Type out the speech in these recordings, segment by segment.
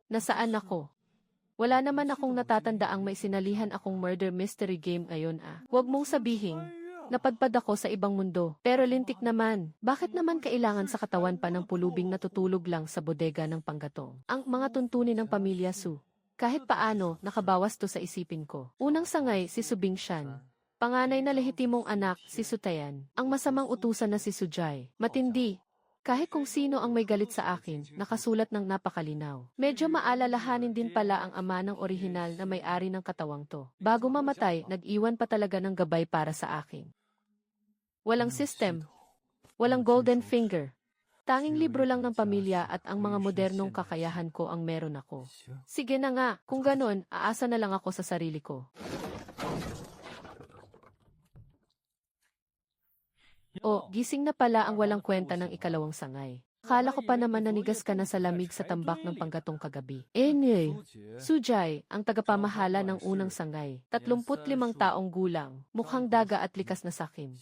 Nasaan ako? Wala naman akong natatandaang may sinalihan akong murder mystery game ngayon Huwag mong sabihing, napadpad ako sa ibang mundo. Pero lintik naman, bakit naman kailangan sa katawan pa ng pulubing natutulog lang sa bodega ng panggatong? Ang mga tuntunin ng pamilya Su. Kahit paano, nakabawas to sa isipin ko. Unang sangay, si Su Bingshan. Panganay na lehitimong anak, si Sutayan. Ang masamang utusan na si Sujay. Matindi. Kahit kung sino ang may galit sa akin, nakasulat ng napakalinaw. Medyo maalalahanin din pala ang ama ng orihinal na may-ari ng katawang to. Bago mamatay, nag-iwan pa talaga ng gabay para sa akin. Walang system. Walang golden finger. Tanging libro lang ng pamilya at ang mga modernong kakayahan ko ang meron ako. Sige na nga, kung ganon, aasa na lang ako sa sarili ko. Gising na pala ang walang kwenta ng ikalawang sangay. Akala ko pa naman nanigas ka na sa lamig sa tambak ng panggatong kagabi. Sujay, ang tagapamahala ng unang sangay, 35 taong gulang, mukhang daga at likas na sakim.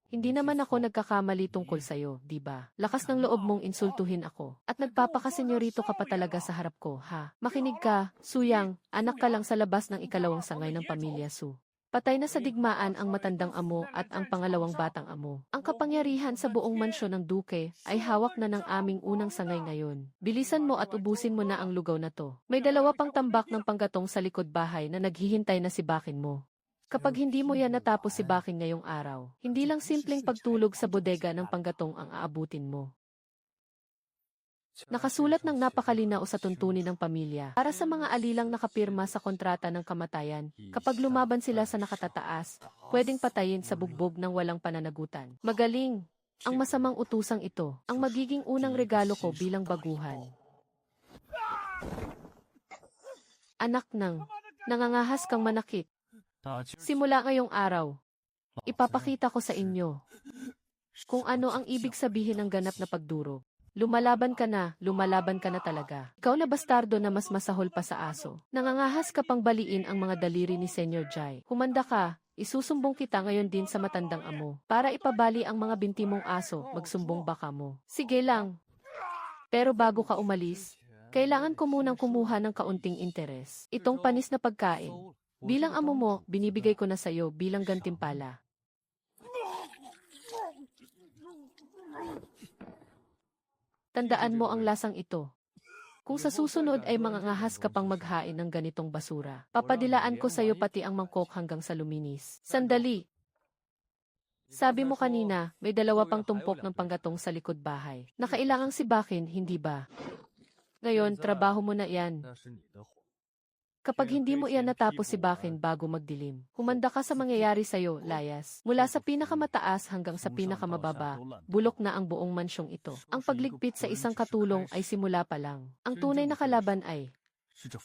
Hindi naman ako nagkakamali tungkol sa'yo, di ba? Lakas ng loob mong insultuhin ako. At nagpapakasenyorito ka pa talaga sa harap ko, ha? Makinig ka, Suyang, anak ka lang sa labas ng ikalawang sangay ng pamilya Su. Patay na sa digmaan ang matandang amo at ang pangalawang batang amo. Ang kapangyarihan sa buong mansyon ng duke ay hawak na ng aming unang sangay ngayon. Bilisan mo at ubusin mo na ang lugaw na to. May dalawa pang tambak ng panggatong sa likod bahay na naghihintay na sibakin mo. Kapag hindi mo yan natapos sibakin ngayong araw, hindi lang simpleng pagtulog sa bodega ng panggatong ang aabutin mo. Nakasulat ng napakalinaw sa tuntunin ng pamilya para sa mga alilang nakapirma sa kontrata ng kamatayan. Kapag lumaban sila sa nakatataas, pwedeng patayin sa bugbog ng walang pananagutan. Magaling! Ang masamang utusang ito, ang magiging unang regalo ko bilang baguhan. Anak ng, nangangahas kang manakit. Simula ngayong araw, ipapakita ko sa inyo kung ano ang ibig sabihin ng ganap na pagdurog. Lumalaban ka na talaga. Ikaw na bastardo na mas masahol pa sa aso. Nangangahas ka pang baliin ang mga daliri ni Senyor Jai. Humanda ka, isusumbong kita ngayon din sa matandang amo. Para ipabali ang mga binti mong aso, magsumbong baka mo. Sige lang. Pero bago ka umalis, kailangan ko munang kumuha ng kaunting interes. Itong panis na pagkain. Bilang amo mo, binibigay ko na sa'yo bilang gantimpala. Tandaan mo ang lasang ito. Kung sa susunod ay mangangahas ka pang maghain ng ganitong basura, papadilaan ko sa'yo pati ang mangkok hanggang sa luminis. Sandali! Sabi mo kanina, may dalawa pang tumpok ng panggatong sa likod bahay. Nakailangang sibakin, hindi ba? Ngayon, trabaho mo na yan. Kapag hindi mo iyan natapos sibakin bago magdilim, humanda ka sa mangyayari sa'yo, Layas. Mula sa pinakamataas hanggang sa pinakamababa, bulok na ang buong mansyong ito. Ang pagligpit sa isang katulong ay simula pa lang. Ang tunay na kalaban ay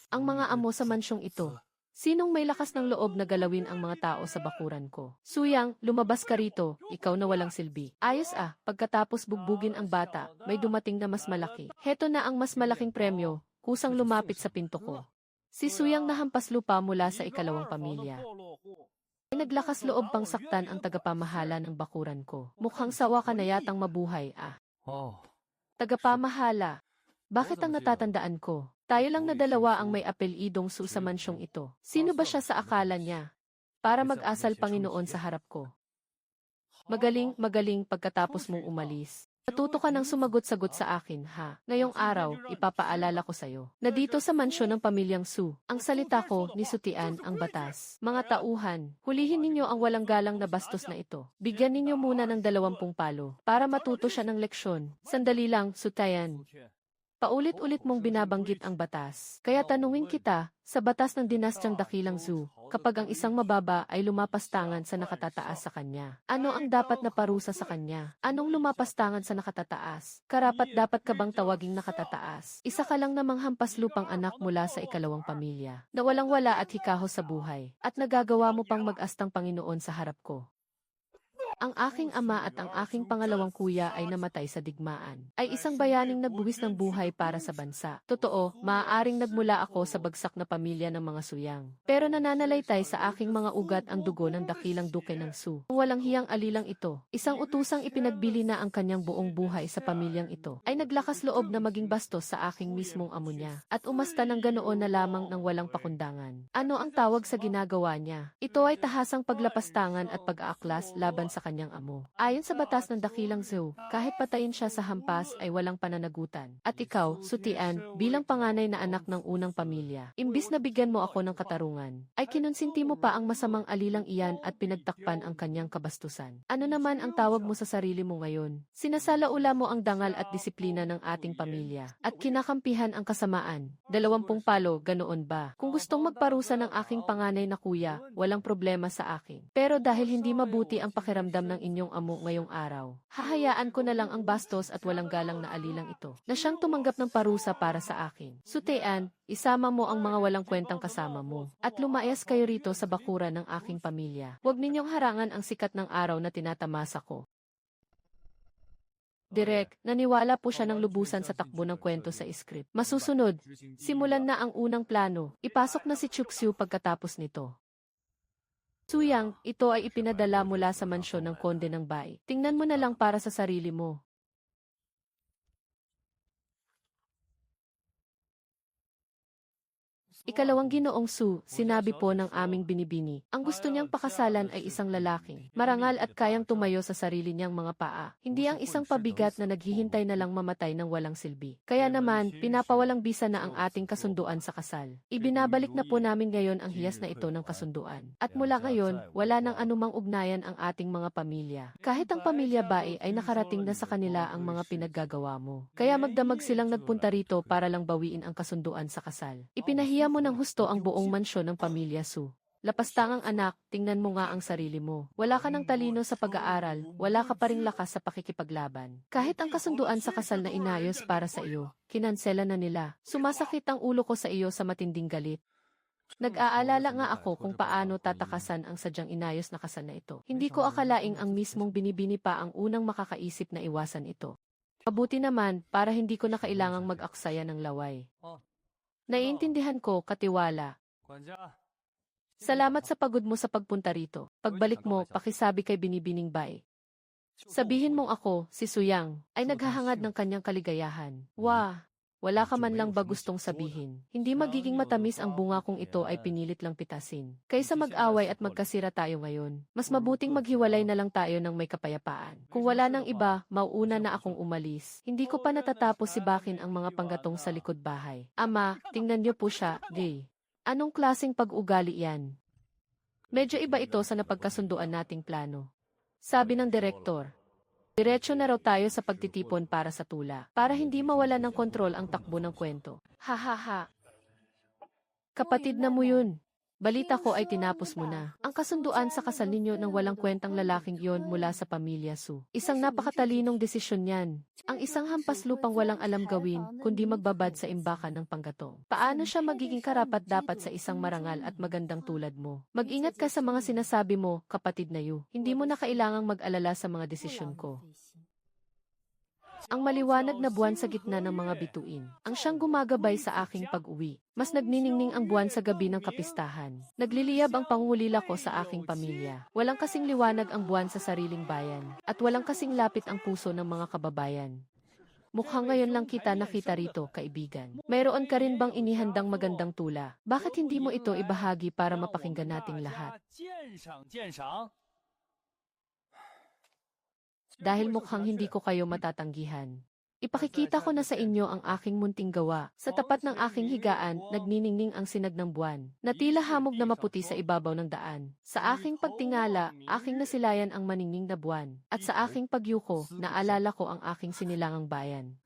ang mga amo sa mansyong ito. Sinong may lakas ng loob na galawin ang mga tao sa bakuran ko? Suyang, lumabas ka rito, ikaw na walang silbi. Ayos pagkatapos bugbugin ang bata, may dumating na mas malaki. Heto na ang mas malaking premyo, kusang lumapit sa pinto ko. Si Suyang nahampas lupa mula sa ikalawang pamilya. Ay naglakas loob pang saktan ang tagapamahala ng bakuran ko. Mukhang sawa ka na yatang mabuhay Tagapamahala. Bakit ang natatandaan ko? Tayo lang na dalawa ang may apelidong Su sa mansyong ito. Sino ba siya sa akala niya? Para mag-asal Panginoon sa harap ko. Magaling pagkatapos mong umalis. Natuto ka ng sumagot-sagot sa akin, ha? Ngayong araw, ipapaalala ko sa'yo na dito sa mansyon ng pamilyang Su, ang salita ko, nisutian ang batas. Mga tauhan, hulihin ninyo ang walang galang na bastos na ito. Bigyan ninyo muna ng 20 palo para matuto siya ng leksyon. Sandali lang, Sutayan. Paulit-ulit mong binabanggit ang batas. Kaya tanungin kita, sa batas ng dinastyang Dakilang Zu, kapag ang isang mababa ay lumapastangan sa nakatataas sa kanya, ano ang dapat na parusa sa kanya? Anong lumapastangan sa nakatataas? Karapat dapat ka bang tawaging nakatataas? Isa ka lang namang hampas lupang anak mula sa ikalawang pamilya, na walang-wala at hikaho sa buhay, at nagagawa mo pang mag-astang Panginoon sa harap ko. Ang aking ama at ang aking pangalawang kuya ay namatay sa digmaan. Ay isang bayaning nagbuwis ng buhay para sa bansa. Totoo, maaaring nagmula ako sa bagsak na pamilya ng mga suyang. Pero nananalaytay sa aking mga ugat ang dugo ng dakilang duke ng Su. Ang walang hiyang alilang ito, isang utusang ipinagbili na ang kanyang buong buhay sa pamilyang ito, ay naglakas loob na maging bastos sa aking mismong amo niya, at umasta ng ganoon na lamang ng walang pakundangan. Ano ang tawag sa ginagawa niya? Ito ay tahasang paglapastangan at pag-aaklas laban sa kanyang amo. Ayon sa batas ng dakilang Su, kahit patayin siya sa hampas ay walang pananagutan. At ikaw, Sutian, bilang panganay na anak ng unang pamilya, imbis na bigyan mo ako ng katarungan, ay kinonsinti mo pa ang masamang alilang iyan at pinagtakpan ang kanyang kabastusan. Ano naman ang tawag mo sa sarili mo ngayon? Sinasalaula mo ang dangal at disiplina ng ating pamilya, at kinakampihan ang kasamaan. 20 palo, ganoon ba? Kung gustong magparusa ng aking panganay na kuya, walang problema sa akin. Pero dahil hindi mabuti ang pakiramdam ng inyong amo ngayong araw, hahayaan ko na lang ang bastos at walang galang na alilang ito, na siyang tumanggap ng parusa para sa akin. Sutian, isama mo ang mga walang kwentang kasama mo, at lumayas kayo rito sa bakuran ng aking pamilya. Huwag ninyong harangan ang sikat ng araw na tinatamasa ko. Direk, naniwala po siya ng lubusan sa takbo ng kwento sa script. Masusunod, simulan na ang unang plano. Ipasok na si Chuxiu pagkatapos nito. Suyang, ito ay ipinadala mula sa mansyon ng konde ng Bai. Tingnan mo na lang para sa sarili mo. Ikalawang Ginoong Su, sinabi po ng aming binibini, ang gusto niyang pakasalan ay isang lalaking marangal at kayang tumayo sa sarili niyang mga paa, hindi ang isang pabigat na naghihintay na lang mamatay ng walang silbi. Kaya naman, pinapawalang bisa na ang ating kasunduan sa kasal. Ibinabalik na po namin ngayon ang hiyas na ito ng kasunduan. At mula ngayon, wala nang anumang ugnayan ang ating mga pamilya. Kahit ang pamilya Bai ay nakarating na sa kanila ang mga pinaggagawa mo. Kaya magdamag silang nagpunta rito para lang bawiin ang kasunduan sa kasal. Ipinahiya mo ng husto ang buong mansyon ng pamilya Su. Lapastangang anak, tingnan mo nga ang sarili mo. Wala ka ng talino sa pag-aaral, wala ka pa ring lakas sa pakikipaglaban. Kahit ang kasunduan sa kasal na inayos para sa iyo, kinansela na nila. Sumasakit ang ulo ko sa iyo sa matinding galit. Nag-aalala nga ako kung paano tatakasan ang sadyang inayos na kasal na ito. Hindi ko akalaing ang mismong binibini pa ang unang makakaisip na iwasan ito. Mabuti naman, para hindi ko na kailangang mag-aksaya ng laway. Naiintindihan ko, katiwala. Salamat sa pagod mo sa pagpunta rito. Pagbalik mo, pakisabi kay Binibining Bai. Sabihin mong ako, si Suyang, ay naghahangad ng kanyang kaligayahan. Wah! Wala ka man lang ba gustong sabihin? Hindi magiging matamis ang bunga kung ito ay pinilit lang pitasin. Kaysa mag-away at magkasira tayo ngayon, mas mabuting maghiwalay na lang tayo ng may kapayapaan. Kung wala nang iba, mauuna na akong umalis. Hindi ko pa natatapos sibakin ang mga panggatong sa likod bahay. Ama, tingnan niyo po siya, gay. Anong klaseng pag-ugali yan? Medyo iba ito sa napagkasunduan nating plano. Sabi ng direktor. Diretso na raw tayo sa pagtitipon para sa tula, para hindi mawala ng kontrol ang takbo ng kwento. Ha ha ha. Kapatid na mo yun. Balita ko ay tinapos mo na. Ang kasunduan sa kasal ninyo ng walang kwentang lalaking yon mula sa pamilya Su. Isang napakatalinong desisyon yan. Ang isang hampas lupang walang alam gawin, kundi magbabad sa imbakan ng panggatong. Paano siya magiging karapat-dapat sa isang marangal at magandang tulad mo? Mag-ingat ka sa mga sinasabi mo, kapatid na Yu. Hindi mo na kailangang mag-alala sa mga desisyon ko. Ang maliwanag na buwan sa gitna ng mga bituin, ang siyang gumagabay sa aking pag-uwi. Mas nagniningning ang buwan sa gabi ng kapistahan. Nagliliyab ang pangungulila ko sa aking pamilya. Walang kasing liwanag ang buwan sa sariling bayan, at walang kasing lapit ang puso ng mga kababayan. Mukhang ngayon lang kita nakita rito, kaibigan. Mayroon ka rin bang inihandang magandang tula? Bakit hindi mo ito ibahagi para mapakinggan nating lahat? Dahil mukhang hindi ko kayo matatanggihan. Ipakikita ko na sa inyo ang aking munting gawa. Sa tapat ng aking higaan, nagniningning ang sinag ng buwan, na tila hamog na maputi sa ibabaw ng daan. Sa aking pagtingala, aking nasilayan ang maningning na buwan. At sa aking pagyuko, naalala ko ang aking sinilangang bayan.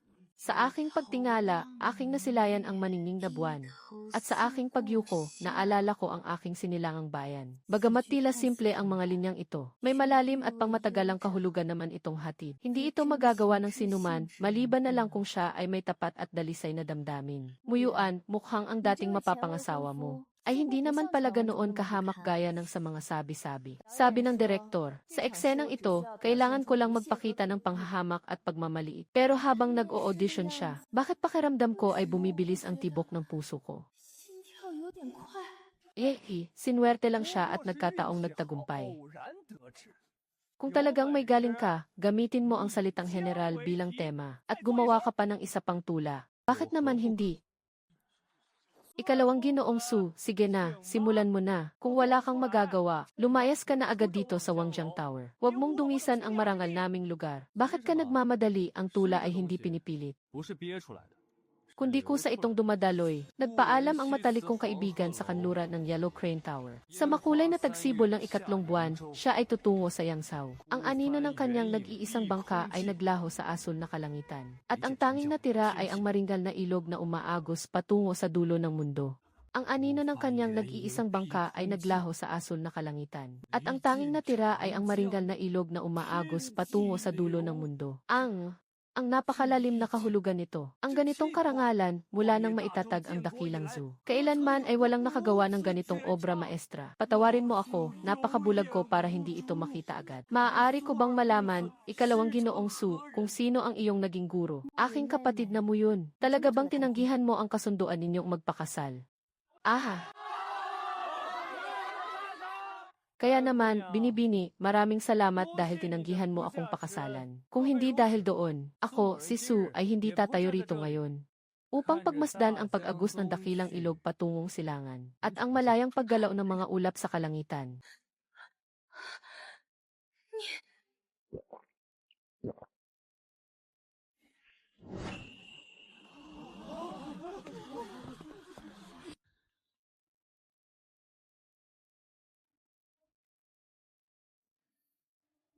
Sa aking pagtingala, aking nasilayan ang maningning na buwan. At sa aking pagyuko, naalala ko ang aking sinilangang bayan. Bagamat tila simple ang mga linyang ito, may malalim at pangmatagalang kahulugan naman itong hatid. Hindi ito magagawa ng sinuman, maliban na lang kung siya ay may tapat at dalisay na damdamin. Muyuan, mukhang ang dating mapapangasawa mo. Ay hindi naman pala ganoon kahamak gaya ng sa mga sabi-sabi. Sabi ng direktor, sa eksenang ito, kailangan ko lang magpakita ng panghahamak at pagmamaliit. Pero habang nag-o-audition siya, bakit pakiramdam ko ay bumibilis ang tibok ng puso ko? Sinwerte lang siya at nagkataong nagtagumpay. Kung talagang may galing ka, gamitin mo ang salitang general bilang tema, at gumawa ka pa ng isa pang tula. Bakit naman hindi? Ikalawang Ginoong Su, sige na, simulan mo na. Kung wala kang magagawa, lumayas ka na agad dito sa Wangjiang Tower. Huwag mong dungisan ang marangal naming lugar. Bakit ka nagmamadali? Ang tula ay hindi pinipilit. Kundi kusa itong dumadaloy. Nagpaalam ang matalikong kaibigan sa kanluran ng Yellow Crane Tower. Sa makulay na tagsibol ng ikatlong buwan, siya ay tutungo sa Yangzhou. Ang anino ng kanyang nag-iisang bangka ay naglaho sa asul na kalangitan. At ang tanging natira ay ang maringgal na ilog na umaagos patungo sa dulo ng mundo. Ang anino ng kanyang nag-iisang bangka ay naglaho sa asul na kalangitan. At ang tanging natira ay ang maringgal na ilog na umaagos patungo sa dulo ng mundo. Ang napakalalim na kahulugan nito. Ang ganitong karangalan, mula nang maitatag ang Dakilang Zoo. Kailanman ay walang nakagawa ng ganitong obra maestra. Patawarin mo ako, napakabulag ko para hindi ito makita agad. Maaari ko bang malaman, ikalawang Ginoong Su, kung sino ang iyong naging guro? Aking kapatid na mo yun. Talaga bang tinanggihan mo ang kasunduan ninyong magpakasal? Aha! Kaya naman, Binibini, maraming salamat dahil tinanggihan mo akong pakasalan. Kung hindi dahil doon, ako, si Su, ay hindi tatayo rito ngayon. Upang pagmasdan ang pag-agos ng dakilang ilog patungong silangan, at ang malayang paggalaw ng mga ulap sa kalangitan.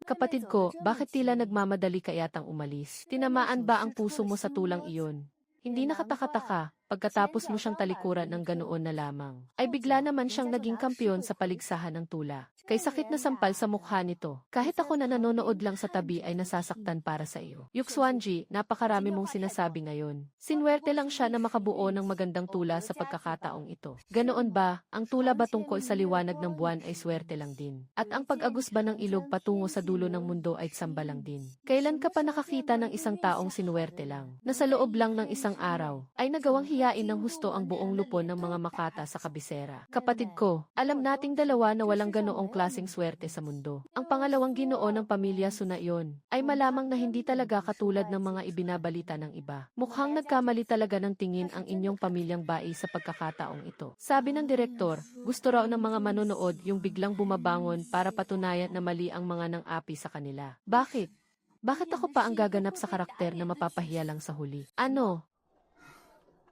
Kapatid ko, bakit tila nagmamadali ka yatang umalis? Tinamaan ba ang puso mo sa tulang iyon? Hindi nakataka-taka, pagkatapos mo siyang talikuran ng ganoon na lamang, ay bigla naman siyang naging kampiyon sa paligsahan ng tula. Kay sakit na sampal sa mukha nito. Kahit ako na nanonood lang sa tabi ay nasasaktan para sa iyo. Yuxuanji, napakarami mong sinasabi ngayon. Sinwerte lang siya na makabuo ng magandang tula sa pagkakataong ito. Ganoon ba, ang tula ba tungkol sa liwanag ng buwan ay swerte lang din? At ang pag-agos ba ng ilog patungo sa dulo ng mundo ay tsamba lang din? Kailan ka pa nakakita ng isang taong sinwerte lang, na sa loob lang ng isang araw, ay nagawang hiyain ng husto ang buong lupon ng mga makata sa kabisera? Kapatid ko, alam nating dalawa na walang ganoong klaseng swerte sa mundo. Ang pangalawang Ginoo ng pamilya Suna iyon, ay malamang na hindi talaga katulad ng mga ibinabalita ng iba. Mukhang nagkamali talaga ng tingin ang inyong pamilyang bai sa pagkakataong ito. Sabi ng direktor, gusto raw ng mga manonood yung biglang bumabangon para patunayan na mali ang mga nang-api sa kanila. Bakit? Bakit ako pa ang gaganap sa karakter na mapapahiya lang sa huli? Ano?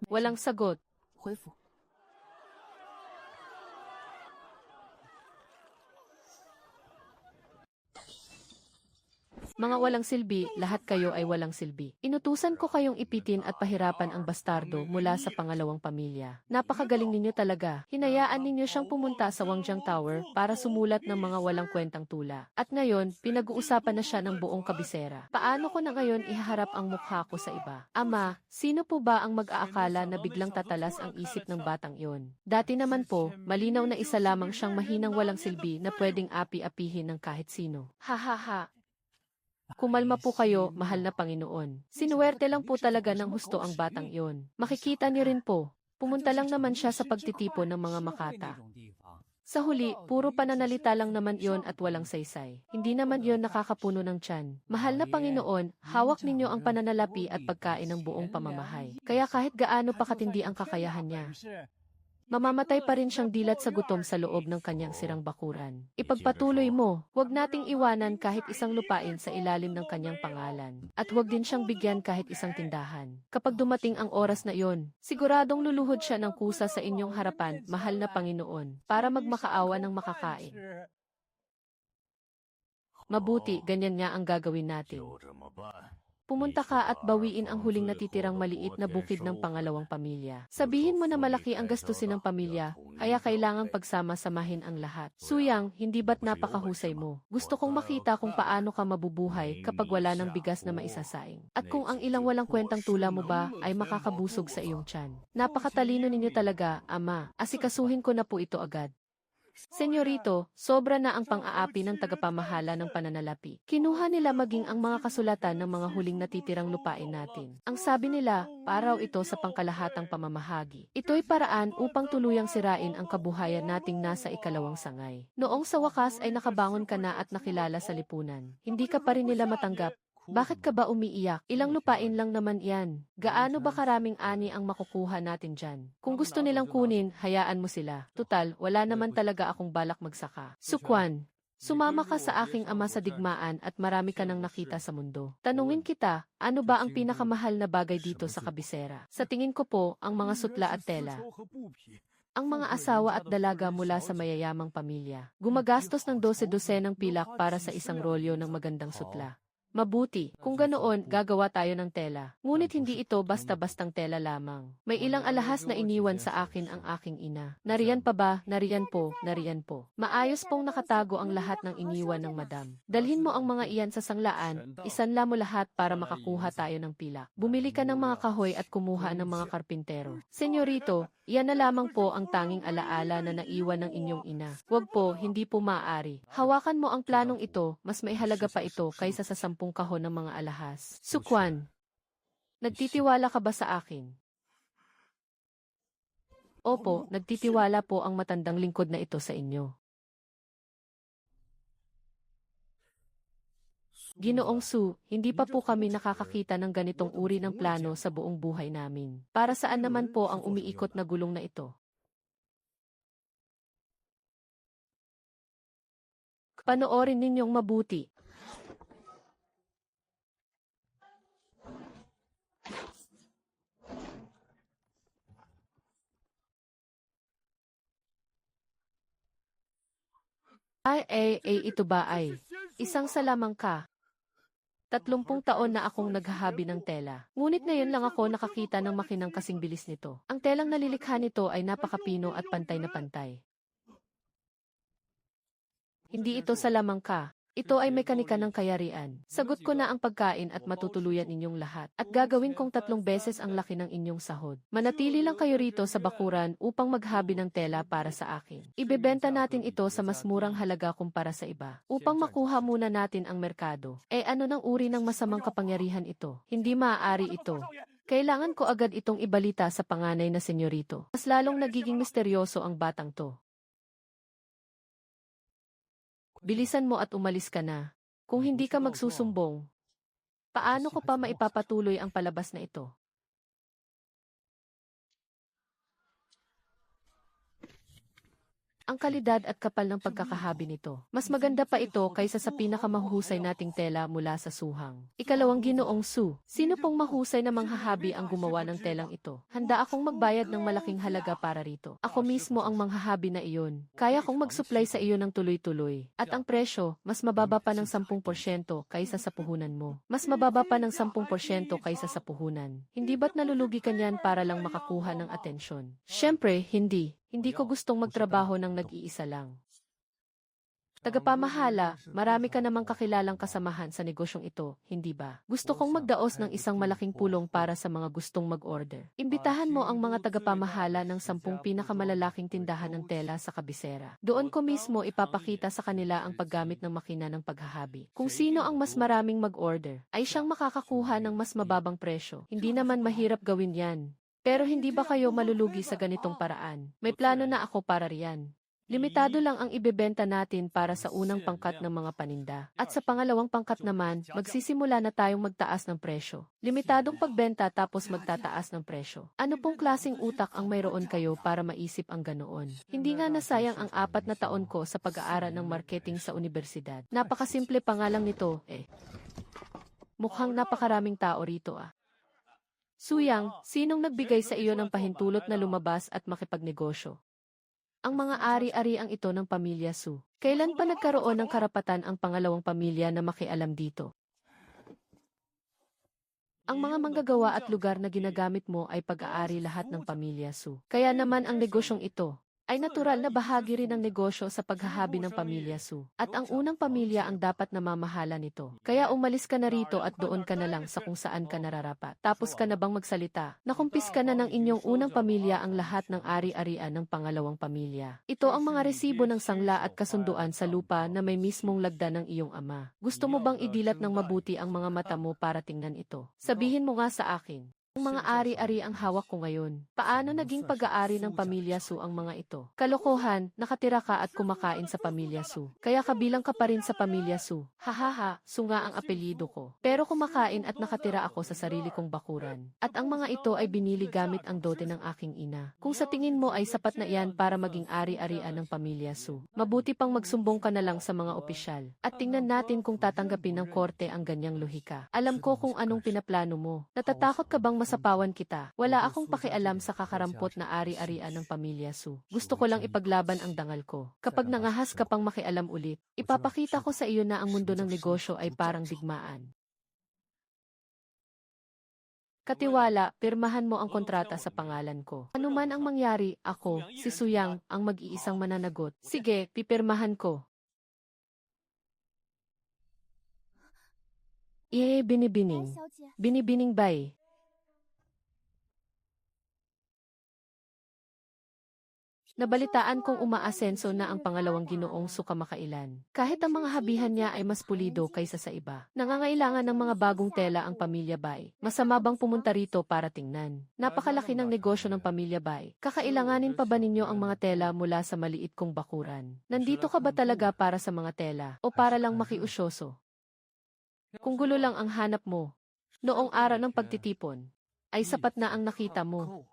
Walang sagot. Mga walang silbi, lahat kayo ay walang silbi. Inutusan ko kayong ipitin at pahirapan ang bastardo mula sa pangalawang pamilya. Napakagaling ninyo talaga. Hinayaan ninyo siyang pumunta sa Wangjiang Tower para sumulat ng mga walang kwentang tula. At ngayon, pinag-uusapan na siya ng buong kabisera. Paano ko na ngayon ihaharap ang mukha ko sa iba? Ama, sino po ba ang mag-aakala na biglang tatalas ang isip ng batang iyon? Dati naman po, malinaw na isa lamang siyang mahinang walang silbi na pwedeng api-apihin ng kahit sino. Ha ha ha. Kumalma po kayo, mahal na Panginoon. Sinuwerte lang po talaga ng husto ang batang iyon. Makikita niyo rin po, pumunta lang naman siya sa pagtitipon ng mga makata. Sa huli, puro pananalita lang naman iyon at walang saysay. Hindi naman iyon nakakapuno ng tiyan. Mahal na Panginoon, hawak ninyo ang pananalapi at pagkain ng buong pamamahay. Kaya kahit gaano pa katindi ang kakayahan niya, mamamatay pa rin siyang dilat sa gutom sa loob ng kanyang sirang bakuran. Ipagpatuloy mo, huwag nating iwanan kahit isang lupain sa ilalim ng kanyang pangalan. At huwag din siyang bigyan kahit isang tindahan. Kapag dumating ang oras na iyon, siguradong luluhod siya ng kusa sa inyong harapan, mahal na Panginoon, para magmakaawa ng makakain. Mabuti, ganyan nga ang gagawin natin. Pumunta ka at bawiin ang huling natitirang maliit na bukid ng pangalawang pamilya. Sabihin mo na malaki ang gastusin ng pamilya, kaya kailangang pagsama-samahin ang lahat. Suyang, hindi ba't napakahusay mo? Gusto kong makita kung paano ka mabubuhay kapag wala ng bigas na maisasaing. At kung ang ilang walang kwentang tula mo ba ay makakabusog sa iyong tiyan. Napakatalino ninyo talaga, Ama. Asikasuhin ko na po ito agad. Senyorito, sobra na ang pang-aapi ng tagapamahala ng pananalapi. Kinuha nila maging ang mga kasulatan ng mga huling natitirang lupain natin. Ang sabi nila, paraw ito sa pangkalahatang pamamahagi. Ito'y paraan upang tuluyang sirain ang kabuhayan nating nasa ikalawang sangay. Noong sa wakas ay nakabangon ka na at nakilala sa lipunan. Hindi ka pa rin nila matanggap. Bakit ka ba umiiyak? Ilang lupain lang naman yan. Gaano ba karaming ani ang makukuha natin dyan? Kung gusto nilang kunin, hayaan mo sila. Tutal, wala naman talaga akong balak magsaka. Sukwan, sumama ka sa aking ama sa digmaan at marami ka nang nakita sa mundo. Tanungin kita, ano ba ang pinakamahal na bagay dito sa kabisera? Sa tingin ko po, ang mga sutla at tela. Ang mga asawa at dalaga mula sa mayayamang pamilya. Gumagastos ng 12 ng pilak para sa isang rolyo ng magandang sutla. Mabuti, kung ganoon, gagawa tayo ng tela. Ngunit hindi ito basta-bastang tela lamang. May ilang alahas na iniwan sa akin ang aking ina. Nariyan pa ba? Nariyan po, nariyan po. Maayos pong nakatago ang lahat ng iniwan ng madam. Dalhin mo ang mga iyan sa sanglaan, isanla mo lahat para makakuha tayo ng pilak. Bumili ka ng mga kahoy at kumuha ng mga karpintero. Senyorito, iyan na lamang po ang tanging alaala na naiwan ng inyong ina. Huwag po, hindi po maaari. Hawakan mo ang planong ito, mas maihalaga pa ito kaysa sa 10 kahon ng mga alahas. Sukwan, nagtitiwala ka ba sa akin? Opo, nagtitiwala po ang matandang lingkod na ito sa inyo. Ginoong Su, hindi pa po kami nakakakita ng ganitong uri ng plano sa buong buhay namin. Para saan naman po ang umiikot na gulong na ito? Panoorin ninyong mabuti. Ito ba ay? Isang salamang ka. 30 taon na akong naghahabi ng tela. Ngunit ngayon lang ako nakakita ng makinang kasing bilis nito. Ang telang nalilikha nito ay napakapino at pantay na pantay. Hindi ito salamang ka. Ito ay mekanika ng kayarian. Sagot ko na ang pagkain at matutuluyan inyong lahat. At gagawin kong 3 beses ang laki ng inyong sahod. Manatili lang kayo rito sa bakuran upang maghabi ng tela para sa akin. Ibebenta natin ito sa mas murang halaga kumpara sa iba. Upang makuha muna natin ang merkado. Ano ng uri ng masamang kapangyarihan ito? Hindi maaari ito. Kailangan ko agad itong ibalita sa panganay na senyorito. Mas lalong nagiging misteryoso ang batang to. Bilisan mo at umalis ka na. Kung hindi ka magsusumbong, paano ko pa maipapatuloy ang palabas na ito? Ang kalidad at kapal ng pagkakahabi nito. Mas maganda pa ito kaysa sa pinakamahusay nating tela mula sa suhang. Ikalawang Ginoong Su, sino pong mahusay na manghahabi ang gumawa ng telang ito? Handa akong magbayad ng malaking halaga para rito. Ako mismo ang manghahabi na iyon. Kaya kong mag-supply sa iyo ng tuloy-tuloy. At ang presyo, mas mababa pa ng 10% kaysa sa puhunan mo. Mas mababa pa ng 10% kaysa sa puhunan. Hindi ba't nalulugi ka niyan para lang makakuha ng atensyon? Siyempre, hindi. Hindi ko gustong magtrabaho ng nag-iisa lang. Tagapamahala, marami ka namang kakilalang kasamahan sa negosyong ito, hindi ba? Gusto kong magdaos ng isang malaking pulong para sa mga gustong mag-order. Imbitahan mo ang mga tagapamahala ng 10 pinakamalalaking tindahan ng tela sa kabisera. Doon ko mismo ipapakita sa kanila ang paggamit ng makina ng paghahabi. Kung sino ang mas maraming mag-order, ay siyang makakakuha ng mas mababang presyo. Hindi naman mahirap gawin yan. Pero hindi ba kayo malulugi sa ganitong paraan? May plano na ako para riyan. Limitado lang ang ibebenta natin para sa unang pangkat ng mga paninda. At sa pangalawang pangkat naman, magsisimula na tayong magtaas ng presyo. Limitadong pagbenta tapos magtataas ng presyo. Ano pong klaseng utak ang mayroon kayo para maisip ang ganoon? Hindi nga nasayang ang 4 na taon ko sa pag-aaral ng marketing sa universidad. Napakasimple pa nga lang nito, Mukhang napakaraming tao rito Suyang, sinong nagbigay sa iyo ng pahintulot na lumabas at makipagnegosyo? Ang mga ari-ariang ito ng pamilya Su. Kailan pa nagkaroon ng karapatan ang pangalawang pamilya na makialam dito? Ang mga manggagawa at lugar na ginagamit mo ay pag-aari lahat ng pamilya Su. Kaya naman ang negosyong ito ay natural na bahagi rin ng negosyo sa paghahabi ng pamilya Su. At ang unang pamilya ang dapat namamahala nito. Kaya umalis ka na rito at doon ka na lang sa kung saan ka nararapat. Tapos ka na bang magsalita? Nakumpis ka na ng inyong unang pamilya ang lahat ng ari-arian ng pangalawang pamilya. Ito ang mga resibo ng sangla at kasunduan sa lupa na may mismong lagda ng iyong ama. Gusto mo bang idilat ng mabuti ang mga mata mo para tingnan ito? Sabihin mo nga sa akin. Ang mga ari-ari ang hawak ko ngayon. Paano naging pag-aari ng pamilya Su ang mga ito? Kalokohan, nakatira ka at kumakain sa pamilya Su. Kaya kabilang ka pa rin sa pamilya Su. Hahaha, Su nga ang apelyido ko. Pero kumakain at nakatira ako sa sarili kong bakuran. At ang mga ito ay binili gamit ang dote ng aking ina. Kung sa tingin mo ay sapat na iyan para maging ari-arian ng pamilya Su, mabuti pang magsumbong ka na lang sa mga opisyal. At tingnan natin kung tatanggapin ng korte ang ganyang lohika. Alam ko kung anong pinaplano mo. Natatakot ka bang masapawan kita? Wala akong pakialam sa kakarampot na ari-arian ng pamilya Su. Gusto ko lang ipaglaban ang dangal ko. Kapag nangahas ka pang makialam ulit, ipapakita ko sa iyo na ang mundo ng negosyo ay parang digmaan. Katiwala, pirmahan mo ang kontrata sa pangalan ko. Ano man ang mangyari, ako, si Suyang, ang mag-iisang mananagot. Sige, pipirmahan ko. Binibining. Binibining bay. Nabalitaan kong umaasenso na ang pangalawang Ginoong Su kamakailan. Kahit ang mga habihan niya ay mas pulido kaysa sa iba. Nangangailangan ng mga bagong tela ang pamilya Bay. Masama bang pumunta rito para tingnan? Napakalaki ng negosyo ng pamilya Bay. Kakailanganin pa ba ninyo ang mga tela mula sa maliit kong bakuran? Nandito ka ba talaga para sa mga tela o para lang makiusyoso? Kung gulo lang ang hanap mo, noong araw ng pagtitipon, ay sapat na ang nakita mo.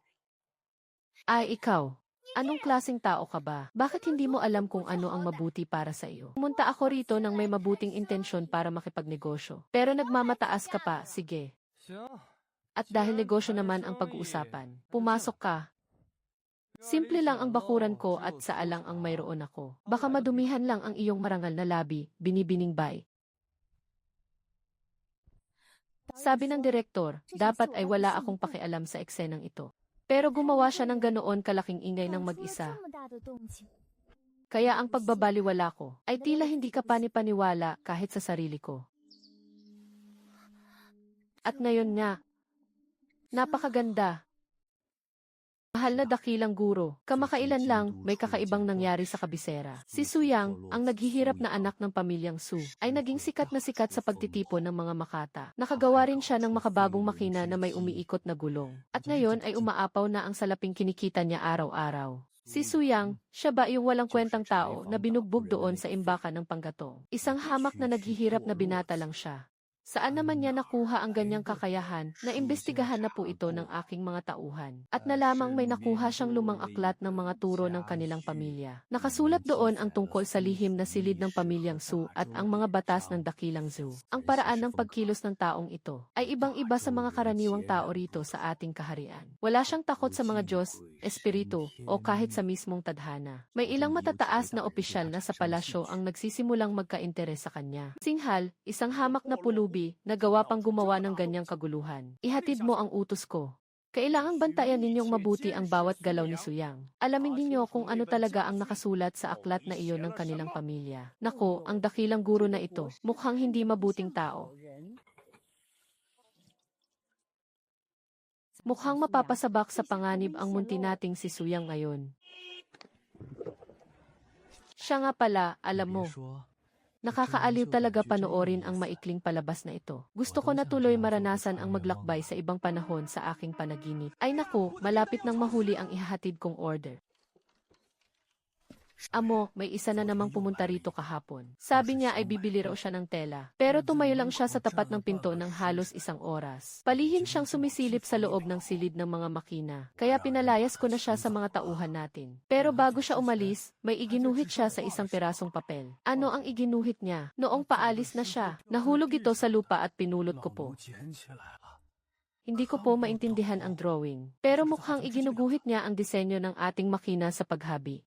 Ay ikaw. Anong klaseng tao ka ba? Bakit hindi mo alam kung ano ang mabuti para sa iyo? Pumunta ako rito nang may mabuting intensyon para makipagnegosyo. Pero nagmamataas ka pa, sige. At dahil negosyo naman ang pag-uusapan, pumasok ka. Simple lang ang bakuran ko at saalang ang mayroon ako. Baka madumihan lang ang iyong marangal na labi, binibining bay. Sabi ng direktor, dapat ay wala akong pakialam sa eksenang ito. Pero gumawa siya ng ganoon kalaking ingay ng mag-isa. Kaya ang pagbabaliwala ko ay tila hindi ka panipaniwala kahit sa sarili ko. At ngayon nga, napakaganda. Mahal na dakilang guro, kamakailan lang may kakaibang nangyari sa kabisera. Si Suyang, ang naghihirap na anak ng pamilyang Su, ay naging sikat na sikat sa pagtitipon ng mga makata. Nakagawa rin siya ng makabagong makina na may umiikot na gulong. At ngayon ay umaapaw na ang salaping kinikita niya araw-araw. Si Suyang, siya ba yung walang kwentang tao na binugbog doon sa imbakan ng panggatong? Isang hamak na naghihirap na binata lang siya. Saan naman niya nakuha ang ganyang kakayahan na imbestigahan na po ito ng aking mga tauhan? At na lamang may nakuha siyang lumang aklat ng mga turo ng kanilang pamilya. Nakasulat doon ang tungkol sa lihim na silid ng pamilyang Su at ang mga batas ng dakilang Zu. Ang paraan ng pagkilos ng taong ito ay ibang-iba sa mga karaniwang tao rito sa ating kaharian. Wala siyang takot sa mga Diyos, espiritu, o kahit sa mismong tadhana. May ilang matataas na opisyal na sa palasyo ang nagsisimulang magka-interes sa kanya. Singhal, isang hamak na pulubi, nagawa pang gumawa ng ganyang kaguluhan. Ihatid mo ang utos ko. Kailangang bantayan ninyong mabuti ang bawat galaw ni Suyang. Alamin ninyo kung ano talaga ang nakasulat sa aklat na iyon ng kanilang pamilya. Nako, ang dakilang guro na ito, mukhang hindi mabuting tao. Mukhang mapapasabak sa panganib ang munti nating si Suyang ngayon. Siya nga pala, alam mo. Nakakaaliw talaga panoorin ang maikling palabas na ito. Gusto ko na tuloy maranasan ang maglakbay sa ibang panahon sa aking panaginip. Ay naku, malapit nang mahuli ang ihahatid kong order. Amo, may isa na namang pumunta rito kahapon. Sabi niya ay bibili raw siya ng tela. Pero tumayo lang siya sa tapat ng pinto ng halos isang oras. Palihim siyang sumisilip sa loob ng silid ng mga makina. Kaya pinalayas ko na siya sa mga tauhan natin. Pero bago siya umalis, may iginuhit siya sa isang pirasong papel. Ano ang iginuhit niya? Noong paalis na siya, nahulog ito sa lupa at pinulot ko po. Hindi ko po maintindihan ang drawing. Pero mukhang iginuguhit niya ang disenyo ng ating makina sa paghabi.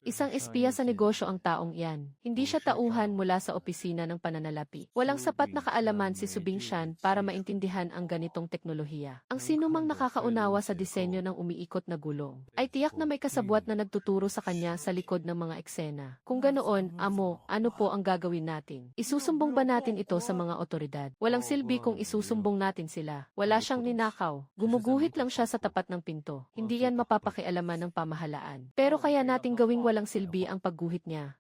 Isang espiya sa negosyo ang taong iyan. Hindi siya tauhan mula sa opisina ng pananalapi. Walang sapat na kaalaman si Subing Shan para maintindihan ang ganitong teknolohiya. Ang sinumang nakakaunawa sa disenyo ng umiikot na gulong ay tiyak na may kasabwat na nagtuturo sa kanya sa likod ng mga eksena. Kung ganoon, amo, ano po ang gagawin natin? Isusumbong ba natin ito sa mga otoridad? Walang silbi kung isusumbong natin sila. Wala siyang ninakaw. Gumuguhit lang siya sa tapat ng pinto. Hindi yan mapapakialaman ng pamahalaan. Pero kaya nating gawing walang silbi ang pagguhit niya.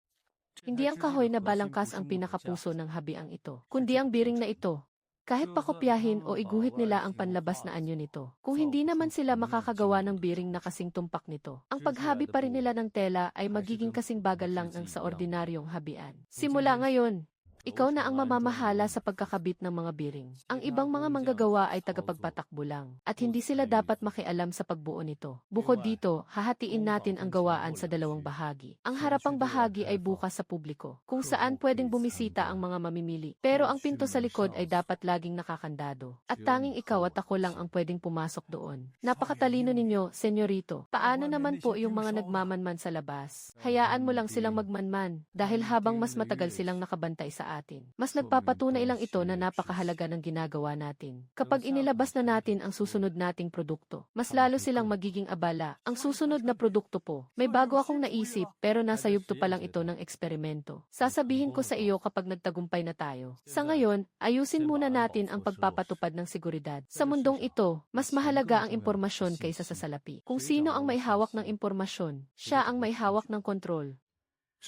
Hindi ang kahoy na balangkas ang pinakapuso ng habiang ito, kundi ang biring na ito. Kahit pakopyahin o iguhit nila ang panlabas na anyo nito. Kung hindi naman sila makakagawa ng biring na kasing tumpak nito, ang paghabi pa rin nila ng tela ay magiging kasing bagal lang ng sa ordinaryong habian. Simula ngayon, ikaw na ang mamamahala sa pagkakabit ng mga biring. Ang ibang mga manggagawa ay tagapagpatakbo lang, at hindi sila dapat makialam sa pagbuo nito. Bukod dito, hahatiin natin ang gawaan sa dalawang bahagi. Ang harapang bahagi ay bukas sa publiko, kung saan pwedeng bumisita ang mga mamimili. Pero ang pinto sa likod ay dapat laging nakakandado. At tanging ikaw at ako lang ang pwedeng pumasok doon. Napakatalino ninyo, senyorito. Paano naman po yung mga nagmamanman sa labas? Hayaan mo lang silang magmanman, dahil habang mas matagal silang nakabantay sa atin, mas nagpapatunay lang ito na napakahalaga ng ginagawa natin. Kapag inilabas na natin ang susunod nating produkto, mas lalo silang magiging abala. Ang susunod na produkto po, may bago akong naisip pero nasa yugto pa lang ito ng eksperimento. Sasabihin ko sa iyo kapag nagtagumpay na tayo. Sa ngayon, ayusin muna natin ang pagpapatupad ng seguridad. Sa mundong ito, mas mahalaga ang impormasyon kaysa sa salapi. Kung sino ang may hawak ng impormasyon, siya ang may hawak ng kontrol.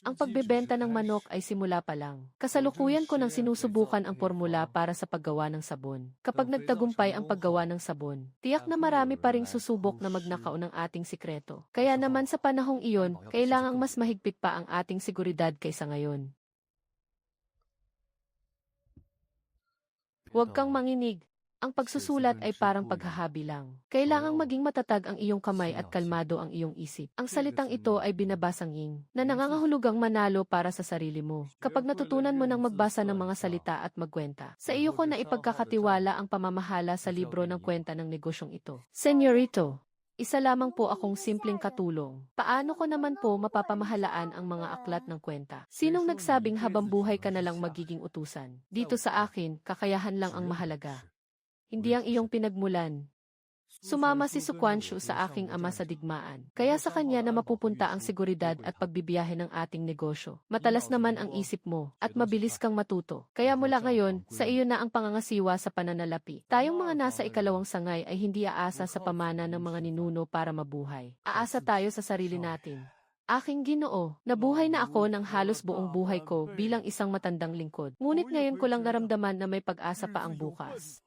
Ang pagbebenta ng manok ay simula pa lang. Kasalukuyan ko nang sinusubukan ang formula para sa paggawa ng sabon. Kapag nagtagumpay ang paggawa ng sabon, tiyak na marami pa ring susubok na magnakaw ng ating sikreto. Kaya naman sa panahong iyon, kailangang mas mahigpit pa ang ating seguridad kaysa ngayon. Huwag kang manginig. Ang pagsusulat ay parang paghahabi lang. Kailangang maging matatag ang iyong kamay at kalmado ang iyong isip. Ang salitang ito ay binabasanging na nangangahulugang manalo para sa sarili mo. Kapag natutunan mo ng magbasa ng mga salita at magkwenta, sa iyo ko na ipagkakatiwala ang pamamahala sa libro ng kwenta ng negosyong ito. Senyorito, isa lamang po akong simpleng katulong. Paano ko naman po mapapamahalaan ang mga aklat ng kwenta? Sinong nagsabing habang buhay ka na lang magiging utusan? Dito sa akin, kakayahan lang ang mahalaga. Hindi ang iyong pinagmulan. Sumama si Suquanshu sa aking ama sa digmaan. Kaya sa kanya na mapupunta ang seguridad at pagbibiyahe ng ating negosyo. Matalas naman ang isip mo, at mabilis kang matuto. Kaya mula ngayon, sa iyo na ang pangangasiwa sa pananalapi. Tayong mga nasa ikalawang sangay ay hindi aasa sa pamana ng mga ninuno para mabuhay. Aasa tayo sa sarili natin. Aking Ginoo, nabuhay na ako ng halos buong buhay ko bilang isang matandang lingkod. Ngunit ngayon ko lang naramdaman na may pag-asa pa ang bukas.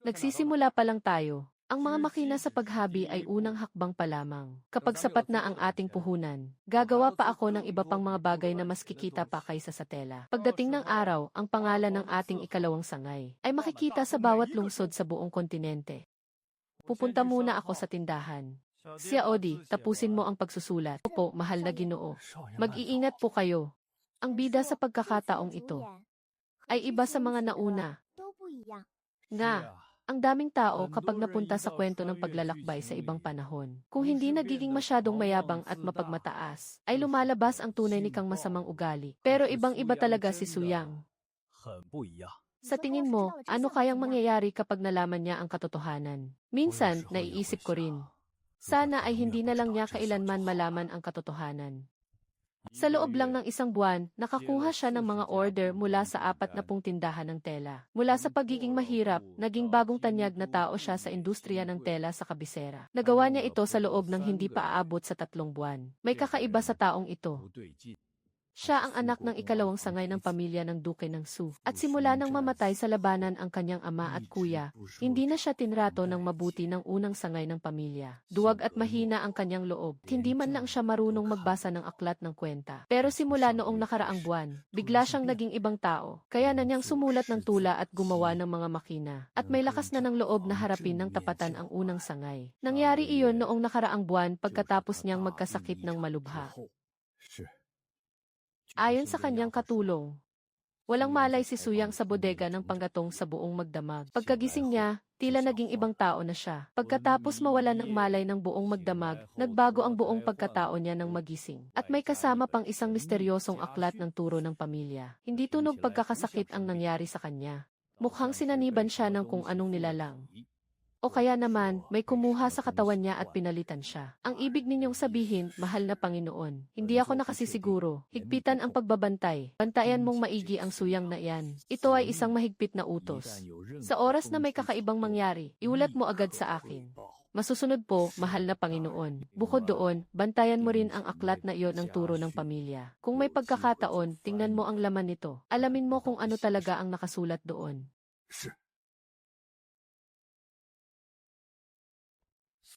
Nagsisimula pa lang tayo. Ang mga makina sa paghabi ay unang hakbang pa lamang. Kapag sapat na ang ating puhunan, gagawa pa ako ng iba pang mga bagay na mas kikita pa kaysa sa tela. Pagdating ng araw, ang pangalan ng ating ikalawang sangay ay makikita sa bawat lungsod sa buong kontinente. Pupunta muna ako sa tindahan. Sia Odi, tapusin mo ang pagsusulat. Opo, mahal na Ginoo. Mag-iingat po kayo. Ang bida sa pagkakataong ito ay iba sa mga nauna. Nga, ang daming tao kapag napunta sa kwento ng paglalakbay sa ibang panahon. Kung hindi nagiging masyadong mayabang at mapagmataas, ay lumalabas ang tunay nikang masamang ugali. Pero ibang-iba talaga si Suyang. Sa tingin mo, ano kayang mangyayari kapag nalaman niya ang katotohanan? Minsan, naiisip ko rin. Sana ay hindi na lang niya kailanman malaman ang katotohanan. Sa loob lang ng isang buwan, nakakuha siya ng mga order mula sa 40 tindahan ng tela. Mula sa pagiging mahirap, naging bagong tanyag na tao siya sa industriya ng tela sa kabisera. Nagawa niya ito sa loob ng hindi pa aabot sa 3 buwan. May kakaiba sa taong ito. Siya ang anak ng ikalawang sangay ng pamilya ng Duke ng Su. At simula nang mamatay sa labanan ang kanyang ama at kuya, hindi na siya tinrato ng mabuti ng unang sangay ng pamilya. Duwag at mahina ang kanyang loob. Hindi man lang siya marunong magbasa ng aklat ng kwenta. Pero simula noong nakaraang buwan, bigla siyang naging ibang tao. Kaya na niyang sumulat ng tula at gumawa ng mga makina. At may lakas na ng loob na harapin ng tapatan ang unang sangay. Nangyari iyon noong nakaraang buwan pagkatapos niyang magkasakit ng malubha. Ayon sa kanyang katulong, Walang malay si Suyang sa bodega ng panggatong sa buong magdamag. Pagkagising niya, tila naging ibang tao na siya. Pagkatapos mawala ng malay ng buong magdamag, nagbago ang buong pagkatao niya ng magising. At may kasama pang isang misteryosong aklat ng turo ng pamilya. Hindi tunog pagkakasakit ang nangyari sa kanya. Mukhang sinaniban siya ng kung anong nilalang. O kaya naman, may kumuha sa katawan niya at pinalitan siya. Ang ibig ninyong sabihin, mahal na Panginoon. Hindi ako nakasisiguro. Higpitan ang pagbabantay. Bantayan mong maigi ang Suyang na iyan. Ito ay isang mahigpit na utos. Sa oras na may kakaibang mangyari, iulat mo agad sa akin. Masusunod po, mahal na Panginoon. Bukod doon, bantayan mo rin ang aklat na iyon ng turo ng pamilya. Kung may pagkakataon, tingnan mo ang laman nito. Alamin mo kung ano talaga ang nakasulat doon.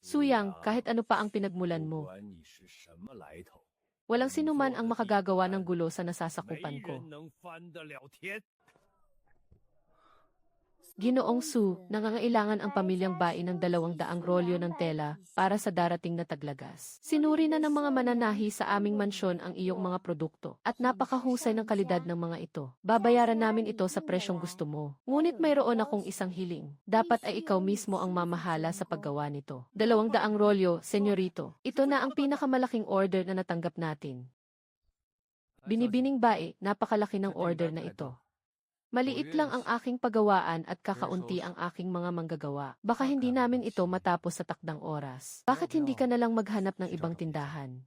Suyang, kahit ano pa ang pinagmulan mo. Walang sinuman ang makagagawa ng gulo sa nasasakupan ko. Ginoong Su, nangangailangan ang pamilyang Bai ng 200 rolyo ng tela para sa darating na taglagas. Sinuri na ng mga mananahi sa aming mansyon ang iyong mga produkto at napakahusay ng kalidad ng mga ito. Babayaran namin ito sa presyong gusto mo. Ngunit mayroon akong isang hiling. Dapat ay ikaw mismo ang mamahala sa paggawa nito. 200 rolyo, senyorito. Ito na ang pinakamalaking order na natanggap natin. Binibining Bai, napakalaki ng order na ito. Maliit lang ang aking paggawaan at kakaunti ang aking mga manggagawa. Baka hindi namin ito matapos sa takdang oras. Bakit hindi ka na lang maghanap ng ibang tindahan?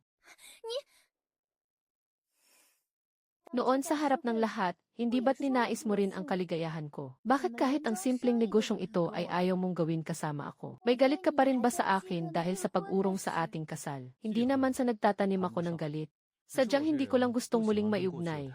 Noon sa harap ng lahat, hindi ba't ninais mo rin ang kaligayahan ko? Bakit kahit ang simpleng negosyong ito ay ayaw mong gawin kasama ako? May galit ka pa rin ba sa akin dahil sa pag-urong sa ating kasal? Hindi naman sa nagtatanim ako ng galit. Sadyang hindi ko lang gustong muling maiugnay.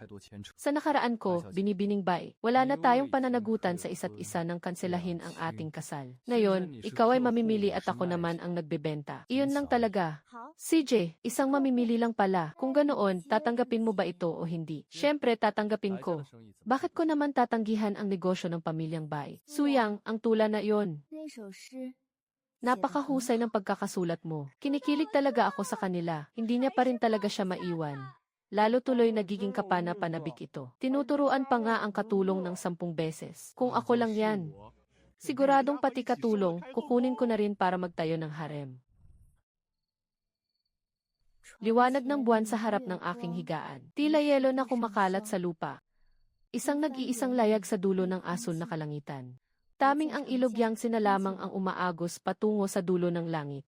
Sa nakaraan ko, binibining Bai, wala na tayong pananagutan sa isa't isa ng kanselahin ang ating kasal. Ngayon, ikaw ay mamimili at ako naman ang nagbebenta. Iyon lang talaga. CJ, isang mamimili lang pala. Kung ganoon, tatanggapin mo ba ito o hindi? Siyempre, tatanggapin ko. Bakit ko naman tatanggihan ang negosyo ng pamilyang Bai? Suyang, ang tula na iyon. Napakahusay ng pagkakasulat mo. Kinikilig talaga ako sa kanila. Hindi niya pa rin talaga siya maiwan. Lalo tuloy nagiging kapana-panabik ito. Tinuturuan pa nga ang katulong ng 10 beses. Kung ako lang yan. Siguradong pati katulong, kukunin ko na rin para magtayo ng harem. Liwanag ng buwan sa harap ng aking higaan. Tila yelo na kumakalat sa lupa. Isang nag-iisang layag sa dulo ng asul na kalangitan. Taming ang ilog yang sinalamang ang umaagos patungo sa dulo ng langit.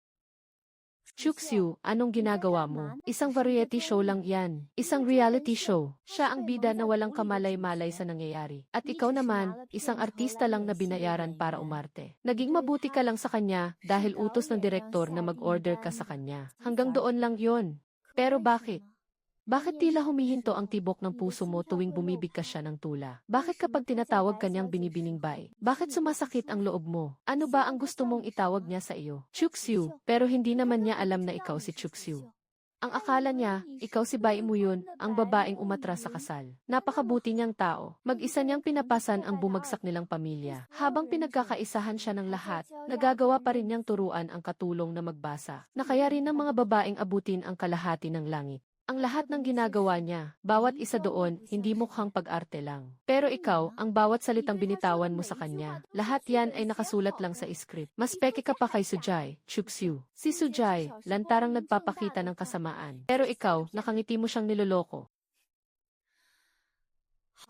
Chuxiu, anong ginagawa mo? Isang variety show lang yan. Isang reality show. Siya ang bida na walang kamalay-malay sa nangyayari. At ikaw naman, isang artista lang na binayaran para umarte. Naging mabuti ka lang sa kanya dahil utos ng direktor na mag-order ka sa kanya. Hanggang doon lang yon. Pero bakit? Bakit tila humihinto ang tibok ng puso mo tuwing bumibigkas siya ng tula? Bakit kapag tinatawag kanyang binibining Bai? Bakit sumasakit ang loob mo? Ano ba ang gusto mong itawag niya sa iyo? Chuxiu, pero hindi naman niya alam na ikaw si Chuxiu. Ang akala niya, ikaw si Bai mo yun, ang babaeng umatras sa kasal. Napakabuti niyang tao. Mag-isa niyang pinapasan ang bumagsak nilang pamilya. Habang pinagkakaisahan siya ng lahat, nagagawa pa rin niyang turuan ang katulong na magbasa. Na kaya rin ng mga babaeng abutin ang kalahati ng langit. Ang lahat ng ginagawa niya, bawat isa doon, hindi mukhang pag-arte lang. Pero ikaw, ang bawat salitang binitawan mo sa kanya, lahat yan ay nakasulat lang sa script. Mas peke ka pa kay Sujai, Chuxiu. Si Sujai, lantarang nagpapakita ng kasamaan. Pero ikaw, nakangiti mo siyang niloloko.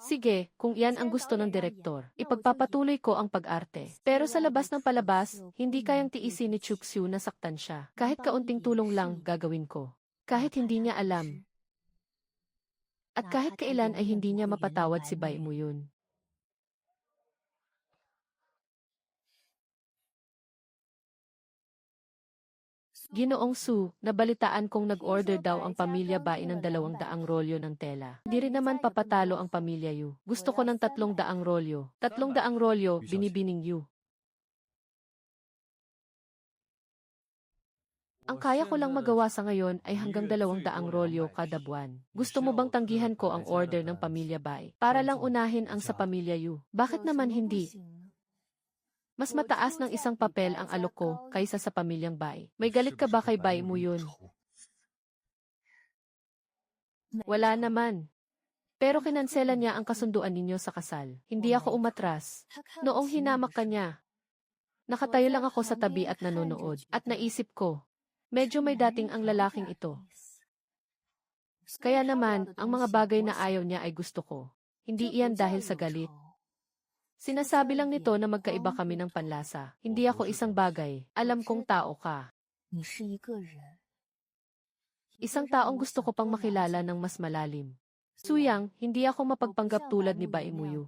Sige, kung yan ang gusto ng direktor, ipagpapatuloy ko ang pag-arte. Pero sa labas ng palabas, hindi kayang tiisin ni Chuxiu na saktan siya. Kahit kaunting tulong lang, gagawin ko. Kahit hindi niya alam. At kahit kailan ay hindi niya mapatawad si Bai mo yun. Ginoong Su, nabalitaan kong nag-order daw ang pamilya Bai ng 200 rolyo ng tela. Hindi rin naman papatalo ang pamilya Yu. Gusto ko ng 300 rolyo. 300 rolyo, binibining Yu. Ang kaya ko lang magawa sa ngayon ay hanggang 200 rolyo kada buwan. Gusto mo bang tanggihan ko ang order ng pamilya Bai? Para lang unahin ang sa pamilya Yu. Bakit naman hindi? Mas mataas ng isang papel ang alok ko kaysa sa pamilyang Bai. May galit ka ba kay Bai mo yun? Wala naman. Pero kinansela niya ang kasunduan ninyo sa kasal. Hindi ako umatras. Noong hinamak ka niya, nakatayo lang ako sa tabi at nanonood. At naisip ko, medyo may dating ang lalaking ito. Kaya naman, ang mga bagay na ayaw niya ay gusto ko. Hindi iyan dahil sa galit. Sinasabi lang nito na magkaiba kami ng panlasa. Hindi ako isang bagay. Alam kong tao ka. Isang taong gusto ko pang makilala ng mas malalim. Suyang, hindi ako mapagpanggap tulad ni Baimuyu.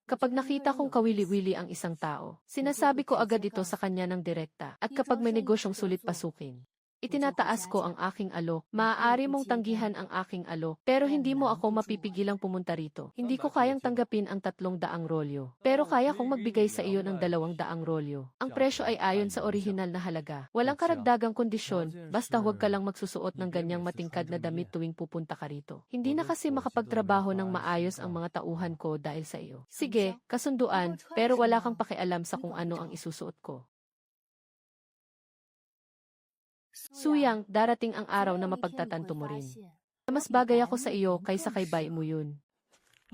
Kapag nakita kong kawili-wili ang isang tao, sinasabi ko agad ito sa kanya ng direkta. At kapag may negosyong sulit pasukin, itinataas ko ang aking alok. Maaari mong tanggihan ang aking alok, pero hindi mo ako mapipigilang pumunta rito. Hindi ko kayang tanggapin ang 300 rolyo, pero kaya kong magbigay sa iyo ng 200 rolyo. Ang presyo ay ayon sa orihinal na halaga. Walang karagdagang kondisyon, basta huwag ka lang magsusuot ng ganyang matingkad na damit tuwing pupunta ka rito. Hindi na kasi makapagtrabaho ng maayos ang mga tauhan ko dahil sa iyo. Sige, kasunduan, pero wala kang pakialam sa kung ano ang isusuot ko. Suyang, darating ang araw na mapagtatanto mo rin. Mas bagay ako sa iyo kaysa kay Baimuyu.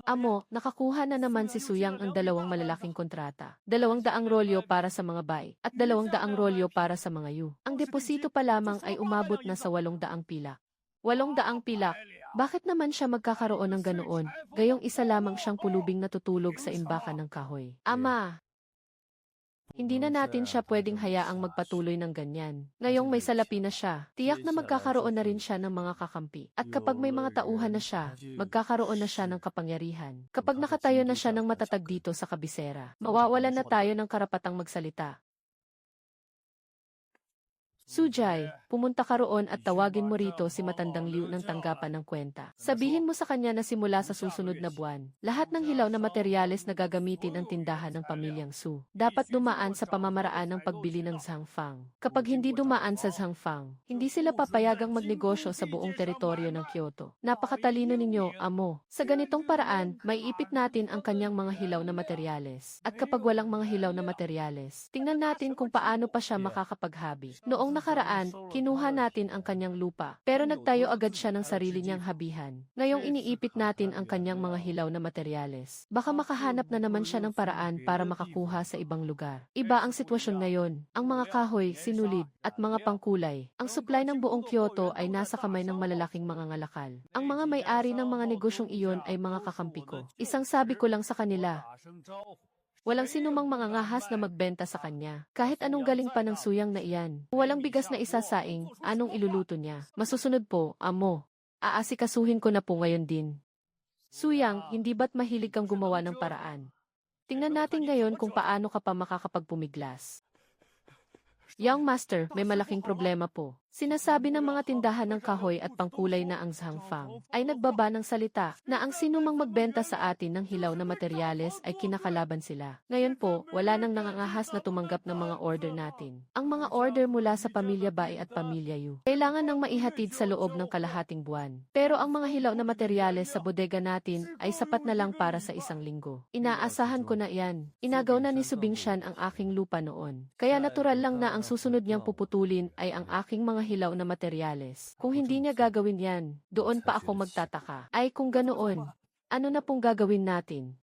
Amo, nakakuha na naman si Suyang ang 2 malalaking kontrata. 200 rolyo para sa mga Bai, at 200 rolyo para sa mga Yu. Ang deposito pa lamang ay umabot na sa 800 pilak. 800 pilak. Bakit naman siya magkakaroon ng ganoon? Gayong isa lamang siyang pulubing natutulog sa imbakan ng kahoy. Ama! Hindi na natin siya pwedeng hayaang magpatuloy ng ganyan. Ngayong may salapi na siya, tiyak na magkakaroon na rin siya ng mga kakampi. At kapag may mga tauhan na siya, magkakaroon na siya ng kapangyarihan. Kapag nakatayo na siya ng matatag dito sa kabisera, mawawalan na tayo ng karapatang magsalita. Sujay, pumunta ka roon at tawagin mo rito si Matandang Liu ng tanggapan ng kwenta. Sabihin mo sa kanya na simula sa susunod na buwan, lahat ng hilaw na materyales na gagamitin ang tindahan ng pamilyang Su dapat dumaan sa pamamaraan ng pagbili ng Zhangfang. Kapag hindi dumaan sa Zhangfang, hindi sila papayagang magnegosyo sa buong teritoryo ng Kyoto. Napakatalino ninyo, amo. Sa ganitong paraan, maiipit natin ang kanyang mga hilaw na materyales. At kapag walang mga hilaw na materyales, tingnan natin kung paano pa siya makakapaghabi. Noong nakaraan, kinuha natin ang kanyang lupa, pero nagtayo agad siya ng sarili niyang habihan. Ngayong iniipit natin ang kanyang mga hilaw na materyales. Baka makahanap na naman siya ng paraan para makakuha sa ibang lugar. Iba ang sitwasyon ngayon. Ang mga kahoy, sinulid, at mga pangkulay. Ang supply ng buong Kyoto ay nasa kamay ng malalaking mga ngalakal. Ang mga may-ari ng mga negosyong iyon ay mga kakampi ko. Isang sabi ko lang sa kanila, walang sinumang mga ngahas na magbenta sa kanya. Kahit anong galing pa ng Suyang na iyan. Walang bigas na isasaing, anong iluluto niya? Masusunod po, amo. Aasikasuhin ko na po ngayon din. Suyang, hindi ba't mahilig kang gumawa ng paraan? Tingnan natin ngayon kung paano ka pa makakapagpumiglas. Young Master, may malaking problema po. Sinasabi ng mga tindahan ng kahoy at pangkulay na ang Zhangfang ay nagbaba ng salita na ang sinumang magbenta sa atin ng hilaw na materyales ay kinakalaban sila. Ngayon po, wala nang nangangahas na tumanggap ng mga order natin. Ang mga order mula sa pamilya Bai at pamilya Yu kailangan nang maihatid sa loob ng kalahating buwan. Pero ang mga hilaw na materyales sa bodega natin ay sapat na lang para sa 1 linggo. Inaasahan ko na iyan. Inagaw na ni Subingshan ang aking lupa noon. Kaya natural lang na ang susunod niyang puputulin ay ang aking mga hilaw na materyales. Kung hindi niya gagawin yan, doon pa ako magtataka. Ay kung ganoon, ano na pong gagawin natin?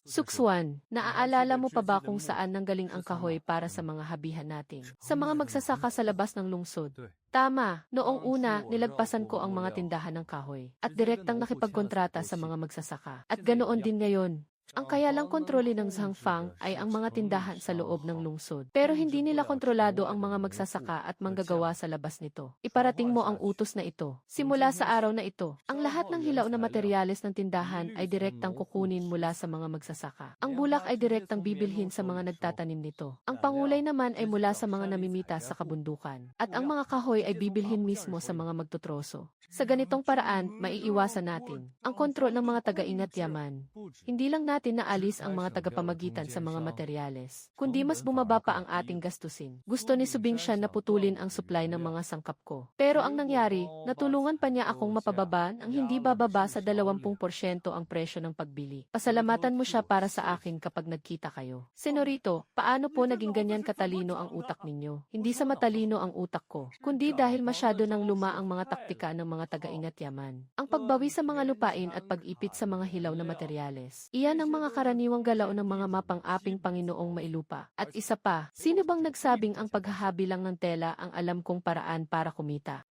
Sukswan, naaalala mo pa ba kung saan nanggaling ang kahoy para sa mga habihan natin? Sa mga magsasaka sa labas ng lungsod. Tama, noong una, nilagpasan ko ang mga tindahan ng kahoy at direktang nakipagkontrata sa mga magsasaka. At ganoon din ngayon. Ang kaya lang kontrole ng Zhangfang ay ang mga tindahan sa loob ng lungsod. Pero hindi nila kontrolado ang mga magsasaka at manggagawa sa labas nito. Iparating mo ang utos na ito. Simula sa araw na ito, ang lahat ng hilaw na materyales ng tindahan ay direktang kukunin mula sa mga magsasaka. Ang bulak ay direktang bibilhin sa mga nagtatanim nito. Ang pangulay naman ay mula sa mga namimitas sa kabundukan. At ang mga kahoy ay bibilhin mismo sa mga magtutroso. Sa ganitong paraan, maiiwasan natin ang kontrol ng mga taga-inat yaman. Hindi lang natin natin naalis ang mga tagapamagitan sa mga materyales, kundi mas bumaba pa ang ating gastusin. Gusto ni Subingshan na putulin ang supply ng mga sangkap ko. Pero ang nangyari, natulungan pa niya akong mapababa ng hindi bababa sa 20% ang presyo ng pagbili. Pasalamatan mo siya para sa akin kapag nagkita kayo. Senorito, paano po naging ganyan katalino ang utak ninyo? Hindi sa matalino ang utak ko, kundi dahil masyado nang luma ang mga taktika ng mga taga-ingat yaman. Ang pagbawi sa mga lupain at pag-ipit sa mga hilaw na materyales. Iyan ang mga karaniwang galaw ng mga mapang-aping Panginoong Mailupa. At isa pa, sino bang nagsabing ang paghahabi lang ng tela ang alam kong paraan para kumita?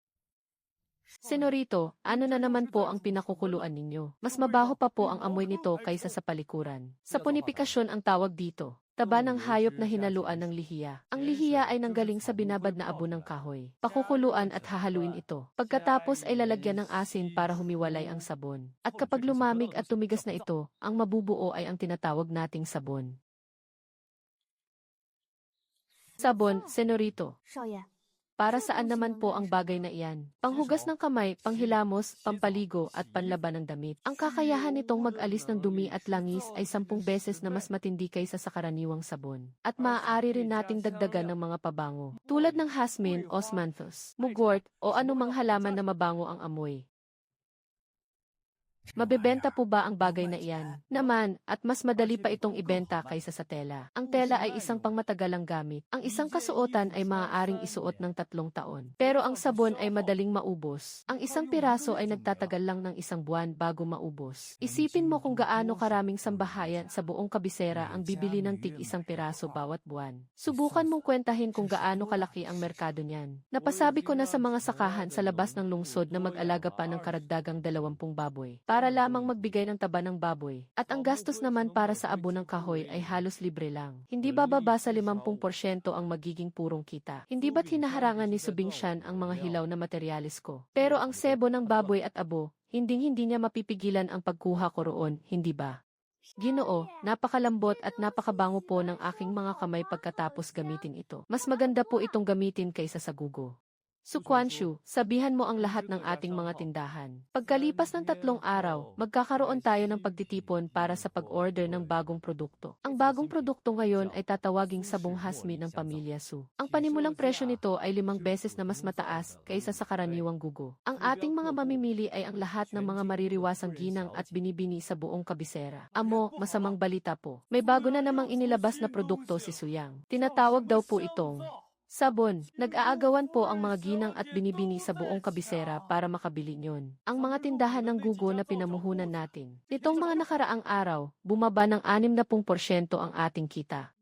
Senorito, ano na naman po ang pinakukuluan ninyo? Mas mabaho pa po ang amoy nito kaysa sa palikuran. Sa punifikasyon ang tawag dito. Taba ng hayop na hinaluan ng lihiya. Ang lihiya ay nanggaling sa binabad na abo ng kahoy. Pakukuluan at hahaluin ito. Pagkatapos ay lalagyan ng asin para humiwalay ang sabon. At kapag lumamig at tumigas na ito, ang mabubuo ay ang tinatawag nating sabon. Sabon, senorito. Para saan naman po ang bagay na iyan? Panghugas ng kamay, panghilamos, pampaligo, at panlaban ng damit. Ang kakayahan nitong mag-alis ng dumi at langis ay 10 beses na mas matindi kaysa sa karaniwang sabon. At maaari rin nating dagdagan ng mga pabango, tulad ng jasmine, osmanthus, mugwort, o anumang halaman na mabango ang amoy. Mabebenta po ba ang bagay na iyan? Naman, at mas madali pa itong ibenta kaysa sa tela. Ang tela ay isang pangmatagalang gamit. Ang isang kasuotan ay maaaring isuot ng 3 taon. Pero ang sabon ay madaling maubos. Ang isang piraso ay nagtatagal lang ng 1 buwan bago maubos. Isipin mo kung gaano karaming sambahayan sa buong kabisera ang bibili ng tig 1 piraso bawat buwan. Subukan mong kwentahin kung gaano kalaki ang merkado niyan. Napasabi ko na sa mga sakahan sa labas ng lungsod na mag-alaga pa ng karagdagang 20 baboy. Para lamang magbigay ng taba ng baboy. At ang gastos naman para sa abo ng kahoy ay halos libre lang. Hindi bababa sa 50% ang magiging purong kita. Hindi ba't hinaharangan ni Subingshan ang mga hilaw na materyales ko? Pero ang sebo ng baboy at abo, hindi niya mapipigilan ang pagkuha ko roon, hindi ba? Ginoo, napakalambot at napakabango po ng aking mga kamay pagkatapos gamitin ito. Mas maganda po itong gamitin kaysa sa gugo. Sukwanshu, sabihan mo ang lahat ng ating mga tindahan. Pagkalipas ng 3 araw, magkakaroon tayo ng pagtitipon para sa pag-order ng bagong produkto. Ang bagong produkto ngayon ay tatawaging sabong hasmi ng pamilya Su. Ang panimulang presyo nito ay 5 beses na mas mataas kaysa sa karaniwang gugo. Ang ating mga mamimili ay ang lahat ng mga maririwasang ginang at binibini sa buong kabisera. Amo, masamang balita po. May bago na namang inilabas na produkto si Suyang. Tinatawag daw po itong sabon. Nag-aagawan po ang mga ginang at binibini sa buong kabisera para makabili nyon. Ang mga tindahan ng gugo na pinamuhunan natin. Nitong mga nakaraang araw, bumaba ng 60% ang ating kita.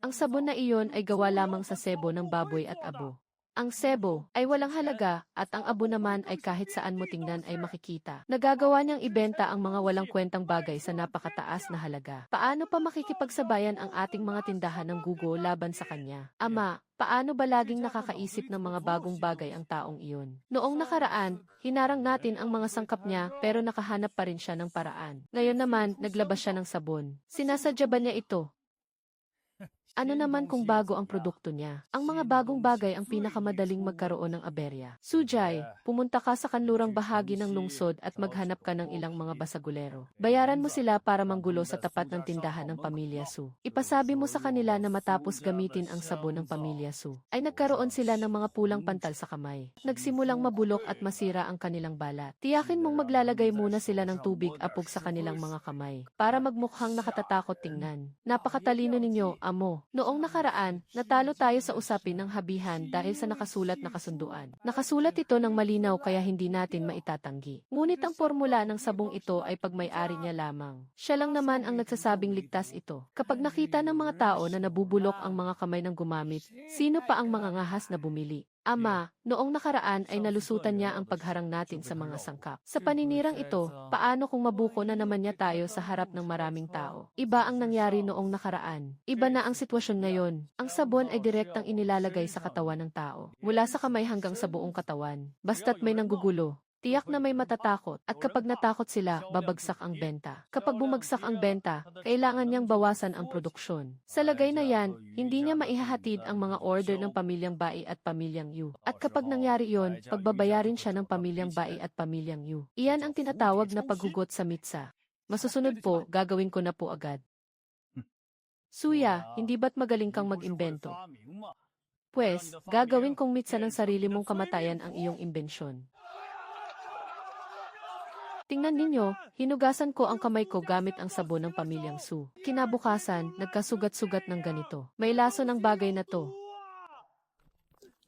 Ang sabon na iyon ay gawa lamang sa sebo ng baboy at abo. Ang sebo ay walang halaga at ang abo naman ay kahit saan mo tingnan ay makikita. Nagagawa niyang ibenta ang mga walang kwentang bagay sa napakataas na halaga. Paano pa makikipagsabayan ang ating mga tindahan ng gugo laban sa kanya? Ama, paano ba laging nakakaisip ng mga bagong bagay ang taong iyon? Noong nakaraan, hinarang natin ang mga sangkap niya pero nakahanap pa rin siya ng paraan. Ngayon naman, naglabas siya ng sabon. Sinasadya ba niya ito? Ano naman kung bago ang produkto niya? Ang mga bagong bagay ang pinakamadaling magkaroon ng aberya. Sujay, pumunta ka sa kanlurang bahagi ng lungsod at maghanap ka ng ilang mga basagulero. Bayaran mo sila para manggulo sa tapat ng tindahan ng Pamilya Su. Ipasabi mo sa kanila na matapos gamitin ang sabon ng Pamilya Su, ay nagkaroon sila ng mga pulang pantal sa kamay. Nagsimulang mabulok at masira ang kanilang balat. Tiyakin mong maglalagay muna sila ng tubig apog sa kanilang mga kamay para magmukhang nakatatakot tingnan. Napakatalino ninyo, amo. Noong nakaraan, natalo tayo sa usapin ng habihan dahil sa nakasulat na kasunduan. Nakasulat ito ng malinaw kaya hindi natin maitatanggi. Ngunit ang formula ng sabong ito ay pagmay-ari niya lamang. Siya lang naman ang nagsasabing ligtas ito. Kapag nakita ng mga tao na nabubulok ang mga kamay ng gumamit, sino pa ang mga ngahas na bumili? Ama, noong nakaraan ay nalusutan niya ang pagharang natin sa mga sangkap. Sa paninirang ito, paano kung mabuko na naman niya tayo sa harap ng maraming tao? Iba ang nangyari noong nakaraan. Iba na ang sitwasyon ngayon. Ang sabon ay direktang inilalagay sa katawan ng tao. Mula sa kamay hanggang sa buong katawan. Basta't may nanggugulo. Tiyak na may matatakot at kapag natakot sila, babagsak ang benta. Kapag bumagsak ang benta, kailangan niyang bawasan ang produksyon. Sa lagay na yan, hindi niya maihahatid ang mga order ng pamilyang Bai at pamilyang Yu. At kapag nangyari yon, pagbabayarin siya ng pamilyang Bai at pamilyang Yu. Iyan ang tinatawag na paghugot sa mitsa. Masusunod po, gagawin ko na po agad. Suya, hindi ba't magaling kang mag-imbento? Pwes, gagawin kong mitsa ng sarili mong kamatayan ang iyong imbensyon. Tingnan ninyo, hinugasan ko ang kamay ko gamit ang sabon ng pamilyang Su. Kinabukasan, nagkasugat-sugat ng ganito. May laso ng bagay na to.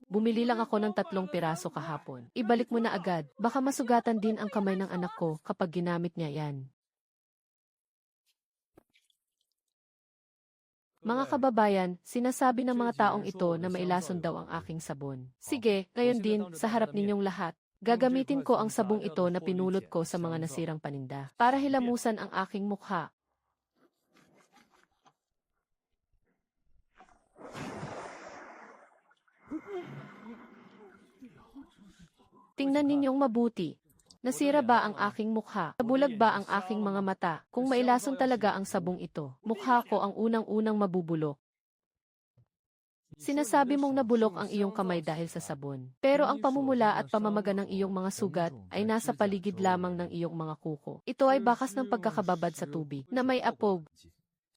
Bumili lang ako ng 3 piraso kahapon. Ibalik mo na agad. Baka masugatan din ang kamay ng anak ko kapag ginamit niya yan. Mga kababayan, sinasabi ng mga taong ito na mailason daw ang aking sabon. Sige, ngayon din, sa harap ninyong lahat. Gagamitin ko ang sabong ito na pinulot ko sa mga nasirang paninda para hilamusan ang aking mukha. Tingnan ninyong mabuti. Nasira ba ang aking mukha? Nabulag ba ang aking mga mata? Kung mailason talaga ang sabong ito, mukha ko ang unang-unang mabubulok. Sinasabi mong nabulok ang iyong kamay dahil sa sabon. Pero ang pamumula at pamamaga ng iyong mga sugat ay nasa paligid lamang ng iyong mga kuko. Ito ay bakas ng pagkakababad sa tubig na may apog.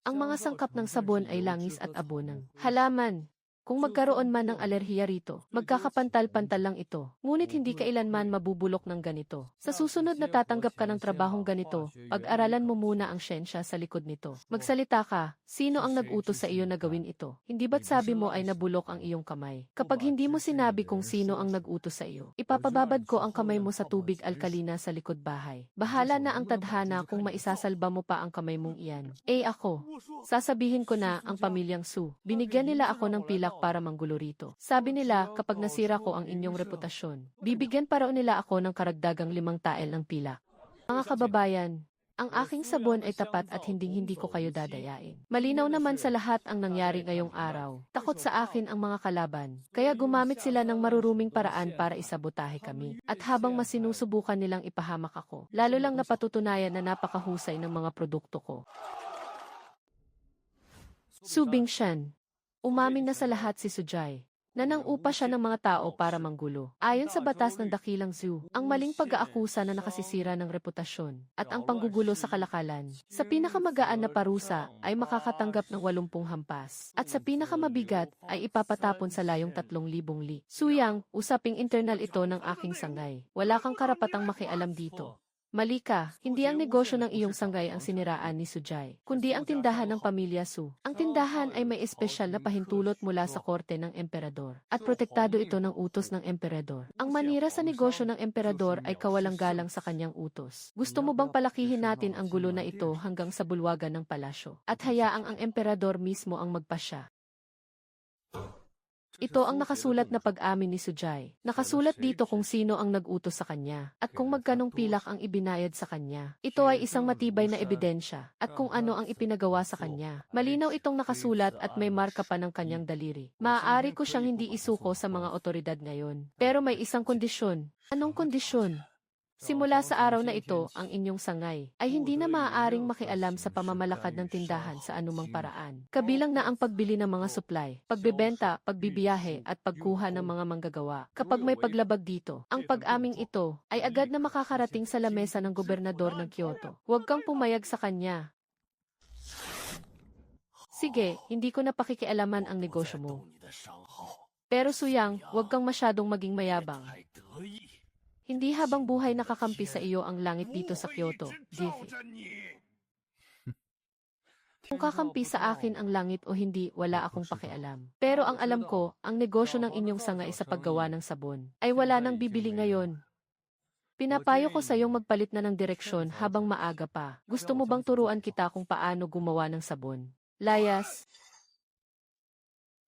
Ang mga sangkap ng sabon ay langis at abo ng halaman. Kung magkaroon man ng alerhiya rito, magkakapantal-pantal lang ito. Ngunit hindi kailanman mabubulok ng ganito. Sa susunod na tatanggap ka ng trabahong ganito, pag-aralan mo muna ang siyensya sa likod nito. Magsalita ka, sino ang nag-utos sa iyo na gawin ito? Hindi ba't sabi mo ay nabulok ang iyong kamay? Kapag hindi mo sinabi kung sino ang nag-utos sa iyo, ipapababad ko ang kamay mo sa tubig alkalina sa likod bahay. Bahala na ang tadhana kung maisasalba mo pa ang kamay mong iyan. Ako, sasabihin ko na ang pamilyang Su. Binigyan nila ako ng pilak para manggulo rito. Sabi nila, kapag nasira ko ang inyong reputasyon, bibigyan pa raw nila ako ng karagdagang 5 tael ng pilak. Mga kababayan, ang aking sabon ay tapat at hinding-hindi ko kayo dadayain. Malinaw naman sa lahat ang nangyari ngayong araw. Takot sa akin ang mga kalaban, kaya gumamit sila ng maruruming paraan para isabotahe kami. At habang masinusubukan nilang ipahamak ako, lalo lang napatutunayan na napakahusay ng mga produkto ko. Su Bingshan. Umamin na sa lahat si Sujay. Nanang-upa siya ng mga tao para manggulo. Ayon sa batas ng dakilang Zhu, ang maling pag-aakusa na nakasisira ng reputasyon at ang panggugulo sa kalakalan, sa pinakamagaan na parusa ay makakatanggap ng 80 hampas at sa pinakamabigat ay ipapatapon sa layong 3,000 li. Suyang, usaping internal ito ng aking sangay. Wala kang karapatang makialam dito. Mali ka, hindi ang negosyo ng iyong sanggay ang siniraan ni Sujay, kundi ang tindahan ng pamilya Su. Ang tindahan ay may espesyal na pahintulot mula sa korte ng emperador, at protektado ito ng utos ng emperador. Ang manira sa negosyo ng emperador ay kawalang galang sa kanyang utos. Gusto mo bang palakihin natin ang gulo na ito hanggang sa bulwagan ng palasyo, at hayaang ang emperador mismo ang magpasya? Ito ang nakasulat na pag-amin ni Sujay. Nakasulat dito kung sino ang nag-utos sa kanya, at kung magkanong pilak ang ibinayad sa kanya. Ito ay isang matibay na ebidensya, at kung ano ang ipinagawa sa kanya. Malinaw itong nakasulat at may marka pa ng kanyang daliri. Maaari ko siyang hindi isuko sa mga otoridad ngayon. Pero may isang kondisyon. Anong kondisyon? Simula sa araw na ito, ang inyong sangay ay hindi na maaaring makialam sa pamamalakad ng tindahan sa anumang paraan. Kabilang na ang pagbili ng mga supply, pagbebenta, pagbibiyahe at pagkuha ng mga manggagawa. Kapag may paglabag dito, ang pag-aming ito ay agad na makakarating sa lamesa ng gobernador ng Kyoto. Huwag kang pumayag sa kanya. Sige, hindi ko na pakikialaman ang negosyo mo. Pero Suyang, huwag kang masyadong maging mayabang. Hindi habang buhay nakakampi sa iyo ang langit dito sa Kyoto, Difi. Kung kakampi sa akin ang langit o hindi, wala akong pakialam. Pero ang alam ko, ang negosyo ng inyong sangay sa paggawa ng sabon, ay wala nang bibili ngayon. Pinapayo ko sa iyong magpalit na ng direksyon habang maaga pa. Gusto mo bang turuan kita kung paano gumawa ng sabon? Layas.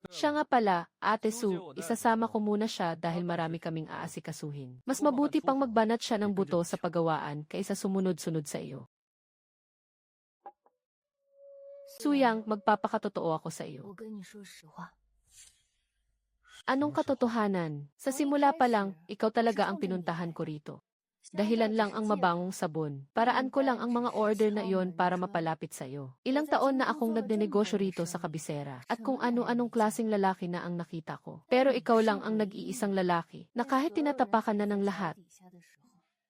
Siya nga pala, Ate Su, isasama ko muna siya dahil marami kaming aasikasuhin. Mas mabuti pang magbanat siya ng buto sa paggawaan kaysa sumunod-sunod sa iyo. Suyang, magpapakatotoo ako sa iyo. Anong katotohanan? Sa simula pa lang, ikaw talaga ang pinuntahan ko rito. Dahilan lang ang mabangong sabon. Paraan ko lang ang mga order na iyon para mapalapit sa iyo. Ilang taon na akong nagnenegosyo rito sa kabisera at kung ano-anong klaseng lalaki na ang nakita ko. Pero ikaw lang ang nag-iisang lalaki na kahit tinatapakan na ng lahat,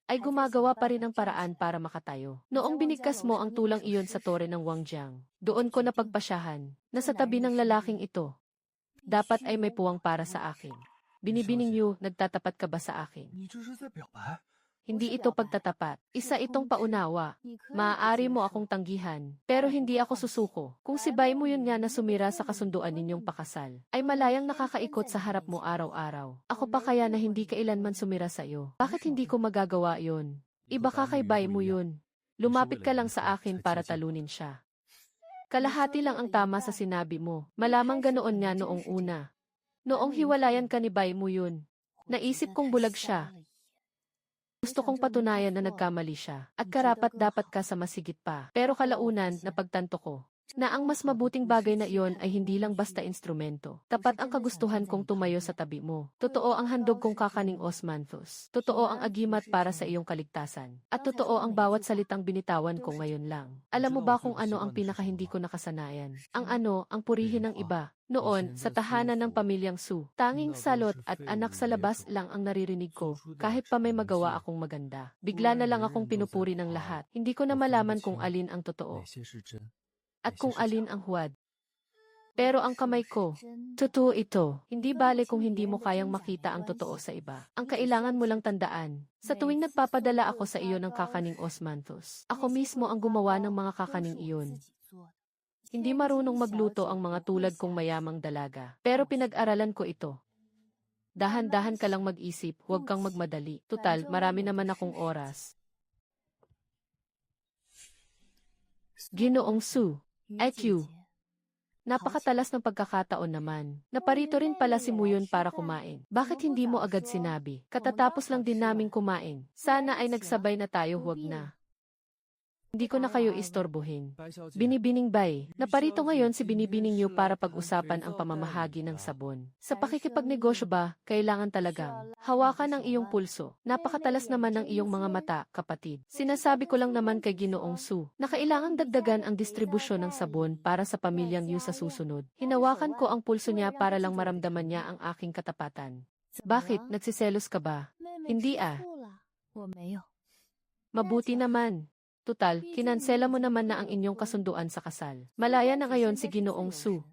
ay gumagawa pa rin ng paraan para makatayo. Noong binigkas mo ang tulang iyon sa tore ng Wangjiang, doon ko napagpasyahan na sa tabi ng lalaking ito, dapat ay may puwang para sa akin. Binibining Yu, nagtatapat ka ba sa akin? Hindi ito pagtatapat. Isa itong paunawa. Maaari mo akong tanggihan, pero hindi ako susuko. Kung si Bai mo yun nga na sumira sa kasunduan ninyong pakasal, ay malayang nakakaikot sa harap mo araw-araw. Ako pa kaya na hindi kailanman sumira sa iyo. Bakit hindi ko magagawa yun? Iba ka kay Bai mo yun. Lumapit ka lang sa akin para talunin siya. Kalahati lang ang tama sa sinabi mo. Malamang ganoon nga noong una. Noong hiwalayan ka ni Bai mo yun. Naisip kong bulag siya. Gusto kong patunayan na nagkamali siya, at karapat-dapat ka sa masigit pa. Pero kalaunan, napagtanto ko, na ang mas mabuting bagay na iyon ay hindi lang basta instrumento. Tapat ang kagustuhan kong tumayo sa tabi mo. Totoo ang handog kong kakaning Osmanthus. Totoo ang agimat para sa iyong kaligtasan. At totoo ang bawat salitang binitawan ko ngayon lang. Alam mo ba kung ano ang pinaka hindi ko nakasanayan? Ang purihin ng iba. Noon, sa tahanan ng pamilyang Su, tanging salot at anak sa labas lang ang naririnig ko, kahit pa may magawa akong maganda. Bigla na lang akong pinupuri ng lahat. Hindi ko na malaman kung alin ang totoo at kung alin ang huwad. Pero ang kamay ko, totoo ito. Hindi bale kung hindi mo kayang makita ang totoo sa iba. Ang kailangan mo lang tandaan, sa tuwing nagpapadala ako sa iyo ng kakaning Osmanthus, ako mismo ang gumawa ng mga kakaning iyon. Hindi marunong magluto ang mga tulad kong mayamang dalaga. Pero pinag-aralan ko ito. Dahan-dahan ka lang mag-isip, huwag kang magmadali. Tutal, marami naman akong oras. Ginoong Su, IQ. Napakatalas ng pagkakataon naman. Naparito rin pala si Muyon para kumain. Bakit hindi mo agad sinabi? Katatapos lang din naming kumain. Sana ay nagsabay na tayo, huwag na. Hindi ko na kayo istorbohin. Binibining Bai, naparito ngayon si Binibining Yu para pag-usapan ang pamamahagi ng sabon. Sa pakikipagnegosyo ba, kailangan talagang hawakan ang iyong pulso. Napakatalas naman ng iyong mga mata, kapatid. Sinasabi ko lang naman kay Ginoong Su, na kailangang dagdagan ang distribusyon ng sabon para sa pamilyang Yu sa susunod. Hinawakan ko ang pulso niya para lang maramdaman niya ang aking katapatan. Bakit, nagsiselos ka ba? Hindi ah. Mabuti naman. Tutal, kinansela mo naman na ang inyong kasunduan sa kasal. Malaya na ngayon si Ginoong Su.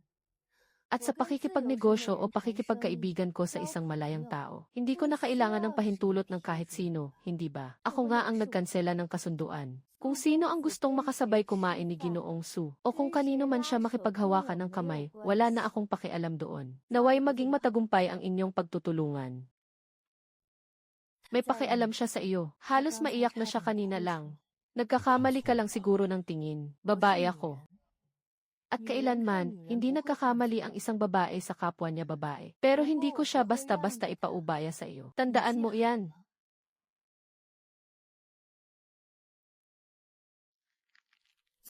At sa pakikipagnegosyo o pakikipagkaibigan ko sa isang malayang tao, hindi ko na kailangan ng pahintulot ng kahit sino, hindi ba? Ako nga ang nagkansela ng kasunduan. Kung sino ang gustong makasabay kumain ni Ginoong Su, o kung kanino man siya makipaghawakan ng kamay, wala na akong pakialam doon. Naway maging matagumpay ang inyong pagtutulungan. May pakialam siya sa iyo. Halos maiyak na siya kanina lang. Nagkakamali ka lang siguro ng tingin, babae ako. At kailanman, hindi nagkakamali ang isang babae sa kapwa niya babae. Pero hindi ko siya basta-basta ipaubaya sa iyo. Tandaan mo yan.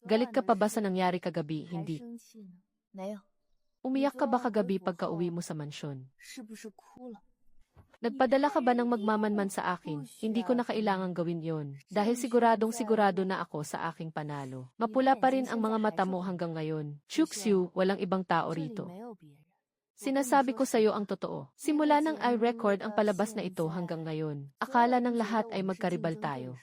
Galit ka pa ba sa nangyari kagabi? Hindi. Umiyak ka ba kagabi pagka-uwi mo sa mansyon? Nagpadala ka ba ng magmamanman sa akin? Hindi ko na kailangang gawin yon. Dahil siguradong sigurado na ako sa aking panalo. Mapula pa rin ang mga mata mo hanggang ngayon. Chuxiu, walang ibang tao rito. Sinasabi ko sa iyo ang totoo. Simula ng i-record ang palabas na ito hanggang ngayon. Akala ng lahat ay magkaribal tayo.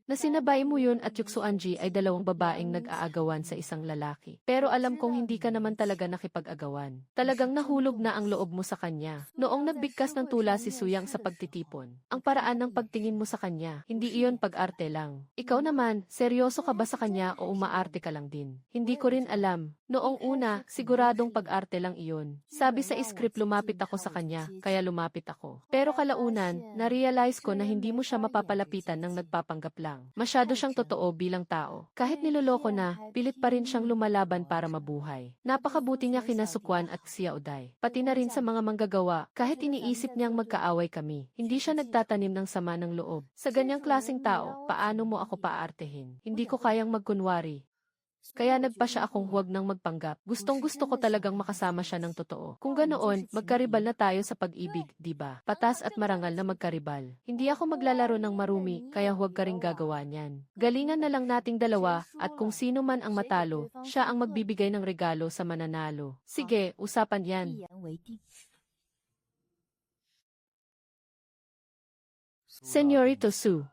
Na sinabay mo yun at Yuksuanji ay dalawang babaeng nag-aagawan sa isang lalaki. Pero alam kong hindi ka naman talaga nakipag-agawan. Talagang nahulog na ang loob mo sa kanya. Noong nagbigkas ng tula si Suyang sa pagtitipon, ang paraan ng pagtingin mo sa kanya, hindi iyon pag-arte lang. Ikaw naman, seryoso ka ba sa kanya o umaarte ka lang din? Hindi ko rin alam. Noong una, siguradong pag-arte lang iyon. Sabi sa script lumapit ako sa kanya, kaya lumapit ako. Pero kalaunan, na-realize ko na hindi mo siya mapapalapitan ng nagpapanggap lang. Masyado siyang totoo bilang tao. Kahit niloloko na, pilit pa rin siyang lumalaban para mabuhay. Napakabuti niya kina Sukwan at Xiaoday. Pati na rin sa mga manggagawa, kahit iniisip niyang magkaaway kami. Hindi siya nagtatanim ng sama ng loob. Sa ganyang klaseng tao, paano mo ako paartehin? Hindi ko kayang magkunwari. Kaya nagpa siya akong huwag nang magpanggap. Gustong-gusto ko talagang makasama siya ng totoo. Kung ganoon, magkaribal na tayo sa pag-ibig, di ba? Patas at marangal na magkaribal. Hindi ako maglalaro ng marumi, kaya huwag ka ring gagawa niyan. Galingan na lang nating dalawa, at kung sino man ang matalo, siya ang magbibigay ng regalo sa mananalo. Sige, usapan yan. Senyorito Su.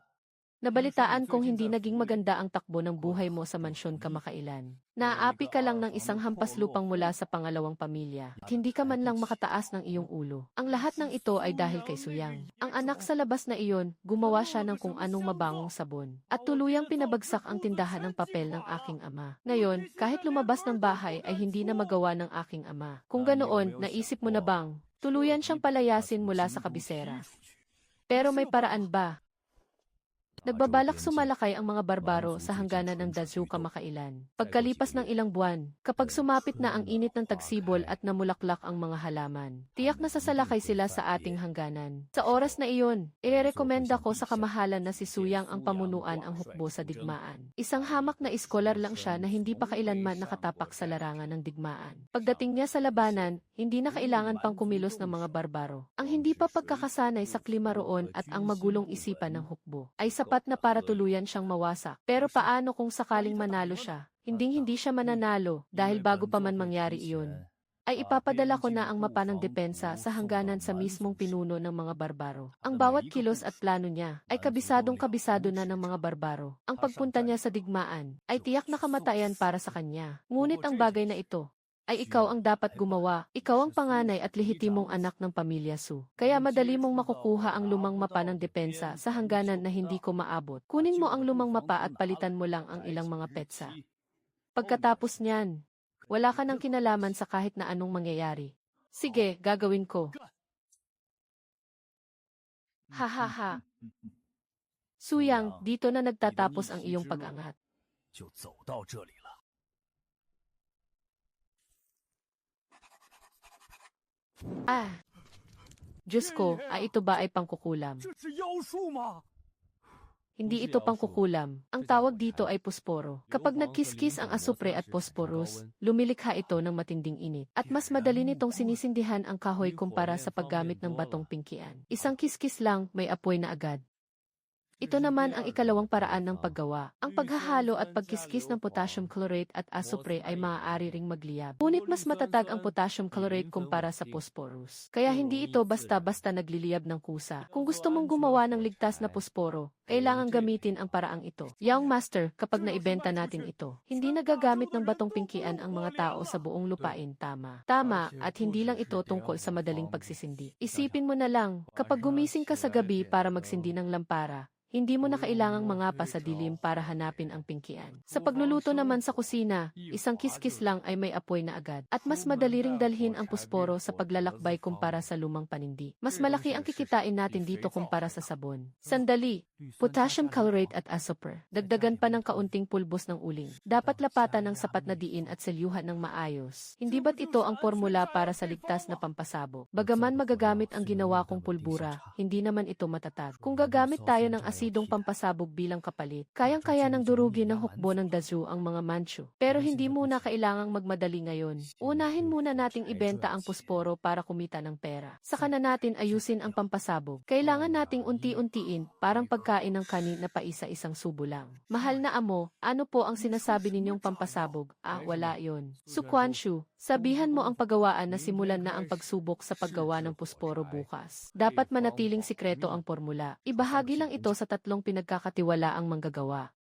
Nabalitaan kong hindi naging maganda ang takbo ng buhay mo sa mansyon kamakailan. Naaapi ka lang ng isang hampas lupang mula sa pangalawang pamilya at hindi ka man lang makataas ng iyong ulo. Ang lahat ng ito ay dahil kay Suyang. Ang anak sa labas na iyon, gumawa siya ng kung anong mabangong sabon at tuluyang pinabagsak ang tindahan ng papel ng aking ama. Ngayon, kahit lumabas ng bahay ay hindi na magawa ng aking ama. Kung ganoon, naisip mo na bang tuluyan siyang palayasin mula sa kabisera? Pero may paraan ba? Nagbabalak sumalakay ang mga barbaro sa hangganan ng Dazhou kamakailan. Pagkalipas ng ilang buwan, kapag sumapit na ang init ng tagsibol at namulaklak ang mga halaman, tiyak na sasalakay sila sa ating hangganan. Sa oras na iyon, irekomenda ko sa kamahalan na si Suyang ang pamunuan ang hukbo sa digmaan. Isang hamak na iskolar lang siya na hindi pa kailanman nakatapak sa larangan ng digmaan. Pagdating niya sa labanan, hindi na kailangan pang kumilos ng mga barbaro. Ang hindi pa pagkakasanay sa klima roon at ang magulong isipan ng hukbo ay sapat na para tuluyan siyang mawasak. Pero paano kung sakaling manalo siya? Hinding-hindi siya mananalo dahil bago pa man mangyari iyon, ay ipapadala ko na ang mapa ng depensa sa hangganan sa mismong pinuno ng mga barbaro. Ang bawat kilos at plano niya ay kabisadong-kabisado na ng mga barbaro. Ang pagpunta niya sa digmaan ay tiyak na kamatayan para sa kanya. Ngunit ang bagay na ito ay ikaw ang dapat gumawa. Ikaw ang panganay at lehitimong anak ng pamilya Su. Kaya madali mong makukuha ang lumang mapa ng depensa sa hangganan na hindi ko maabot. Kunin mo ang lumang mapa at palitan mo lang ang ilang mga petsa. Pagkatapos niyan, wala ka nang kinalaman sa kahit na anong mangyayari. Sige, gagawin ko. Ha ha ha. Suyang, dito na nagtatapos ang iyong pag-angat. Diyos ko, ito ba ay pangkukulam? Hindi ito pangkukulam. Ang tawag dito ay posporo. Kapag nagkiskis ang asupre at posporus, lumilikha ito ng matinding init. At mas madali nitong sinisindihan ang kahoy kumpara sa paggamit ng batong pingkian. Isang kiskis lang, may apoy na agad. Ito naman ang ikalawang paraan ng paggawa. Ang paghahalo at pagkiskis ng potassium chlorate at asupre ay maaari ring magliyab. Ngunit mas matatag ang potassium chlorate kumpara sa phosphorus. Kaya hindi ito basta-basta nagliliyab ng kusa. Kung gusto mong gumawa ng ligtas na posporo, kailangan gamitin ang paraang ito. Young Master, kapag naibenta natin ito, hindi nagagamit ng batong pingkian ang mga tao sa buong lupain, tama. Tama, at hindi lang ito tungkol sa madaling pagsisindi. Isipin mo na lang, kapag gumising ka sa gabi para magsindi ng lampara, hindi mo na kailangang mangapa sa dilim para hanapin ang pingkian. Sa pagluluto naman sa kusina, isang kiskis lang ay may apoy na agad. At mas madali ring dalhin ang posporo sa paglalakbay kumpara sa lumang panindi. Mas malaki ang kikitain natin dito kumpara sa sabon. Sandali, potassium chlorate at asupre. Dagdagan pa ng kaunting pulbos ng uling. Dapat lapatan ng sapat na diin at selyuhan ng maayos. Hindi ba't ito ang formula para sa ligtas na pampasabog? Bagaman magagamit ang ginawa kong pulbura, hindi naman ito matatag. Kung gagamit tayo ng asidong pampasabog bilang kapalit, kayang-kaya ng durugin ng hukbo ng Dazhou ang mga Manchu. Pero hindi muna kailangang magmadali ngayon. Unahin muna nating ibenta ang posporo para kumita ng pera. Saka na natin ayusin ang pampasabog. Kailangan nating unti-untiin, parang pagkain ng kanin na paisa-isang subo lang. Mahal na amo, ano po ang sinasabi ninyong pampasabog? Wala yon. Su Quanshu, sabihan mo ang paggawaan na simulan na ang pagsubok sa paggawa ng posporo bukas. Dapat manatiling sikreto ang formula. Ibahagi lang ito sa tatlong pinagkakatiwalaang manggagawa.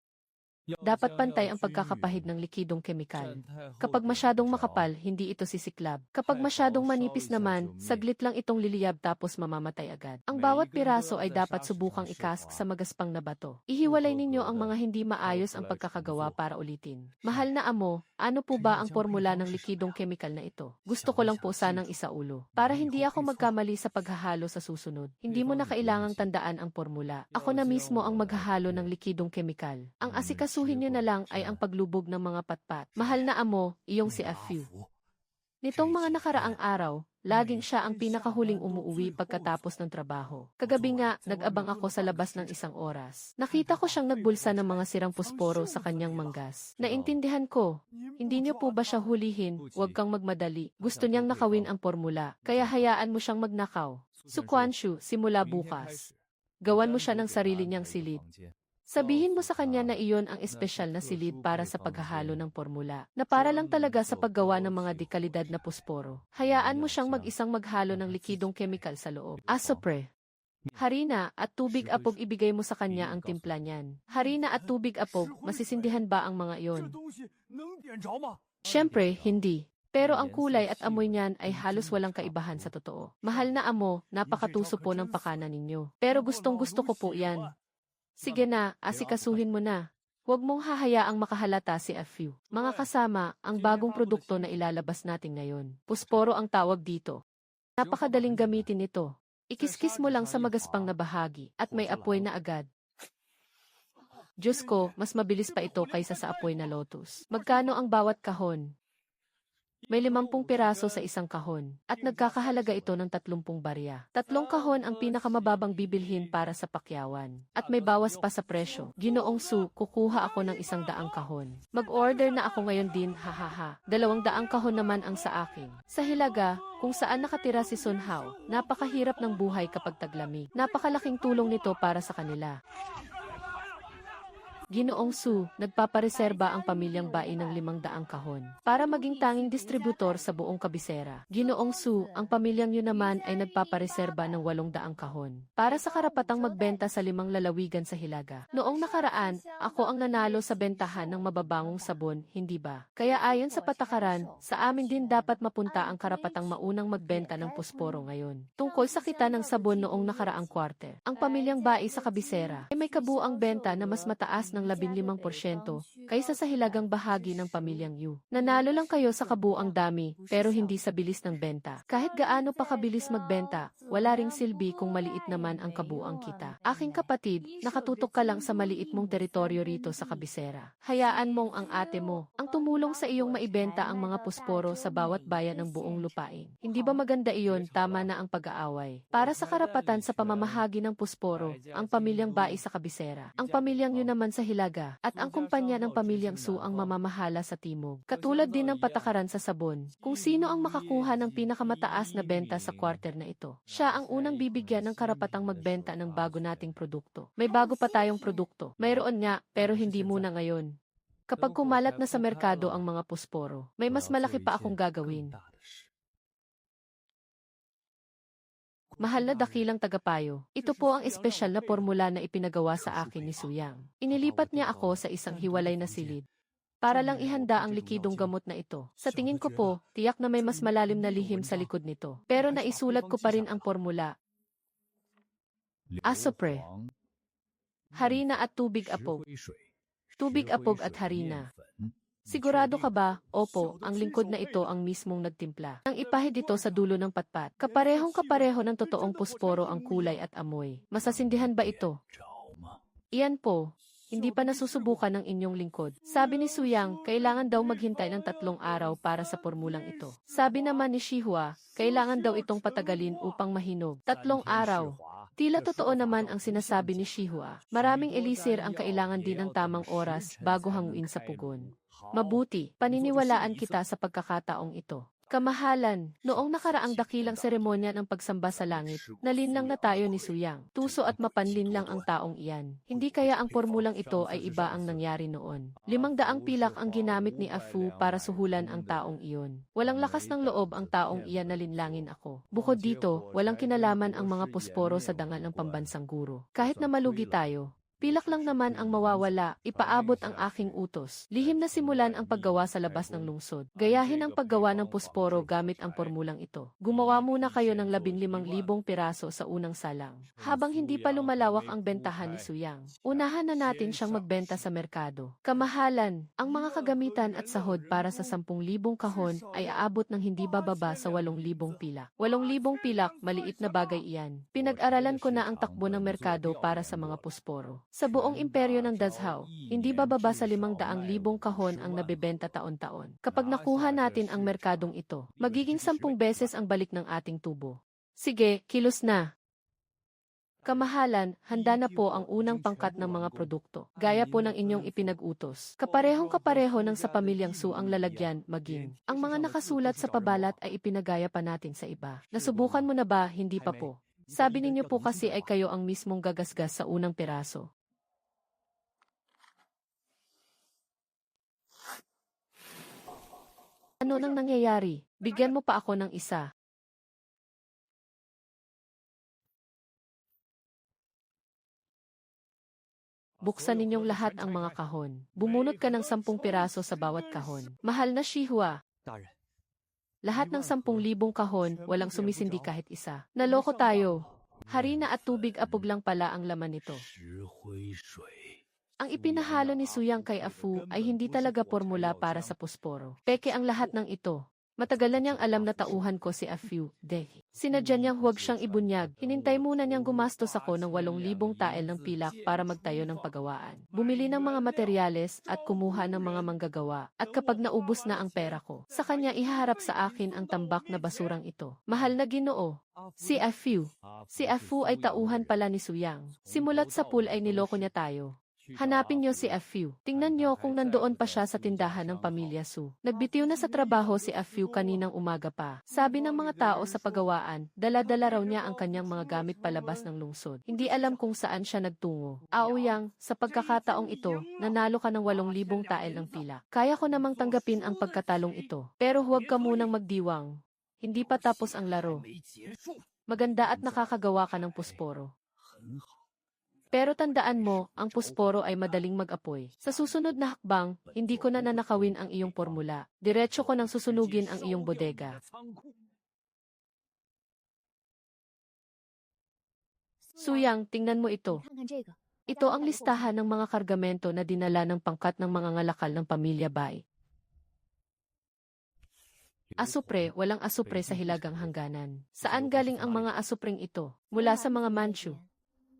Dapat pantay ang pagkakapahid ng likidong kemikal. Kapag masyadong makapal, hindi ito sisiklab. Kapag masyadong manipis naman, saglit lang itong liliyab tapos mamamatay agad. Ang bawat piraso ay dapat subukang ikask sa magaspang na bato. Ihiwalay ninyo ang mga hindi maayos ang pagkakagawa para ulitin. Mahal na amo, ano po ba ang formula ng likidong kemikal na ito? Gusto ko lang po sanang isaulo. Para hindi ako magkamali sa paghahalo sa susunod, hindi mo na kailangang tandaan ang formula. Ako na mismo ang maghahalo ng likidong kemikal. Ang asikasuhin nyo na lang ay ang paglubog ng mga patpat. Mahal na amo, iyong si Afu. Nitong mga nakaraang araw, laging siya ang pinakahuling umuuwi pagkatapos ng trabaho. Kagabi nga, nag-abang ako sa labas ng isang oras. Nakita ko siyang nagbulsa ng mga sirang posporo sa kanyang manggas. Naintindihan ko, hindi niyo po ba siya hulihin? Huwag kang magmadali. Gusto niyang nakawin ang formula, kaya hayaan mo siyang magnakaw. Su Quanshu, simula bukas. Gawan mo siya ng sarili niyang silid. Sabihin mo sa kanya na iyon ang espesyal na silid para sa paghahalo ng formula, na para lang talaga sa paggawa ng mga dekalidad na posporo. Hayaan mo siyang mag-isang maghalo ng likidong kemikal sa loob. Asupre. Harina at tubig apog ibigay mo sa kanya ang timpla niyan. Harina at tubig apog, masisindihan ba ang mga iyon? Siyempre, hindi. Pero ang kulay at amoy niyan ay halos walang kaibahan sa totoo. Mahal na amo, napakatuso po ng pakana ninyo. Pero gustong gusto ko po yan. Sige na, asikasuhin mo na. Huwag mong hahayaang makahalata si Afu. Mga kasama, ang bagong produkto na ilalabas natin ngayon. Pusporo ang tawag dito. Napakadaling gamitin ito. Ikiskis mo lang sa magaspang na bahagi at may apoy na agad. Diyos ko, mas mabilis pa ito kaysa sa apoy na lotus. Magkano ang bawat kahon? May 50 piraso sa isang kahon, at nagkakahalaga ito ng 30 barya. 3 kahon ang pinakamababang bibilhin para sa pakyawan. At may bawas pa sa presyo. Ginoong Su, kukuha ako ng 100 kahon. Mag-order na ako ngayon din, hahaha. 200 kahon naman ang sa akin. Sa Hilaga, kung saan nakatira si Sun Hao, napakahirap ng buhay kapag taglamig. Napakalaking tulong nito para sa kanila. Ginoong Su, nagpapareserba ang pamilyang Bai ng 500 kahon para maging tanging distributor sa buong kabisera. Ginoong Su, ang pamilyang yun naman ay nagpapareserba ng 800 kahon para sa karapatang magbenta sa 5 lalawigan sa Hilaga. Noong nakaraan, ako ang nanalo sa bentahan ng mababangong sabon, hindi ba? Kaya ayon sa patakaran, sa amin din dapat mapunta ang karapatang maunang magbenta ng posporo ngayon. Tungkol sa kita ng sabon noong nakaraang quarter, ang pamilyang Bai sa kabisera ay may kabuang benta na mas mataas ng 15% kaysa sa hilagang bahagi ng pamilyang Yu. Nanalo lang kayo sa kabuang dami pero hindi sa bilis ng benta. Kahit gaano pa kabilis magbenta, wala ring silbi kung maliit naman ang kabuang kita. Aking kapatid, nakatutok ka lang sa maliit mong teritoryo rito sa kabisera. Hayaan mong ang ate mo ang tumulong sa iyong maibenta ang mga posporo sa bawat bayan ng buong lupain. Hindi ba maganda iyon? Tama na ang pag-aaway. Para sa karapatan sa pamamahagi ng posporo, ang pamilyang Bai sa kabisera, ang pamilyang Yu naman sa Hilaga, at ang kumpanya ng pamilyang Su ang mamamahala sa timog. Katulad din ng patakaran sa sabon, kung sino ang makakuha ng pinakamataas na benta sa quarter na ito, siya ang unang bibigyan ng karapatang magbenta ng bago nating produkto. May bago pa tayong produkto. Mayroon nga, pero hindi muna ngayon. Kapag kumalat na sa merkado ang mga posporo, may mas malaki pa akong gagawin. Mahal na dakilang tagapayo, ito po ang espesyal na formula na ipinagawa sa akin ni Suyang. Inilipat niya ako sa isang hiwalay na silid para lang ihanda ang likidong gamot na ito. Sa tingin ko po, tiyak na may mas malalim na lihim sa likod nito. Pero naisulat ko pa rin ang formula. Asopre, harina at tubig apog. Tubig apog at harina. Sigurado ka ba? Opo, ang lingkod na ito ang mismong nagtimpla. Nang ipahid ito sa dulo ng patpat, kaparehong kapareho ng totoong posporo ang kulay at amoy. Masasindihan ba ito? Iyan po, hindi pa nasusubukan ng inyong lingkod. Sabi ni Suyang, kailangan daw maghintay ng 3 araw para sa formulang ito. Sabi naman ni Shihua, kailangan daw itong patagalin upang mahinog. 3 araw. Tila totoo naman ang sinasabi ni Shihua. Maraming elisir ang kailangan din ng tamang oras bago hanguin sa pugon. Mabuti, paniniwalaan kita sa pagkakataong ito. Kamahalan, noong nakaraang dakilang seremonya ng pagsamba sa langit, nalinlang na tayo ni Suyang. Tuso at mapanlin lang ang taong iyan. Hindi kaya ang formulang ito ay iba ang nangyari noon. 500 pilak ang ginamit ni Afu para suhulan ang taong iyon. Walang lakas ng loob ang taong iyan na linlangin ako. Bukod dito, walang kinalaman ang mga posporo sa dangal ng pambansang guro. Kahit na malugi tayo, pilak lang naman ang mawawala, ipaabot ang aking utos. Lihim na simulan ang paggawa sa labas ng lungsod. Gayahin ang paggawa ng posporo gamit ang formulang ito. Gumawa muna kayo ng 15,000 piraso sa unang salang. Habang hindi pa lumalawak ang bentahan ni Suyang, unahan na natin siyang magbenta sa merkado. Kamahalan, ang mga kagamitan at sahod para sa 10,000 kahon ay aabot ng hindi bababa sa 8,000 pilak. 8,000 pilak, maliit na bagay iyan. Pinag-aralan ko na ang takbo ng merkado para sa mga posporo. Sa buong imperyo ng Dazhao, hindi bababa sa 500,000 kahon ang nabebenta taon-taon. Kapag nakuha natin ang merkadong ito, magiging 10 beses ang balik ng ating tubo. Sige, kilos na. Kamahalan, handa na po ang unang pangkat ng mga produkto, gaya po ng inyong ipinag-utos. Kaparehong kapareho ng sa pamilyang Su ang lalagyan, maging. Ang mga nakasulat sa pabalat ay ipinagaya pa natin sa iba. Nasubukan mo na ba? Hindi pa po. Sabi ninyo po kasi ay kayo ang mismong gagasgas sa unang piraso. Ano nang nangyayari? Bigyan mo pa ako ng isa. buksan ninyong lahat ang mga kahon. Bumunot ka ng 10 piraso sa bawat kahon. Mahal na Shihua, lahat ng 10,000 kahon, walang sumisindi kahit isa. Naloko tayo. Harina at tubig apog lang pala ang laman nito. Ang ipinahalo ni Suyang kay Afu ay hindi talaga formula para sa posporo. Peke ang lahat ng ito. Matagal na niyang alam na tauhan ko si Afu, Sinadya niyang huwag siyang ibunyag. Hinintay muna niyang gumastos ako ng 8,000 tael ng pilak para magtayo ng pagawaan. Bumili ng mga materyales at kumuha ng mga manggagawa. At kapag naubos na ang pera ko, sa kanya ihaharap sa akin ang tambak na basurang ito. Mahal na Ginoo, si Afu. Si Afu ay tauhan pala ni Suyang. Simulat sa pool ay niloko niya tayo. Hanapin niyo si Afu. Tingnan niyo kung nandoon pa siya sa tindahan ng pamilya Su. Nagbitiw na sa trabaho si Afu kaninang umaga pa. Sabi ng mga tao sa pagawaan, dala-dala raw niya ang kanyang mga gamit palabas ng lungsod. Hindi alam kung saan siya nagtungo. Aoyang, sa pagkakataong ito, nanalo ka ng 8,000 tael ng pila. Kaya ko namang tanggapin ang pagkatalong ito. Pero huwag ka munang magdiwang. Hindi pa tapos ang laro. Maganda at nakakagawa ka ng posporo. Pero tandaan mo, ang posporo ay madaling mag-apoy. Sa susunod na hakbang, hindi ko na nanakawin ang iyong formula. Diretso ko nang susunugin ang iyong bodega. Suyang, tingnan mo ito. Ito ang listahan ng mga kargamento na dinala ng pangkat ng mga ngalakal ng pamilya Bai. Asupre, walang asupre sa Hilagang Hangganan. Saan galing ang mga asupreng ito? Mula sa mga Manchu.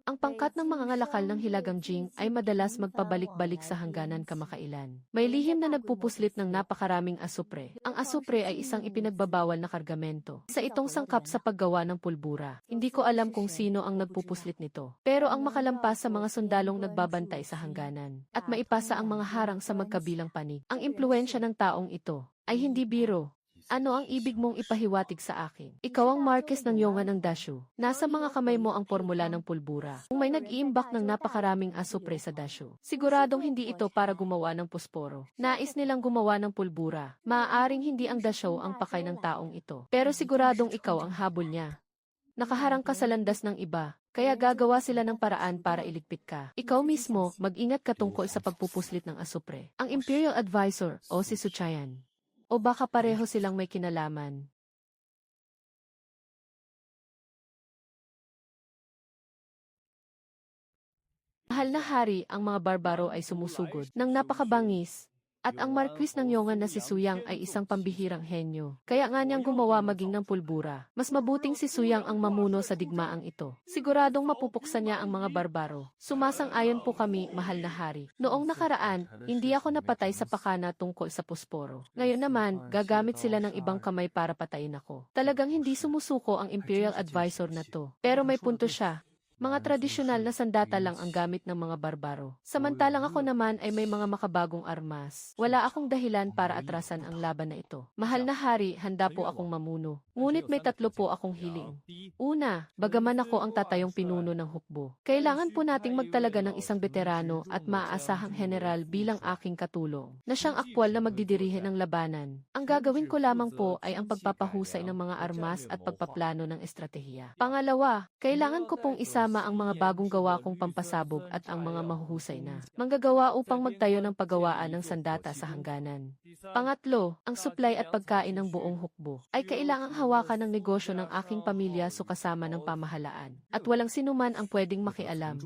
Ang pangkat ng mga ngalakal ng Hilagang Jing ay madalas magpabalik-balik sa hangganan kamakailan. May lihim na nagpupuslit ng napakaraming asupre. Ang asupre ay isang ipinagbabawal na kargamento. Sa itong sangkap sa paggawa ng pulbura. Hindi ko alam kung sino ang nagpupuslit nito. Pero ang makalampas sa mga sundalong nagbabantay sa hangganan at maipasa ang mga harang sa magkabilang panig. Ang impluensya ng taong ito ay hindi biro. Ano ang ibig mong ipahiwatig sa akin? Ikaw ang Marquez ng Yongan ng Dashu. Nasa mga kamay mo ang formula ng pulbura. Kung may nag-iimbak ng napakaraming asupre sa Dashu, siguradong hindi ito para gumawa ng posporo. Nais nilang gumawa ng pulbura. Maaaring hindi ang Dashu ang pakay ng taong ito. Pero siguradong ikaw ang habol niya. Nakaharang ka sa landas ng iba, kaya gagawa sila ng paraan para iligpit ka. Ikaw mismo, mag-ingat ka tungkol sa pagpupuslit ng asupre. Ang Imperial Advisor, o si Suchayan. O baka pareho silang may kinalaman. Mahal na hari, ang mga barbaro ay sumusugod ng napakabangis. At ang Marquis ng Yongan na si Suyang ay isang pambihirang henyo. Kaya nga niyang gumawa maging ng pulbura. Mas mabuting si Suyang ang mamuno sa digmaang ito. Siguradong mapupuksan niya ang mga barbaro. Sumasang-ayon po kami, mahal na hari. Noong nakaraan, hindi ako napatay sa pakana tungkol sa posporo. Ngayon naman, gagamit sila ng ibang kamay para patayin ako. Talagang hindi sumusuko ang Imperial Advisor na to. Pero may punto siya. Mga tradisyonal na sandata lang ang gamit ng mga barbaro. Samantalang ako naman ay may mga makabagong armas. Wala akong dahilan para atrasan ang laban na ito. Mahal na hari, handa po akong mamuno. Ngunit may 3 po akong hiling. Una, bagaman ako ang tatayong pinuno ng hukbo, kailangan po nating magtalaga ng isang veterano at maaasahang general bilang aking katulong, na siyang aktwal na magdidirihe ng labanan. Ang gagawin ko lamang po ay ang pagpapahusay ng mga armas at pagpaplano ng estratehiya. Pangalawa, kailangan ko pong isama ang mga bagong gawa kong pampasabog at ang mga mahuhusay na manggagawa upang magtayo ng pagawaan ng sandata sa hangganan. Pangatlo, ang supply at pagkain ng buong hukbo ay kailangang hawakan ng negosyo ng aking pamilya so kasama ng pamahalaan. At walang sinuman ang pwedeng makialam.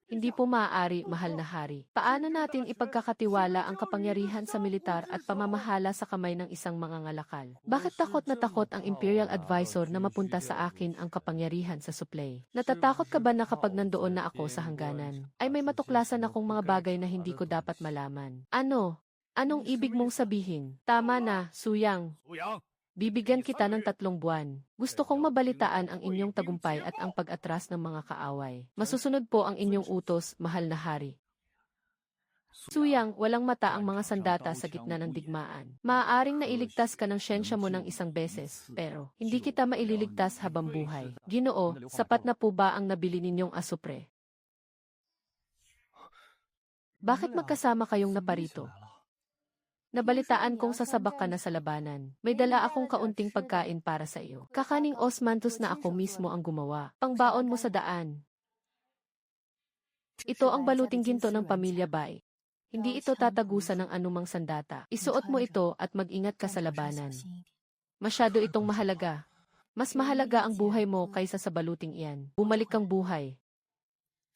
Hindi po maaari, mahal na hari. Paano natin ipagkakatiwala ang kapangyarihan sa militar at pamamahala sa kamay ng isang mangangalakal? Bakit takot na takot ang Imperial Advisor na mapunta sa akin ang kapangyarihan sa supply? Natatakot ka ba na kapag nandoon na ako sa hangganan, ay may matuklasan akong mga bagay na hindi ko dapat malaman? Ano? Anong ibig mong sabihin? Tama na, Suyang. Bibigyan kita ng 3 buwan. Gusto kong mabalitaan ang inyong tagumpay at ang pag-atras ng mga kaaway. Masusunod po ang inyong utos, mahal na hari. Suyang, walang mata ang mga sandata sa gitna ng digmaan. Maaaring nailigtas ka ng siyensya mo ng 1 beses, pero hindi kita maililigtas habang buhay. Ginoo, sapat na po ba ang nabili ninyong asupre? Bakit magkasama kayong naparito? Nabalitaan kong sasabak ka na sa labanan. May dala akong kaunting pagkain para sa iyo. Kakaning osmantos na ako mismo ang gumawa. Pangbaon mo sa daan. Ito ang baluting ginto ng pamilya Bai. Hindi ito tatagusan ng anumang sandata. Isuot mo ito at mag-ingat ka sa labanan. Masyado itong mahalaga. Mas mahalaga ang buhay mo kaysa sa baluting iyan. Bumalik kang buhay.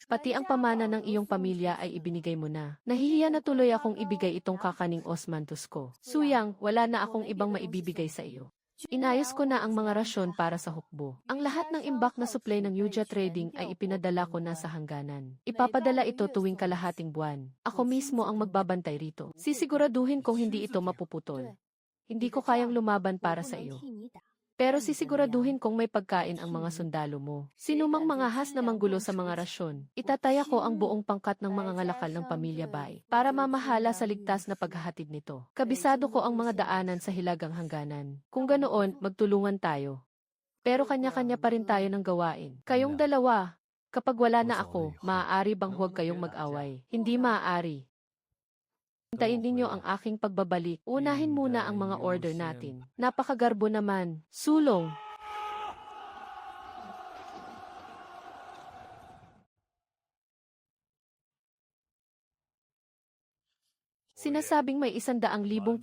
Pati ang pamana ng iyong pamilya ay ibinigay mo na. Nahihiya na tuloy akong ibigay itong kakaning Osmantus ko. Suyang, wala na akong ibang maibibigay sa iyo. Inayos ko na ang mga rasyon para sa hukbo. Ang lahat ng imbak na supply ng Yuja Trading ay ipinadala ko na sa hangganan. Ipapadala ito tuwing kalahating buwan. Ako mismo ang magbabantay rito. Sisiguraduhin kong hindi ito mapuputol. Hindi ko kayang lumaban para sa iyo. Pero sisiguraduhin kong may pagkain ang mga sundalo mo. Sinumang mangahas na manggulo sa mga rasyon, itataya ko ang buong pangkat ng mga ngalakal ng pamilya Bai para mamahala sa ligtas na paghahatid nito. Kabisado ko ang mga daanan sa hilagang hangganan. Kung ganoon, magtulungan tayo. Pero kanya-kanya pa rin tayo ng gawain. Kayong dalawa, kapag wala na ako, maaari bang huwag kayong mag-away? Hindi maaari. Hintayin ninyo ang aking pagbabalik. Unahin muna ang mga order natin. Napakagarbo naman. Sulong. Sinasabing may 100,000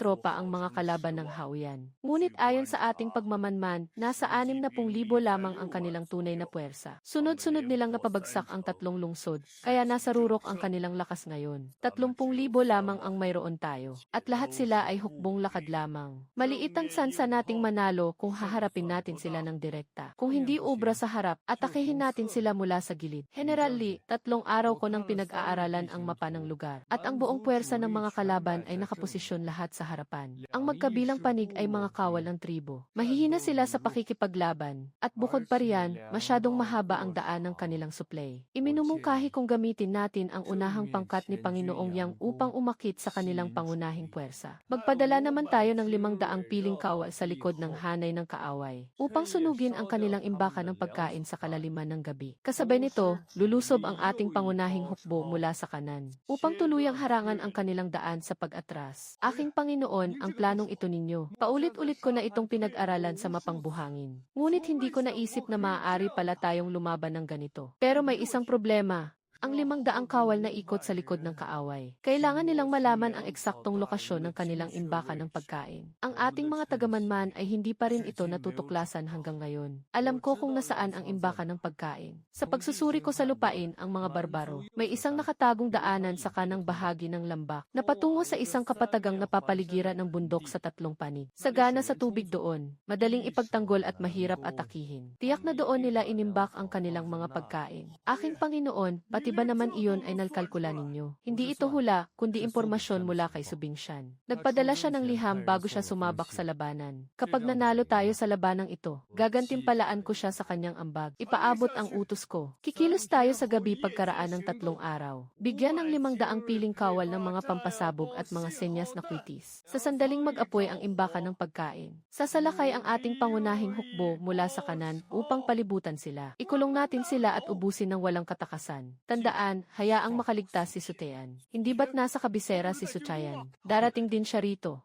tropa ang mga kalaban ng Haoyan. Ngunit ayon sa ating pagmamanman, nasa 60,000 lamang ang kanilang tunay na puwersa. Sunod-sunod nilang napabagsak ang 3 lungsod, kaya nasa rurok ang kanilang lakas ngayon. 30,000 lamang ang mayroon tayo, at lahat sila ay hukbong lakad lamang. Maliit ang sansa nating manalo kung haharapin natin sila ng direkta. Kung hindi ubra sa harap, atakehin natin sila mula sa gilid. General Lee, 3 araw ko nang pinag-aaralan ang mapa ng lugar, at ang buong puwersa ng mga kalaban ay nakaposisyon lahat sa harapan. Ang magkabilang panig ay mga kawal ng tribo. Mahihina sila sa pakikipaglaban, at bukod pa riyan, masyadong mahaba ang daan ng kanilang supply. Iminumungkahi kung gamitin natin ang unahang pangkat ni Panginoong Yang upang umakit sa kanilang pangunahing puwersa. Magpadala naman tayo ng 500 piling kawal sa likod ng hanay ng kaaway, upang sunugin ang kanilang imbakan ng pagkain sa kalaliman ng gabi. Kasabay nito, lulusob ang ating pangunahing hukbo mula sa kanan, upang tuluyang harangan ang kanilang daan sa pag-atras. Aking Panginoon, ang planong ito ninyo. Paulit-ulit ko na itong pinag-aralan sa mapang buhangin. Ngunit hindi ko naisip na maaari pala tayong lumaban ng ganito. Pero may isang problema. Ang 500 kawal na ikot sa likod ng kaaway. Kailangan nilang malaman ang eksaktong lokasyon ng kanilang imbakan ng pagkain. Ang ating mga tagamanman ay hindi pa rin ito natutuklasan hanggang ngayon. Alam ko kung nasaan ang imbakan ng pagkain. Sa pagsusuri ko sa lupain ang mga barbaro, may isang nakatagong daanan sa kanang bahagi ng lambak na patungo sa isang kapatagang napapaligiran ng bundok sa 3 panig. Sagana sa tubig doon, madaling ipagtanggol at mahirap atakihin. Tiyak na doon nila inimbak ang kanilang mga pagkain. Aking Panginoon, pati ba naman iyon ay nalkalkula ninyo? Hindi ito hula, kundi impormasyon mula kay Subingshan. Nagpadala siya ng liham bago siya sumabak sa labanan. Kapag nanalo tayo sa labanang ito, gagantimpalaan ko siya sa kanyang ambag. Ipaabot ang utos ko. Kikilos tayo sa gabi pagkaraan ng 3 araw. Bigyan ng 500 piling kawal ng mga pampasabog at mga senyas na kwitis. Sa sandaling mag-apoy ang imbakan ng pagkain. Sasalakay ang ating pangunahing hukbo mula sa kanan upang palibutan sila. Ikulong natin sila at ubusin ng walang katakasan. Tandaan, hayaang makaligtas si Sutean. Hindi ba't nasa kabisera si Suchayan? Darating din siya rito.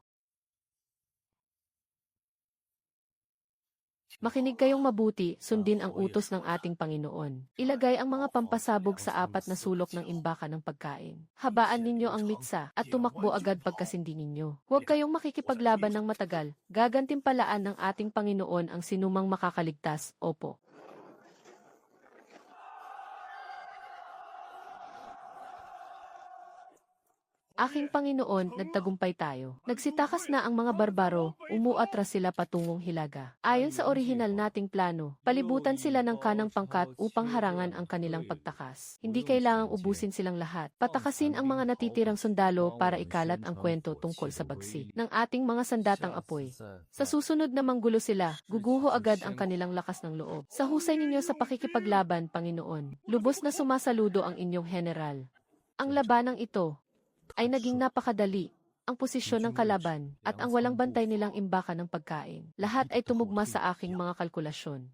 Makinig kayong mabuti, sundin ang utos ng ating Panginoon. Ilagay ang mga pampasabog sa 4 na sulok ng imbakan ng pagkain. Habaan ninyo ang mitsa at tumakbo agad pagkasindi ninyo. Huwag kayong makikipaglaban ng matagal. Gagantimpalaan ng ating Panginoon ang sinumang makakaligtas. Opo. Aking Panginoon, nagtagumpay tayo. Nagsitakas na ang mga barbaro, umuatras sila patungong Hilaga. Ayon sa orihinal nating plano, palibutan sila ng kanang pangkat upang harangan ang kanilang pagtakas. Hindi kailangang ubusin silang lahat. Patakasin ang mga natitirang sundalo para ikalat ang kwento tungkol sa bagsik ng ating mga sandatang apoy. Sa susunod na manggulo sila, guguho agad ang kanilang lakas ng loob. Sa husay ninyo sa pakikipaglaban, Panginoon, lubos na sumasaludo ang inyong general. Ang labanang ito ay naging napakadali, ang posisyon ng kalaban, at ang walang bantay nilang imbakan ng pagkain. Lahat ay tumugma sa aking mga kalkulasyon.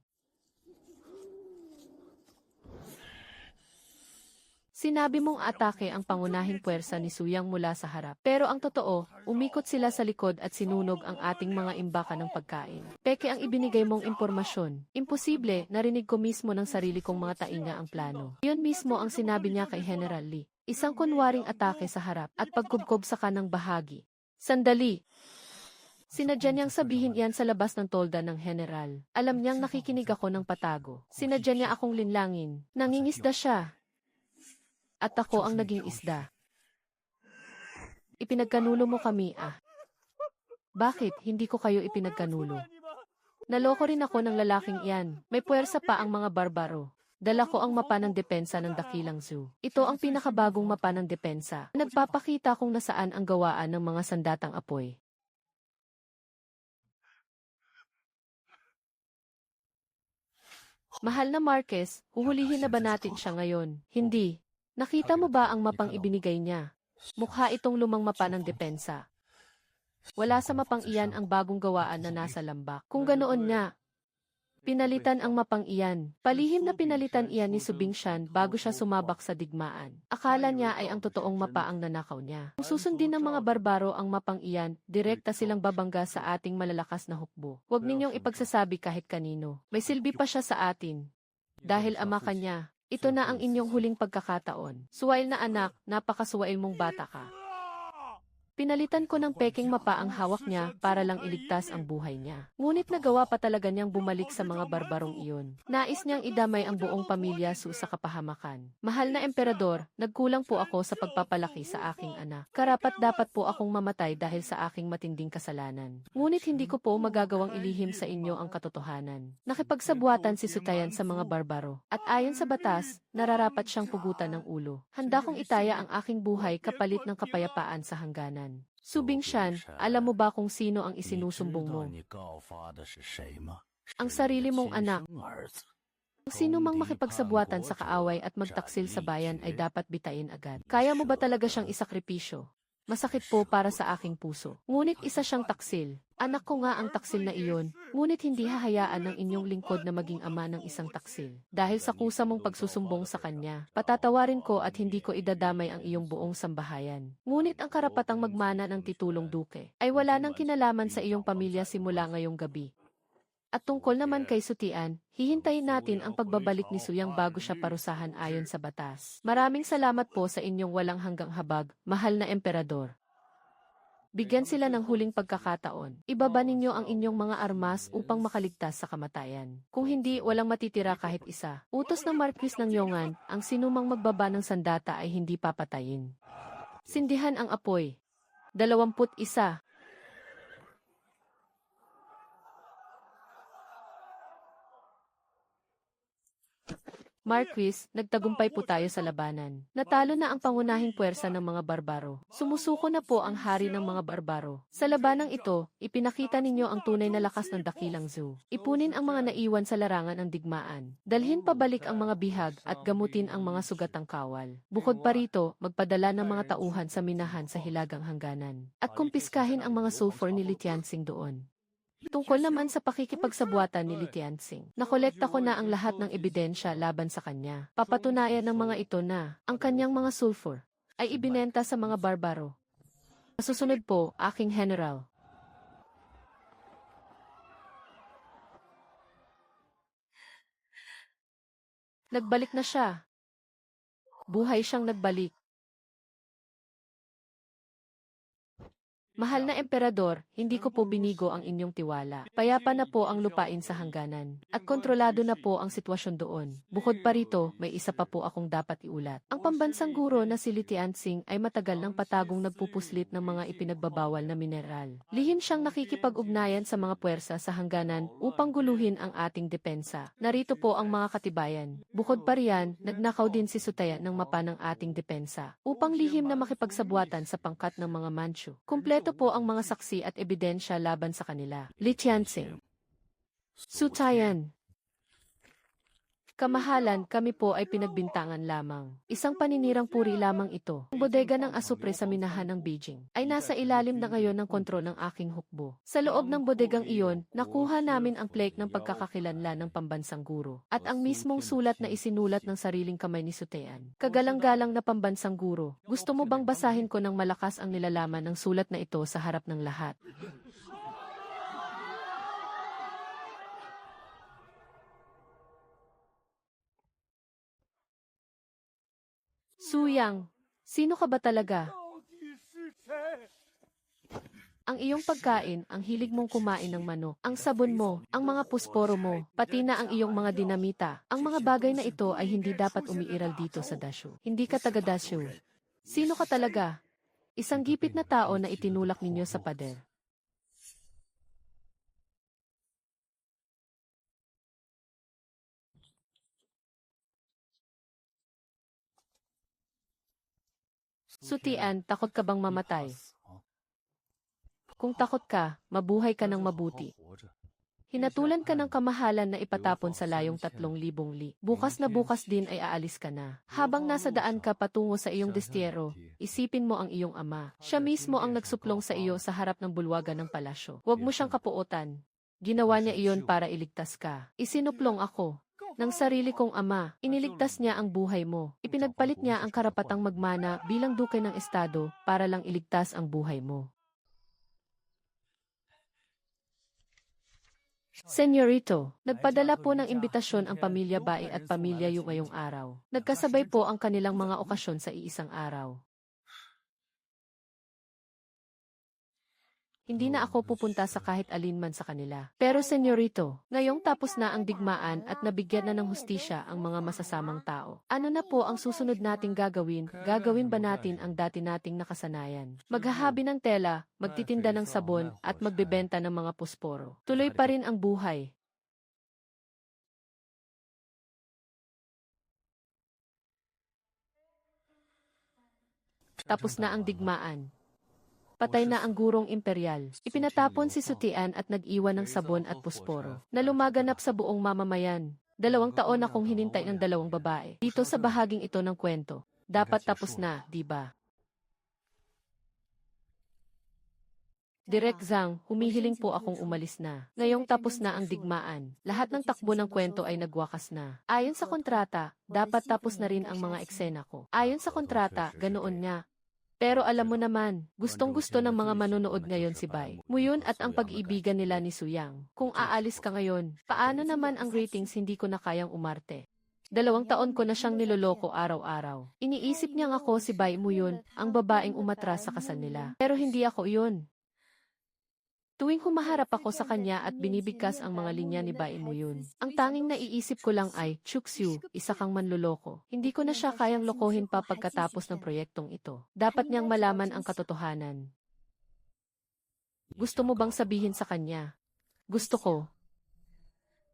Sinabi mong atake ang pangunahing puwersa ni Suyang mula sa harap. Pero ang totoo, umikot sila sa likod at sinunog ang ating mga imbakan ng pagkain. Peke ang ibinigay mong impormasyon. Imposible, narinig ko mismo ng sarili kong mga tainga ang plano. Iyon mismo ang sinabi niya kay General Lee. Isang kunwaring atake sa harap at pagkubkob sa kanang bahagi. Sandali! Sinadya niyang sabihin iyan sa labas ng tolda ng General. Alam niyang nakikinig ako ng patago. Sinadya niya akong linlangin. Nangingisda siya. At ako ang naging isda. Ipinagkanulo mo kami, ah. Bakit hindi ko kayo ipinagkanulo? Naloko rin ako ng lalaking iyan. May puwersa pa ang mga barbaro. Dala ko ang mapa ng depensa ng Dakilang Zoo. Ito ang pinakabagong mapa ng depensa. Nagpapakita kung nasaan ang gawaan ng mga sandatang apoy. Mahal na Marquez, huhulihin na ba natin siya ngayon? Hindi. Nakita mo ba ang mapang ibinigay niya? Mukha itong lumang mapa ng depensa. Wala sa mapang iyan ang bagong gawaan na nasa lambak. Kung ganoon nga, pinalitan ang mapang iyan. Palihim na pinalitan iyan ni Subingshan bago siya sumabak sa digmaan. Akala niya ay ang totoong mapa ang nanakaw niya. Kung susundin ng mga barbaro ang mapang iyan, direkta silang babangga sa ating malalakas na hukbo. Huwag ninyong ipagsasabi kahit kanino. May silbi pa siya sa atin. Dahil ama ka niya. Ito na ang inyong huling pagkakataon. Suwail na anak, napakasuwail mong bata ka. Pinalitan ko ng peking mapa ang hawak niya para lang iligtas ang buhay niya. Ngunit nagawa pa talaga niyang bumalik sa mga barbarong iyon. Nais niyang idamay ang buong pamilya sa kapahamakan. Mahal na emperador, nagkulang po ako sa pagpapalaki sa aking anak. Karapat-dapat po akong mamatay dahil sa aking matinding kasalanan. Ngunit hindi ko po magagawang ilihim sa inyo ang katotohanan. Nakipagsabuatan si Sutayan sa mga barbaro. At ayon sa batas, nararapat siyang pugutan ng ulo. Handa kong itaya ang aking buhay kapalit ng kapayapaan sa hangganan. Subingshan, alam mo ba kung sino ang isinusumbong mo? Ang sarili mong anak. Kung sino mang makipagsabuatan sa kaaway at magtaksil sa bayan ay dapat bitain agad. Kaya mo ba talaga siyang isakripisyo? Masakit po para sa aking puso. Ngunit isa siyang taksil. Anak ko nga ang taksil na iyon, ngunit hindi hahayaan ng inyong lingkod na maging ama ng isang taksil. Dahil sa kusa mong pagsusumbong sa kanya, patatawarin ko at hindi ko idadamay ang iyong buong sambahayan. Ngunit ang karapatang magmana ng titulong duke ay wala nang kinalaman sa iyong pamilya simula ngayong gabi. At tungkol naman kay Sutian, hihintayin natin ang pagbabalik ni Suyang bago siya parusahan ayon sa batas. Maraming salamat po sa inyong walang hanggang habag, mahal na emperador. Bigyan sila ng huling pagkakataon. Ibaba ninyo ang inyong mga armas upang makaligtas sa kamatayan. Kung hindi, walang matitira kahit isa. Utos ng Marquis ng Yongan, ang sinumang magbaba ng sandata ay hindi papatayin. Sindihan ang apoy. 21. Marquis, nagtagumpay po tayo sa labanan. Natalo na ang pangunahing puwersa ng mga barbaro. Sumusuko na po ang hari ng mga barbaro. Sa labanang ito, ipinakita ninyo ang tunay na lakas ng Dakilang Zoo. Ipunin ang mga naiwan sa larangan ng digmaan. Dalhin pabalik ang mga bihag at gamutin ang mga sugatang kawal. Bukod pa rito, magpadala ng mga tauhan sa minahan sa hilagang hangganan. At kumpiskahin ang mga sulfur ni Li Tianxing doon. Tungkol naman sa pakikipagsabuatan ni Li Tianxing, nakolekta ko na ang lahat ng ebidensya laban sa kanya. Papatunayan ng mga ito na ang kanyang mga sulfur ay ibinenta sa mga barbaro. Susunod po, aking general. Nagbalik na siya. Buhay siyang nagbalik. Mahal na emperador, hindi ko po binigo ang inyong tiwala. Payapa na po ang lupain sa hangganan. At kontrolado na po ang sitwasyon doon. Bukod pa rito, may isa pa po akong dapat iulat. Ang pambansang guro na si Li Tianxing ay matagal ng patagong nagpupuslit ng mga ipinagbabawal na mineral. Lihim siyang nakikipag-ugnayan sa mga puwersa sa hangganan upang guluhin ang ating depensa. Narito po ang mga katibayan. Bukod pa riyan, nagnakaw din si Sutayan ng mapa ng ating depensa upang lihim na makipagsabuatan sa pangkat ng mga Manchu. Kumpleto po ang mga saksi at ebidensya laban sa kanila. Li Tianxing. Sutayan. Kamahalan, kami po ay pinagbintangan lamang. Isang paninirang puri lamang ito. Ang bodega ng asupre sa minahan ng Beijing ay nasa ilalim na ngayon ng kontrol ng aking hukbo. Sa loob ng bodegang iyon, nakuha namin ang plaque ng pagkakakilanlan ng pambansang guro at ang mismong sulat na isinulat ng sariling kamay ni Sutean. Kagalang-galang na pambansang guro, gusto mo bang basahin ko ng malakas ang nilalaman ng sulat na ito sa harap ng lahat? Suyang, sino ka ba talaga? Ang iyong pagkain, ang hilig mong kumain ng manok, ang sabon mo, ang mga pusporo mo, pati na ang iyong mga dinamita, ang mga bagay na ito ay hindi dapat umiiral dito sa Dashu. Hindi ka taga Dashu. Sino ka talaga? Isang gipit na tao na itinulak ninyo sa pader. Sutian, takot ka bang mamatay? Kung takot ka, mabuhay ka ng mabuti. Hinatulan ka ng kamahalan na ipatapon sa layong 3,000 li. Bukas na bukas din ay aalis ka na. Habang nasa daan ka patungo sa iyong destiyero, isipin mo ang iyong ama. Siya mismo ang nagsuplong sa iyo sa harap ng bulwagan ng palasyo. Huwag mo siyang kapuotan. Ginawa niya iyon para iligtas ka. Isinuplong ako ng sarili kong ama, iniligtas niya ang buhay mo. Ipinagpalit niya ang karapatang magmana bilang duke ng estado para lang iligtas ang buhay mo. Senyorito, nagpadala po ng imbitasyon ang pamilya Bai at pamilya Yu ngayong araw. Nagkasabay po ang kanilang mga okasyon sa iisang araw. Hindi na ako pupunta sa kahit alinman sa kanila. Pero senyorito, ngayong tapos na ang digmaan at nabigyan na ng hustisya ang mga masasamang tao. Ano na po ang susunod nating gagawin? Gagawin ba natin ang dati nating nakasanayan? Maghahabi ng tela, magtitinda ng sabon, at magbebenta ng mga pusporo. Tuloy pa rin ang buhay. Tapos na ang digmaan. Patay na ang gurong imperial. Ipinatapon si Sutian at nag-iwan ng sabon at pusporo na lumaganap sa buong mamamayan. 2 taon akong hinintay ng 2 babae. Dito sa bahaging ito ng kwento. Dapat tapos na, di ba? Direk Zhang, humihiling po akong umalis na. Ngayong tapos na ang digmaan. Lahat ng takbo ng kwento ay nagwakas na. Ayon sa kontrata, dapat tapos na rin ang mga eksena ko. Ayon sa kontrata, ganoon nga. Pero alam mo naman, gustong-gusto ng mga manonood ngayon si Bai Muyun at ang pag-ibigan nila ni Suyang. Kung aalis ka ngayon, paano naman ang ratings hindi ko na kayang umarte? 2 taon ko na siyang niloloko araw-araw. Iniisip niyang ako si Bai Muyun, ang babaeng umatras sa kasal nila. Pero hindi ako iyon. Tuwing humaharap ako sa kanya at binibigkas ang mga linya ni Bai Muyun, ang tanging naiisip ko lang ay, Chuxiu, isa kang manloloko. Hindi ko na siya kayang lokohin pa pagkatapos ng proyektong ito. Dapat niyang malaman ang katotohanan. Gusto mo bang sabihin sa kanya? Gusto ko.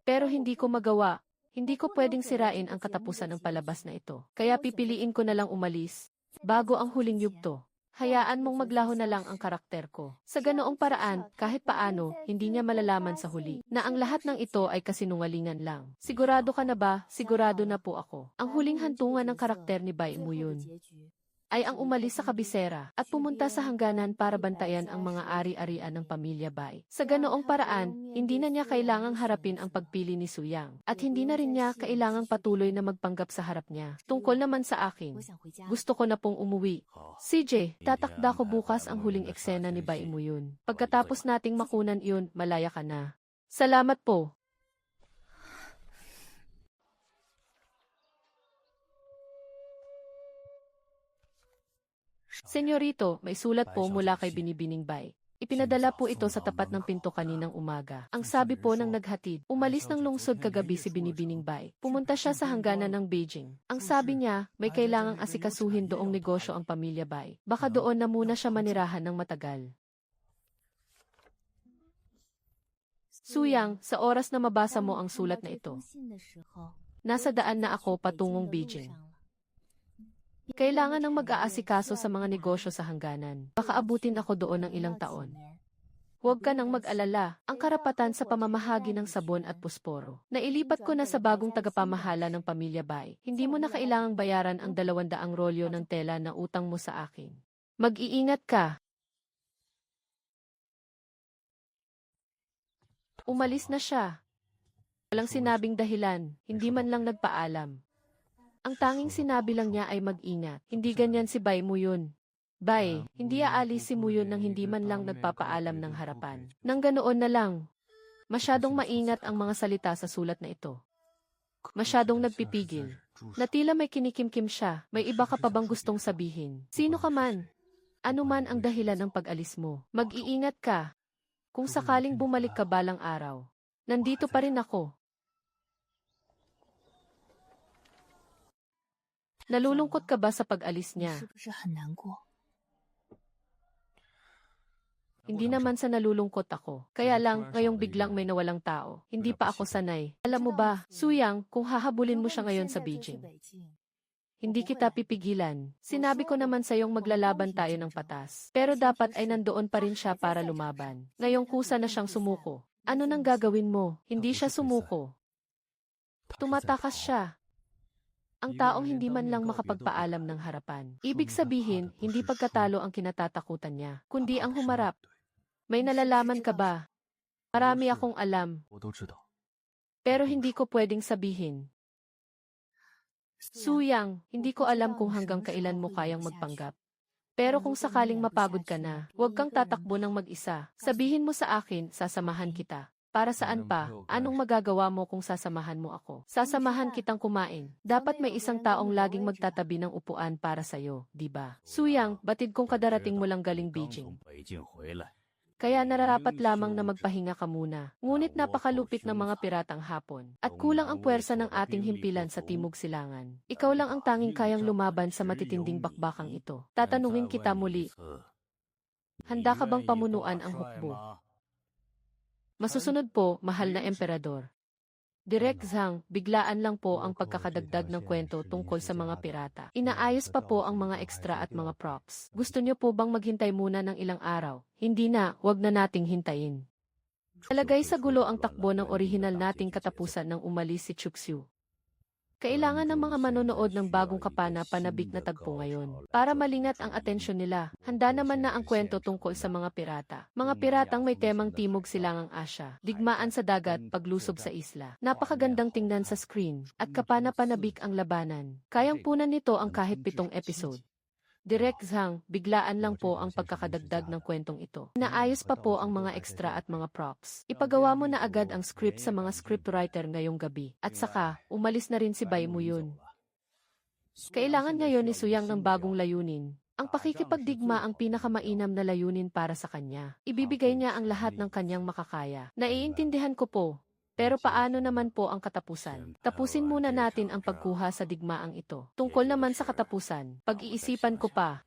Pero hindi ko magawa. Hindi ko pwedeng sirain ang katapusan ng palabas na ito. Kaya pipiliin ko na lang umalis, bago ang huling yugto. Hayaan mong maglaho na lang ang karakter ko. Sa ganoong paraan, kahit paano, hindi niya malalaman sa huli na ang lahat ng ito ay kasinungalingan lang. Sigurado ka na ba? Sigurado na po ako. Ang huling hantungan ng karakter ni Bai Muyun ay ang umalis sa kabisera at pumunta sa hangganan para bantayan ang mga ari-arian ng pamilya Bai. Sa ganoong paraan, hindi na niya kailangang harapin ang pagpili ni Suyang at hindi na rin niya kailangang patuloy na magpanggap sa harap niya. Tungkol naman sa akin, gusto ko na pong umuwi. CJ, tatakda ko bukas ang huling eksena ni Bai Muyun. Pagkatapos nating makunan iyon, malaya ka na. Salamat po. Senyorito, may sulat po mula kay Binibining Bai. Ipinadala po ito sa tapat ng pinto kaninang umaga. Ang sabi po ng naghatid, umalis ng lungsod kagabi si Binibining Bai. Pumunta siya sa hangganan ng Beijing. Ang sabi niya, may kailangang asikasuhin doong negosyo ang pamilya Bai. Baka doon na muna siya manirahan ng matagal. Suyang, sa oras na mabasa mo ang sulat na ito, nasa daan na ako patungong Beijing. Kailangan ng mag-aasikaso sa mga negosyo sa hangganan. Baka abutin ako doon ng ilang taon. Huwag ka nang mag-alala, ang karapatan sa pamamahagi ng sabon at pusporo. Nailipat ko na sa bagong tagapamahala ng Pamilya Bai. Hindi mo na kailangang bayaran ang 200 rolyo ng tela na utang mo sa akin. Mag-iingat ka. Umalis na siya. Walang sinabing dahilan, hindi man lang nagpaalam. Ang tanging sinabi lang niya ay mag-ingat. Hindi ganyan si Bai Muyun. Bai, hindi aalis si Muyun nang hindi man lang nagpapaalam ng harapan. Nang ganoon na lang. Masyadong maingat ang mga salita sa sulat na ito. Masyadong nagpipigil. Na tila may kinikimkim siya, may iba ka pa bang gustong sabihin? Sino ka man? Ano man ang dahilan ng pag-alis mo? Mag-iingat ka. Kung sakaling bumalik ka balang araw, nandito pa rin ako. Nalulungkot ka ba sa pag-alis niya? Hindi naman sa nalulungkot ako. Kaya lang, ngayong biglang may nawalang tao. Hindi pa ako sanay. Alam mo ba, Suyang, kung hahabulin mo siya ngayon sa Beijing, hindi kita pipigilan. Sinabi ko naman sa'yong maglalaban tayo ng patas. Pero dapat ay nandoon pa rin siya para lumaban. Ngayong kusa na siyang sumuko. Ano nang gagawin mo? Hindi siya sumuko. Tumatakas siya. Ang taong hindi man lang makapagpaalam ng harapan. Ibig sabihin, hindi pagkatalo ang kinatatakutan niya, kundi ang humarap. May nalalaman ka ba? Marami akong alam. Pero hindi ko pwedeng sabihin. Suyang, hindi ko alam kung hanggang kailan mo kayang magpanggap. Pero kung sakaling mapagod ka na, huwag kang tatakbo ng mag-isa. Sabihin mo sa akin, sasamahan kita. Para saan pa? Anong magagawa mo kung sasamahan mo ako? Sasamahan kitang kumain. Dapat may isang taong laging magtatabi ng upuan para sa'yo, di ba? Suyang, batid kong kadarating mo lang galing Beijing. Kaya nararapat lamang na magpahinga ka muna. Ngunit napakalupit ng mga piratang Hapon. At kulang ang puwersa ng ating himpilan sa Timog Silangan. Ikaw lang ang tanging kayang lumaban sa matitinding bakbakang ito. Tatanungin kita muli. Handa ka bang pamunuan ang hukbo? Masusunod po, mahal na emperador. Direk Zhang, biglaan lang po ang pagkakadagdag ng kwento tungkol sa mga pirata. Inaayos pa po ang mga extra at mga props. Gusto niyo po bang maghintay muna ng ilang araw? Hindi na, wag na nating hintayin. Talagay sa gulo ang takbo ng orihinal nating katapusan nang umalis si Chuxiu. Kailangan ng mga manonood ng bagong kapana-panabik na tagpo ngayon. Para malingat ang atensyon nila, handa naman na ang kwento tungkol sa mga pirata. Mga piratang may temang Timog Silangang Asya, digmaan sa dagat, paglusob sa isla. Napakagandang tingnan sa screen, at kapana-panabik ang labanan. Kayang punan nito ang kahit 7 episode. Direk Zhang, biglaan lang po ang pagkakadagdag ng kwentong ito. Naayos pa po ang mga extra at mga props. Ipagawa mo na agad ang script sa mga scriptwriter ngayong gabi. At saka, umalis na rin si Bai Muyun. Kailangan ngayon ni Suyang ng bagong layunin. Ang pakikipagdigma ang pinakamainam na layunin para sa kanya. Ibibigay niya ang lahat ng kanyang makakaya. Naiintindihan ko po. Pero paano naman po ang katapusan? Tapusin muna natin ang pagkuha sa digmaang ito. Tungkol naman sa katapusan, pag-iisipan ko pa.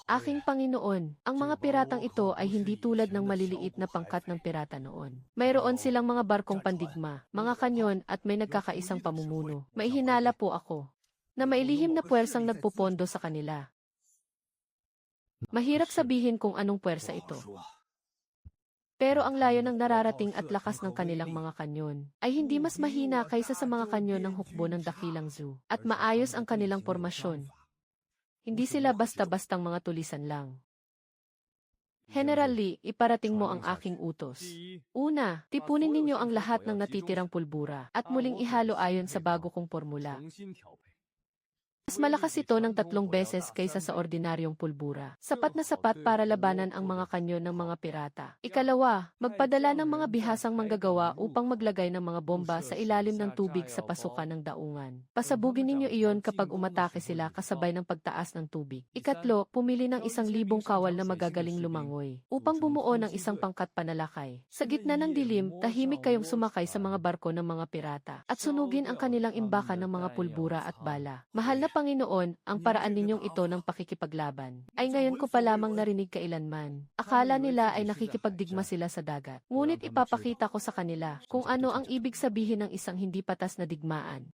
Aking Panginoon, ang mga piratang ito ay hindi tulad ng maliliit na pangkat ng pirata noon. Mayroon silang mga barkong pandigma, mga kanyon at may nagkakaisang pamumuno. May hinala po ako na mailihim na puwersang nagpupondo sa kanila. Mahirap sabihin kung anong puwersa ito. Pero ang layo ng nararating at lakas ng kanilang mga kanyon ay hindi mas mahina kaysa sa mga kanyon ng hukbo ng dakilang zoo. At maayos ang kanilang pormasyon. Hindi sila basta-bastang mga tulisan lang. General Li, iparating mo ang aking utos. Una, tipunin ninyo ang lahat ng natitirang pulbura at muling ihalo ayon sa bago kong formula. Mas malakas ito ng 3 beses kaysa sa ordinaryong pulbura. Sapat na sapat para labanan ang mga kanyon ng mga pirata. Ikalawa, magpadala ng mga bihasang manggagawa upang maglagay ng mga bomba sa ilalim ng tubig sa pasukan ng daungan. Pasabugin ninyo iyon kapag umatake sila kasabay ng pagtaas ng tubig. Ikatlo, pumili ng 1,000 kawal na magagaling lumangoy upang bumuo ng isang pangkat panalakay. Sa gitna ng dilim, tahimik kayong sumakay sa mga barko ng mga pirata at sunugin ang kanilang imbakan ng mga pulbura at bala. Mahal na Panginoon, ang paraan ninyong ito ng pakikipaglaban ay ngayon ko pa lamang narinig kailanman. Akala nila ay nakikipagdigma sila sa dagat. Ngunit ipapakita ko sa kanila kung ano ang ibig sabihin ng isang hindi patas na digmaan.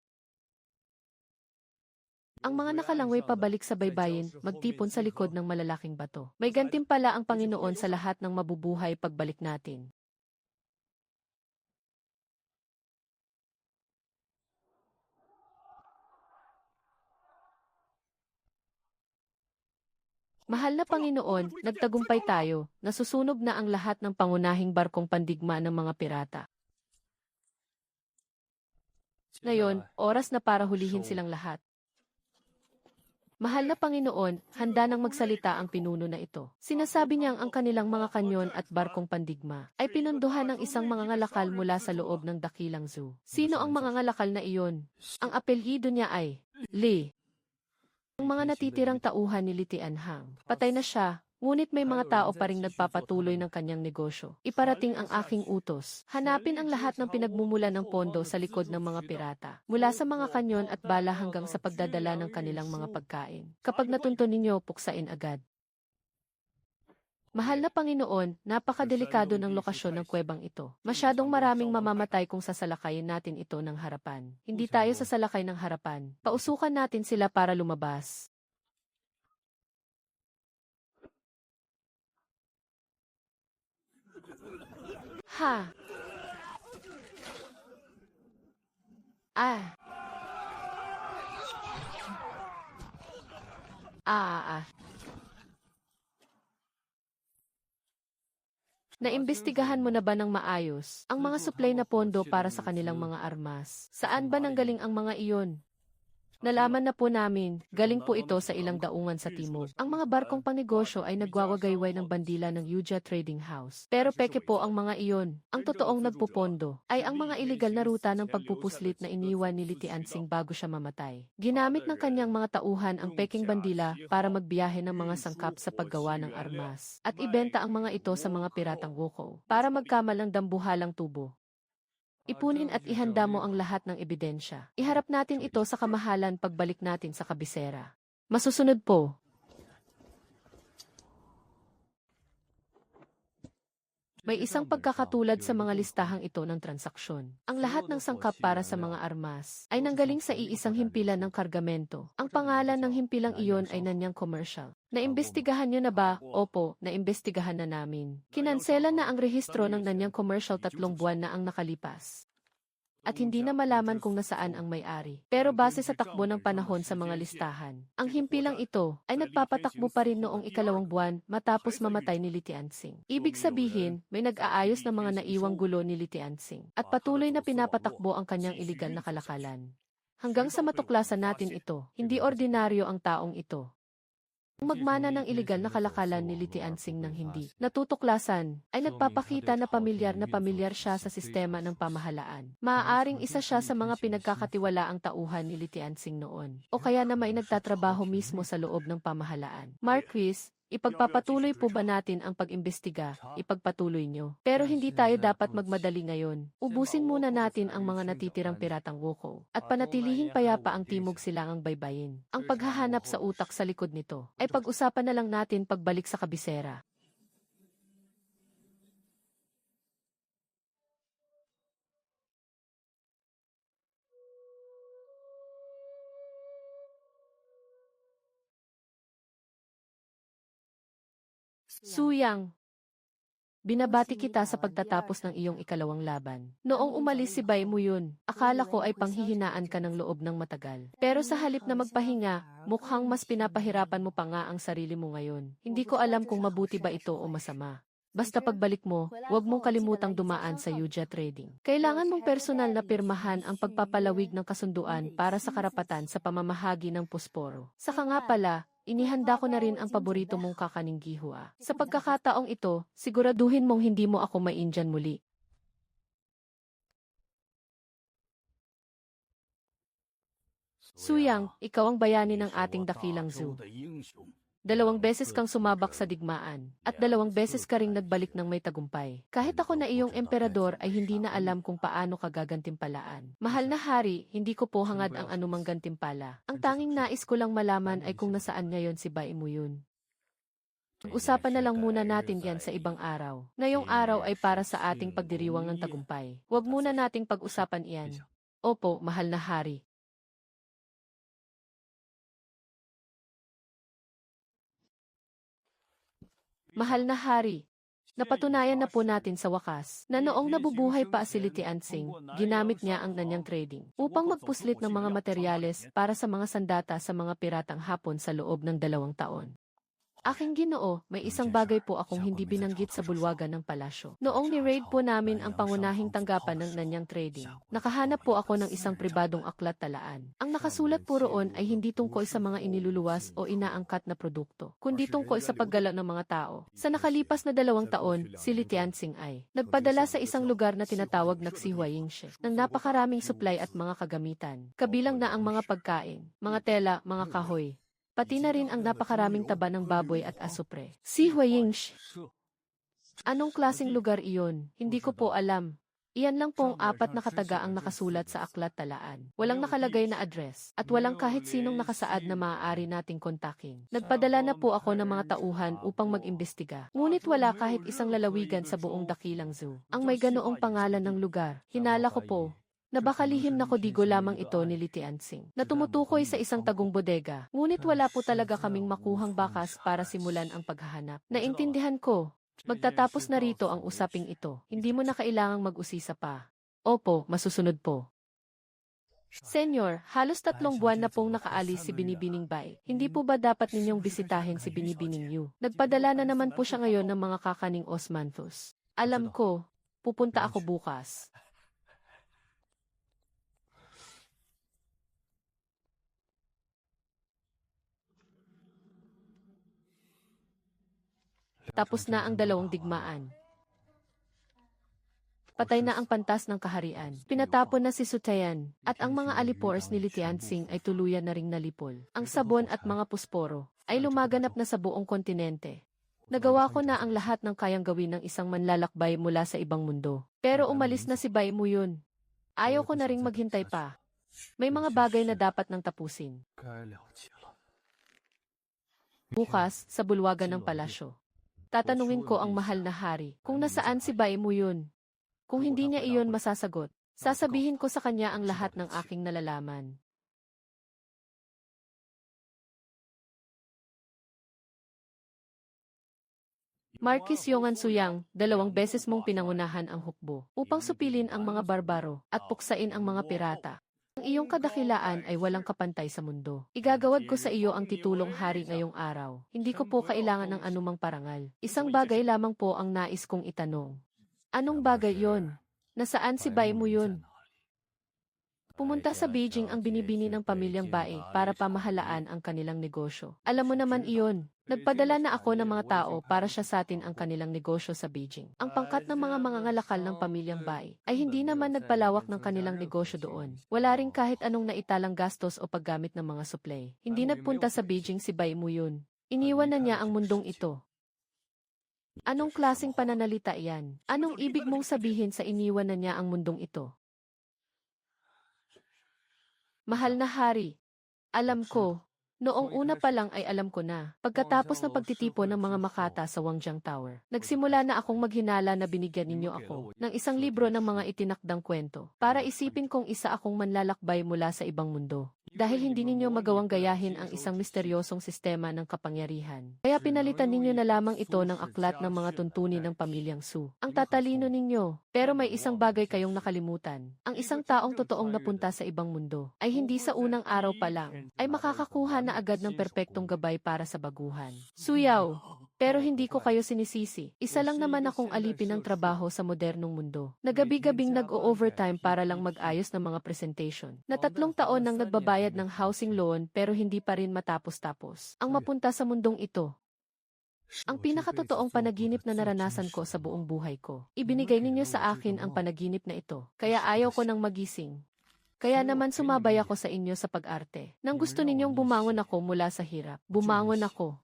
Ang mga nakalangway pabalik sa baybayin, magtipon sa likod ng malalaking bato. May gantimpala ang Panginoon sa lahat ng mabubuhay pagbalik natin. Mahal na Panginoon, nagtagumpay tayo, nasusunog na ang lahat ng pangunahing barkong pandigma ng mga pirata. Ngayon, oras na para hulihin silang lahat. Mahal na Panginoon, handa nang magsalita ang pinuno na ito. Sinasabi niyang ang kanilang mga kanyon at barkong pandigma ay pinunduhan ng isang mangangalakal mula sa loob ng dakilang zoo. Sino ang mangangalakal na iyon? Ang apelyido niya ay Li. Ang mga natitirang tauhan ni Li Tianhang. Patay na siya. Ngunit may mga tao pa ring nagpapatuloy ng kanyang negosyo. Iparating ang aking utos. Hanapin ang lahat ng pinagmumula ng pondo sa likod ng mga pirata. Mula sa mga kanyon at bala hanggang sa pagdadala ng kanilang mga pagkain. Kapag natunto ninyo, puksain agad. Mahal na Panginoon, napakadelikado ng lokasyon ng kuwebang ito. Masyadong maraming mamamatay kung sasalakayin natin ito ng harapan. Hindi tayo sasalakay ng harapan. Pausukan natin sila para lumabas. Ha! Ah! Ah! Naimbestigahan mo na ba ng maayos ang mga suplay na pondo para sa kanilang mga armas? Saan ba nanggaling ang mga iyon? Nalaman na po namin, galing po ito sa ilang daungan sa timog. Ang mga barkong pangnegosyo ay nagwawagayway ng bandila ng Yuja Trading House. Pero peke po ang mga iyon. Ang totoong nagpupondo ay ang mga iligal na ruta ng pagpupuslit na iniwan ni Li Tianxing bago siya mamatay. Ginamit ng kanyang mga tauhan ang peking bandila para magbiyahe ng mga sangkap sa paggawa ng armas at ibenta ang mga ito sa mga piratang Wukong para magkamalang dambuhalang tubo. Ipunin at ihanda mo ang lahat ng ebidensya. Iharap natin ito sa kamahalan pagbalik natin sa kabisera. Masusunod po. May isang pagkakatulad sa mga listahang ito ng transaksyon. Ang lahat ng sangkap para sa mga armas ay nanggaling sa iisang himpilan ng kargamento. Ang pangalan ng himpilang iyon ay Nanyang Commercial. Naimbestigahan niyo na ba? Opo, naimbestigahan na namin. Kinansela na ang rehistro ng Nanyang Commercial 3 buwan na ang nakalipas. At hindi na malaman kung nasaan ang may-ari. Pero base sa takbo ng panahon sa mga listahan, ang himpilang ito ay nagpapatakbo pa rin noong 2 buwan matapos mamatay ni Li Tianxing. Ibig sabihin, may nag-aayos ng mga naiwang gulo ni Li Tianxing at patuloy na pinapatakbo ang kanyang iligal na kalakalan. Hanggang sa matuklasan natin ito, hindi ordinaryo ang taong ito. Ang magmana ng iligal na kalakalan ni Li Tianxing ng hindi natutuklasan ay nagpapakita na pamilyar siya sa sistema ng pamahalaan. Maaaring isa siya sa mga pinagkakatiwalaang tauhan ni Li Tianxing noon o kaya na may nagtatrabaho mismo sa loob ng pamahalaan. Marquis, ipagpapatuloy po ba natin ang pag-imbestiga? Ipagpatuloy nyo. Pero hindi tayo dapat magmadali ngayon. Ubusin muna natin ang mga natitirang piratang Wukong at panatilihing payapa ang timog silangang baybayin. Ang paghahanap sa utak sa likod nito ay pag-usapan na lang natin pagbalik sa kabisera. Suyang, binabati kita sa pagtatapos ng iyong ikalawang laban. Noong umalis si Bai mo yun, akala ko ay panghihinaan ka ng loob ng matagal. Pero sa halip na magpahinga, mukhang mas pinapahirapan mo pa nga ang sarili mo ngayon. Hindi ko alam kung mabuti ba ito o masama. Basta pagbalik mo, huwag mong kalimutang dumaan sa Yuja Trading. Kailangan mong personal na pirmahan ang pagpapalawig ng kasunduan para sa karapatan sa pamamahagi ng posporo. Saka nga pala, inihanda ko na rin ang paborito mong kakaning gihua. Sa pagkakataong ito, siguraduhin mong hindi mo ako maindyan muli. Suyang, ikaw ang bayani ng ating dakilang zoo. 2 beses kang sumabak sa digmaan, at 2 beses ka ring nagbalik ng may tagumpay. Kahit ako na iyong emperador ay hindi na alam kung paano ka gagantimpalaan. Mahal na hari, hindi ko po hangad ang anumang gantimpala. Ang tanging nais ko lang malaman ay kung nasaan ngayon si Bai mo yun. Pag-usapan na lang muna natin yan sa ibang araw. Ngayong araw ay para sa ating pagdiriwang ng tagumpay. Huwag muna nating pag-usapan iyan. Opo, mahal na hari. Mahal na hari, napatunayan na po natin sa wakas na noong nabubuhay pa si Li Tianxing, ginamit niya ang nanyang trading upang magpuslit ng mga materyales para sa mga sandata sa mga piratang Hapon sa loob ng 2 taon. Aking Ginoo, may isang bagay po akong hindi binanggit sa bulwagan ng palasyo. Noong ni-raid po namin ang pangunahing tanggapan ng nanyang trading, nakahanap po ako ng isang pribadong aklat talaan. Ang nakasulat po roon ay hindi tungkol sa mga iniluluwas o inaangkat na produkto, kundi tungkol sa paggalaw ng mga tao. Sa nakalipas na 2 taon, si Li Tianxing ay nagpadala sa isang lugar na tinatawag na Xihuayingshe ng napakaraming supply at mga kagamitan, kabilang na ang mga pagkain, mga tela, mga kahoy, pati na rin ang napakaraming taba ng baboy at asupre. Si Huayingsh. Anong klaseng lugar iyon? Hindi ko po alam. Iyan lang pong 4 na kataga ang nakasulat sa aklat talaan. Walang nakalagay na address, at walang kahit sinong nakasaad na maaari nating kontakin. Nagpadala na po ako ng mga tauhan upang mag-imbestiga. Ngunit wala kahit isang lalawigan sa buong dakilang zoo ang may ganoong pangalan ng lugar. Hinala ko po na baka lihim na kodigo lamang ito ni Li Tianxing na tumutukoy sa isang tagong bodega. Ngunit wala po talaga kaming makuhang bakas para simulan ang paghahanap. Naintindihan ko. Magtatapos na rito ang usaping ito. Hindi mo na kailangang mag-usisa pa. Opo, masusunod po. Senyor, halos 3 buwan na pong nakaalis si Binibining Bai. Hindi po ba dapat ninyong bisitahin si Binibining Yu? Nagpadala na naman po siya ngayon ng mga kakaning Osmanthus. Alam ko, pupunta ako bukas. Tapos na ang 2 digmaan. Patay na ang pantas ng kaharian. Pinatapon na si Sutayan, at ang mga alipores ni Li Tianxing ay tuluyan na ring nalipol. Ang sabon at mga pusporo ay lumaganap na sa buong kontinente. Nagawa ko na ang lahat ng kayang gawin ng isang manlalakbay mula sa ibang mundo. Pero umalis na si Bai Mu Yun. Ayaw ko na ring maghintay pa. May mga bagay na dapat nang tapusin. Bukas, sa bulwagan ng palasyo. Tatanungin ko ang mahal na hari kung nasaan si Bai Mu Yun. Kung hindi niya iyon masasagot, sasabihin ko sa kanya ang lahat ng aking nalalaman. Marquis Yongan Suyang, 2 beses mong pinangunahan ang hukbo upang supilin ang mga barbaro at puksain ang mga pirata. Ang iyong kadakilaan ay walang kapantay sa mundo. Igagawad ko sa iyo ang titulong hari ngayong araw. Hindi ko po kailangan ng anumang parangal. Isang bagay lamang po ang nais kong itanong. Anong bagay yon? Nasaan si Bai Mu Yun? Pumunta sa Beijing ang binibini ng pamilyang Bai para pamahalaan ang kanilang negosyo. Alam mo naman iyon. Nagpadala na ako ng mga tao para siya sa atin ang kanilang negosyo sa Beijing. Ang pangkat ng mga mangangalakal ng pamilyang Bai ay hindi naman nagpalawak ng kanilang negosyo doon. Wala rin kahit anong naitalang gastos o paggamit ng mga supply. Hindi nagpunta sa Beijing si Bai Mu Yun. Iniwan na niya ang mundong ito. Anong klaseng pananalita iyan? Anong ibig mong sabihin sa iniwan na niya ang mundong ito? Mahal na hari, alam ko. Noong una pa lang ay alam ko na. Pagkatapos ng pagtitipon ng mga makata sa Wangjiang Tower, nagsimula na akong maghinala na binigyan ninyo ako ng isang libro ng mga itinakdang kwento para isipin kong isa akong manlalakbay mula sa ibang mundo. Dahil hindi ninyo magawang gayahin ang isang misteryosong sistema ng kapangyarihan. Kaya pinalitan ninyo na lamang ito ng aklat ng mga tuntunin ng pamilyang Su. Ang tatalino ninyo, pero may isang bagay kayong nakalimutan. Ang isang taong totoong napunta sa ibang mundo ay hindi sa unang araw pa lang ay makakakuha na agad ng perpektong gabay para sa baguhan. Suyaw, pero hindi ko kayo sinisisi. Isa lang naman akong alipin ng trabaho sa modernong mundo. Nagabi-gabing nag-o-overtime para lang mag-ayos ng mga presentation. Na 3 taon nang nagbabayad ng housing loan pero hindi pa rin matapos-tapos. Ang mapunta sa mundong ito. Ang pinakatotoong panaginip na naranasan ko sa buong buhay ko. Ibinigay ninyo sa akin ang panaginip na ito. Kaya ayaw ko nang magising. Kaya naman sumabay ako sa inyo sa pag-arte. Nang gusto ninyong bumangon ako mula sa hirap, bumangon ako.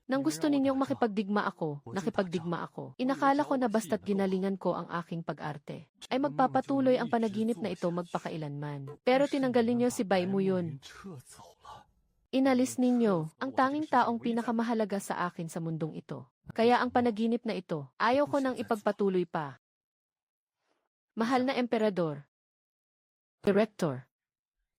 Nang gusto ninyong makipagdigma ako, nakipagdigma ako. Inakala ko na basta't ginalingan ko ang aking pag-arte, ay magpapatuloy ang panaginip na ito magpakailanman. Pero tinanggal ninyo si Bai Mu Yun. Inalis ninyo ang tanging taong pinakamahalaga sa akin sa mundong ito. Kaya ang panaginip na ito, ayaw ko nang ipagpatuloy pa. Mahal na Emperador, Director,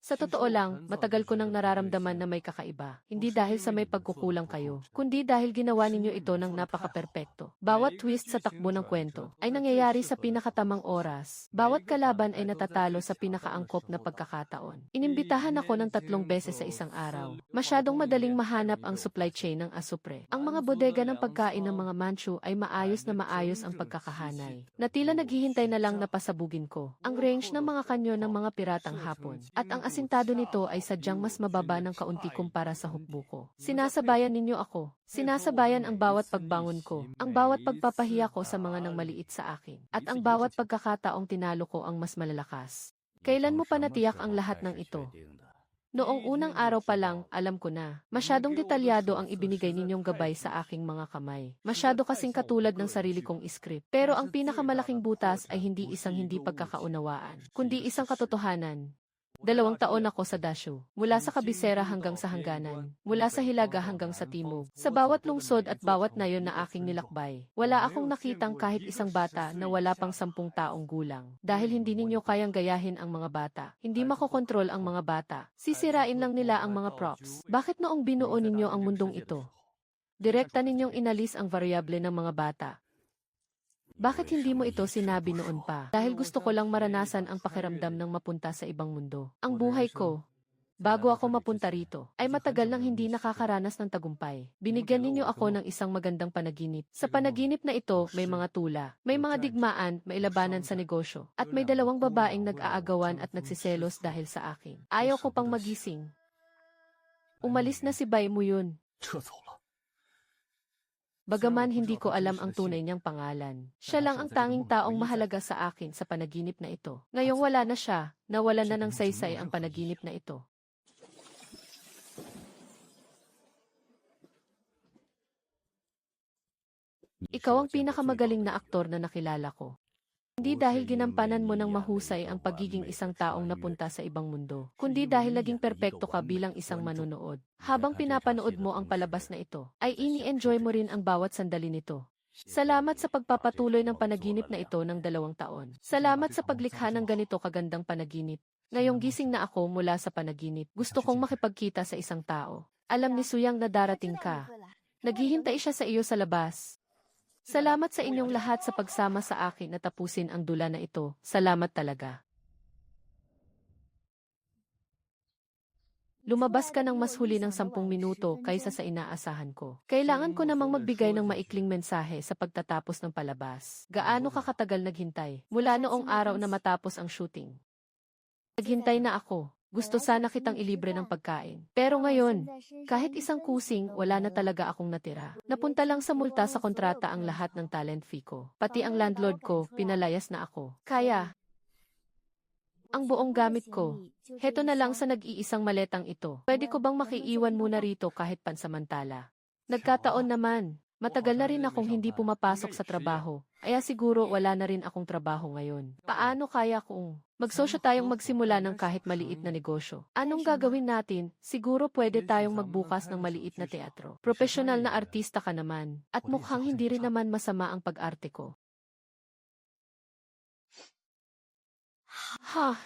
Sa totoo lang, matagal ko nang nararamdaman na may kakaiba. Hindi dahil sa may pagkukulang kayo, kundi dahil ginawa ninyo ito ng napaka-perpekto. Bawat twist sa takbo ng kwento ay nangyayari sa pinakatamang oras. Bawat kalaban ay natatalo sa pinakaangkop na pagkakataon. Inimbitahan ako ng 3 beses sa isang araw. Masyadong madaling mahanap ang supply chain ng asupre. Ang mga bodega ng pagkain ng mga Manchu ay maayos ang pagkakahanay. Na tila naghihintay na lang na pasabugin ko. Ang range ng mga kanyon ng mga piratang Hapon. At ang asintado nito ay sadyang mas mababa ng kaunti kumpara sa hukbo ko. Sinasabayan ninyo ako. Sinasabayan ang bawat pagbangon ko, ang bawat pagpapahiya ko sa mga nang maliit sa akin, at ang bawat pagkakataong tinalo ko ang mas malalakas. Kailan mo pa natiyak ang lahat ng ito? Noong unang araw pa lang, alam ko na. Masyadong detalyado ang ibinigay ninyong gabay sa aking mga kamay. Masyado kasing katulad ng sarili kong script. Pero ang pinakamalaking butas ay hindi isang hindi pagkakaunawaan, kundi isang katotohanan. 2 taon ako sa Dashu. Mula sa kabisera hanggang sa hangganan. Mula sa hilaga hanggang sa timog. Sa bawat lungsod at bawat nayon na aking nilakbay. Wala akong nakitang kahit isang bata na wala pang 10 taong gulang. Dahil hindi ninyo kayang gayahin ang mga bata. Hindi makokontrol ang mga bata. Sisirain lang nila ang mga props. Bakit noong binuo ninyo ang mundong ito? Direkta ninyong inalis ang variable ng mga bata. Bakit hindi mo ito sinabi noon pa? Dahil gusto ko lang maranasan ang pakiramdam ng mapunta sa ibang mundo. Ang buhay ko, bago ako mapunta rito, ay matagal nang hindi nakakaranas ng tagumpay. Binigyan ninyo ako ng isang magandang panaginip. Sa panaginip na ito, may mga tula, may mga digmaan, may labanan sa negosyo, at may 2 babaeng nag-aagawan at nagsiselos dahil sa akin. Ayaw ko pang magising. Umalis na si Bai mo yun. Bagaman hindi ko alam ang tunay niyang pangalan. Siya lang ang tanging taong mahalaga sa akin sa panaginip na ito. Ngayong wala na siya, nawalan na ng saysay ang panaginip na ito. Ikaw ang pinakamagaling na aktor na nakilala ko. Hindi dahil ginampanan mo ng mahusay ang pagiging isang taong napunta sa ibang mundo, kundi dahil naging perpekto ka bilang isang manonood. Habang pinapanood mo ang palabas na ito, ay ini-enjoy mo rin ang bawat sandali nito. Salamat sa pagpapatuloy ng panaginip na ito ng 2 taon. Salamat sa paglikha ng ganito kagandang panaginip. Ngayong gising na ako mula sa panaginip, gusto kong makipagkita sa isang tao. Alam ni Suyang na darating ka. Naghihintay siya sa iyo sa labas. Salamat sa inyong lahat sa pagsama sa akin na tapusin ang dula na ito. Salamat talaga. Lumabas ka ng mas huli ng 10 minuto kaysa sa inaasahan ko. Kailangan ko namang magbigay ng maikling mensahe sa pagtatapos ng palabas. Gaano ka katagal naghintay? Mula noong araw na matapos ang shooting. Naghintay na ako. Gusto sana kitang ilibre ng pagkain. Pero ngayon, kahit isang kusing, wala na talaga akong natira. Napunta lang sa multa sa kontrata ang lahat ng talent fee ko. Pati ang landlord ko, pinalayas na ako. Kaya, ang buong gamit ko. Heto na lang sa nag-iisang maletang ito. Pwede ko bang makiiwan muna rito kahit pansamantala? Nagkataon naman. Matagal na rin akong hindi pumapasok sa trabaho, kaya siguro wala na rin akong trabaho ngayon. Paano kaya kung magsosyo tayong magsimula ng kahit maliit na negosyo? Anong gagawin natin? Siguro pwede tayong magbukas ng maliit na teatro. Profesional na artista ka naman, at mukhang hindi rin naman masama ang pag-arte ko. Ha!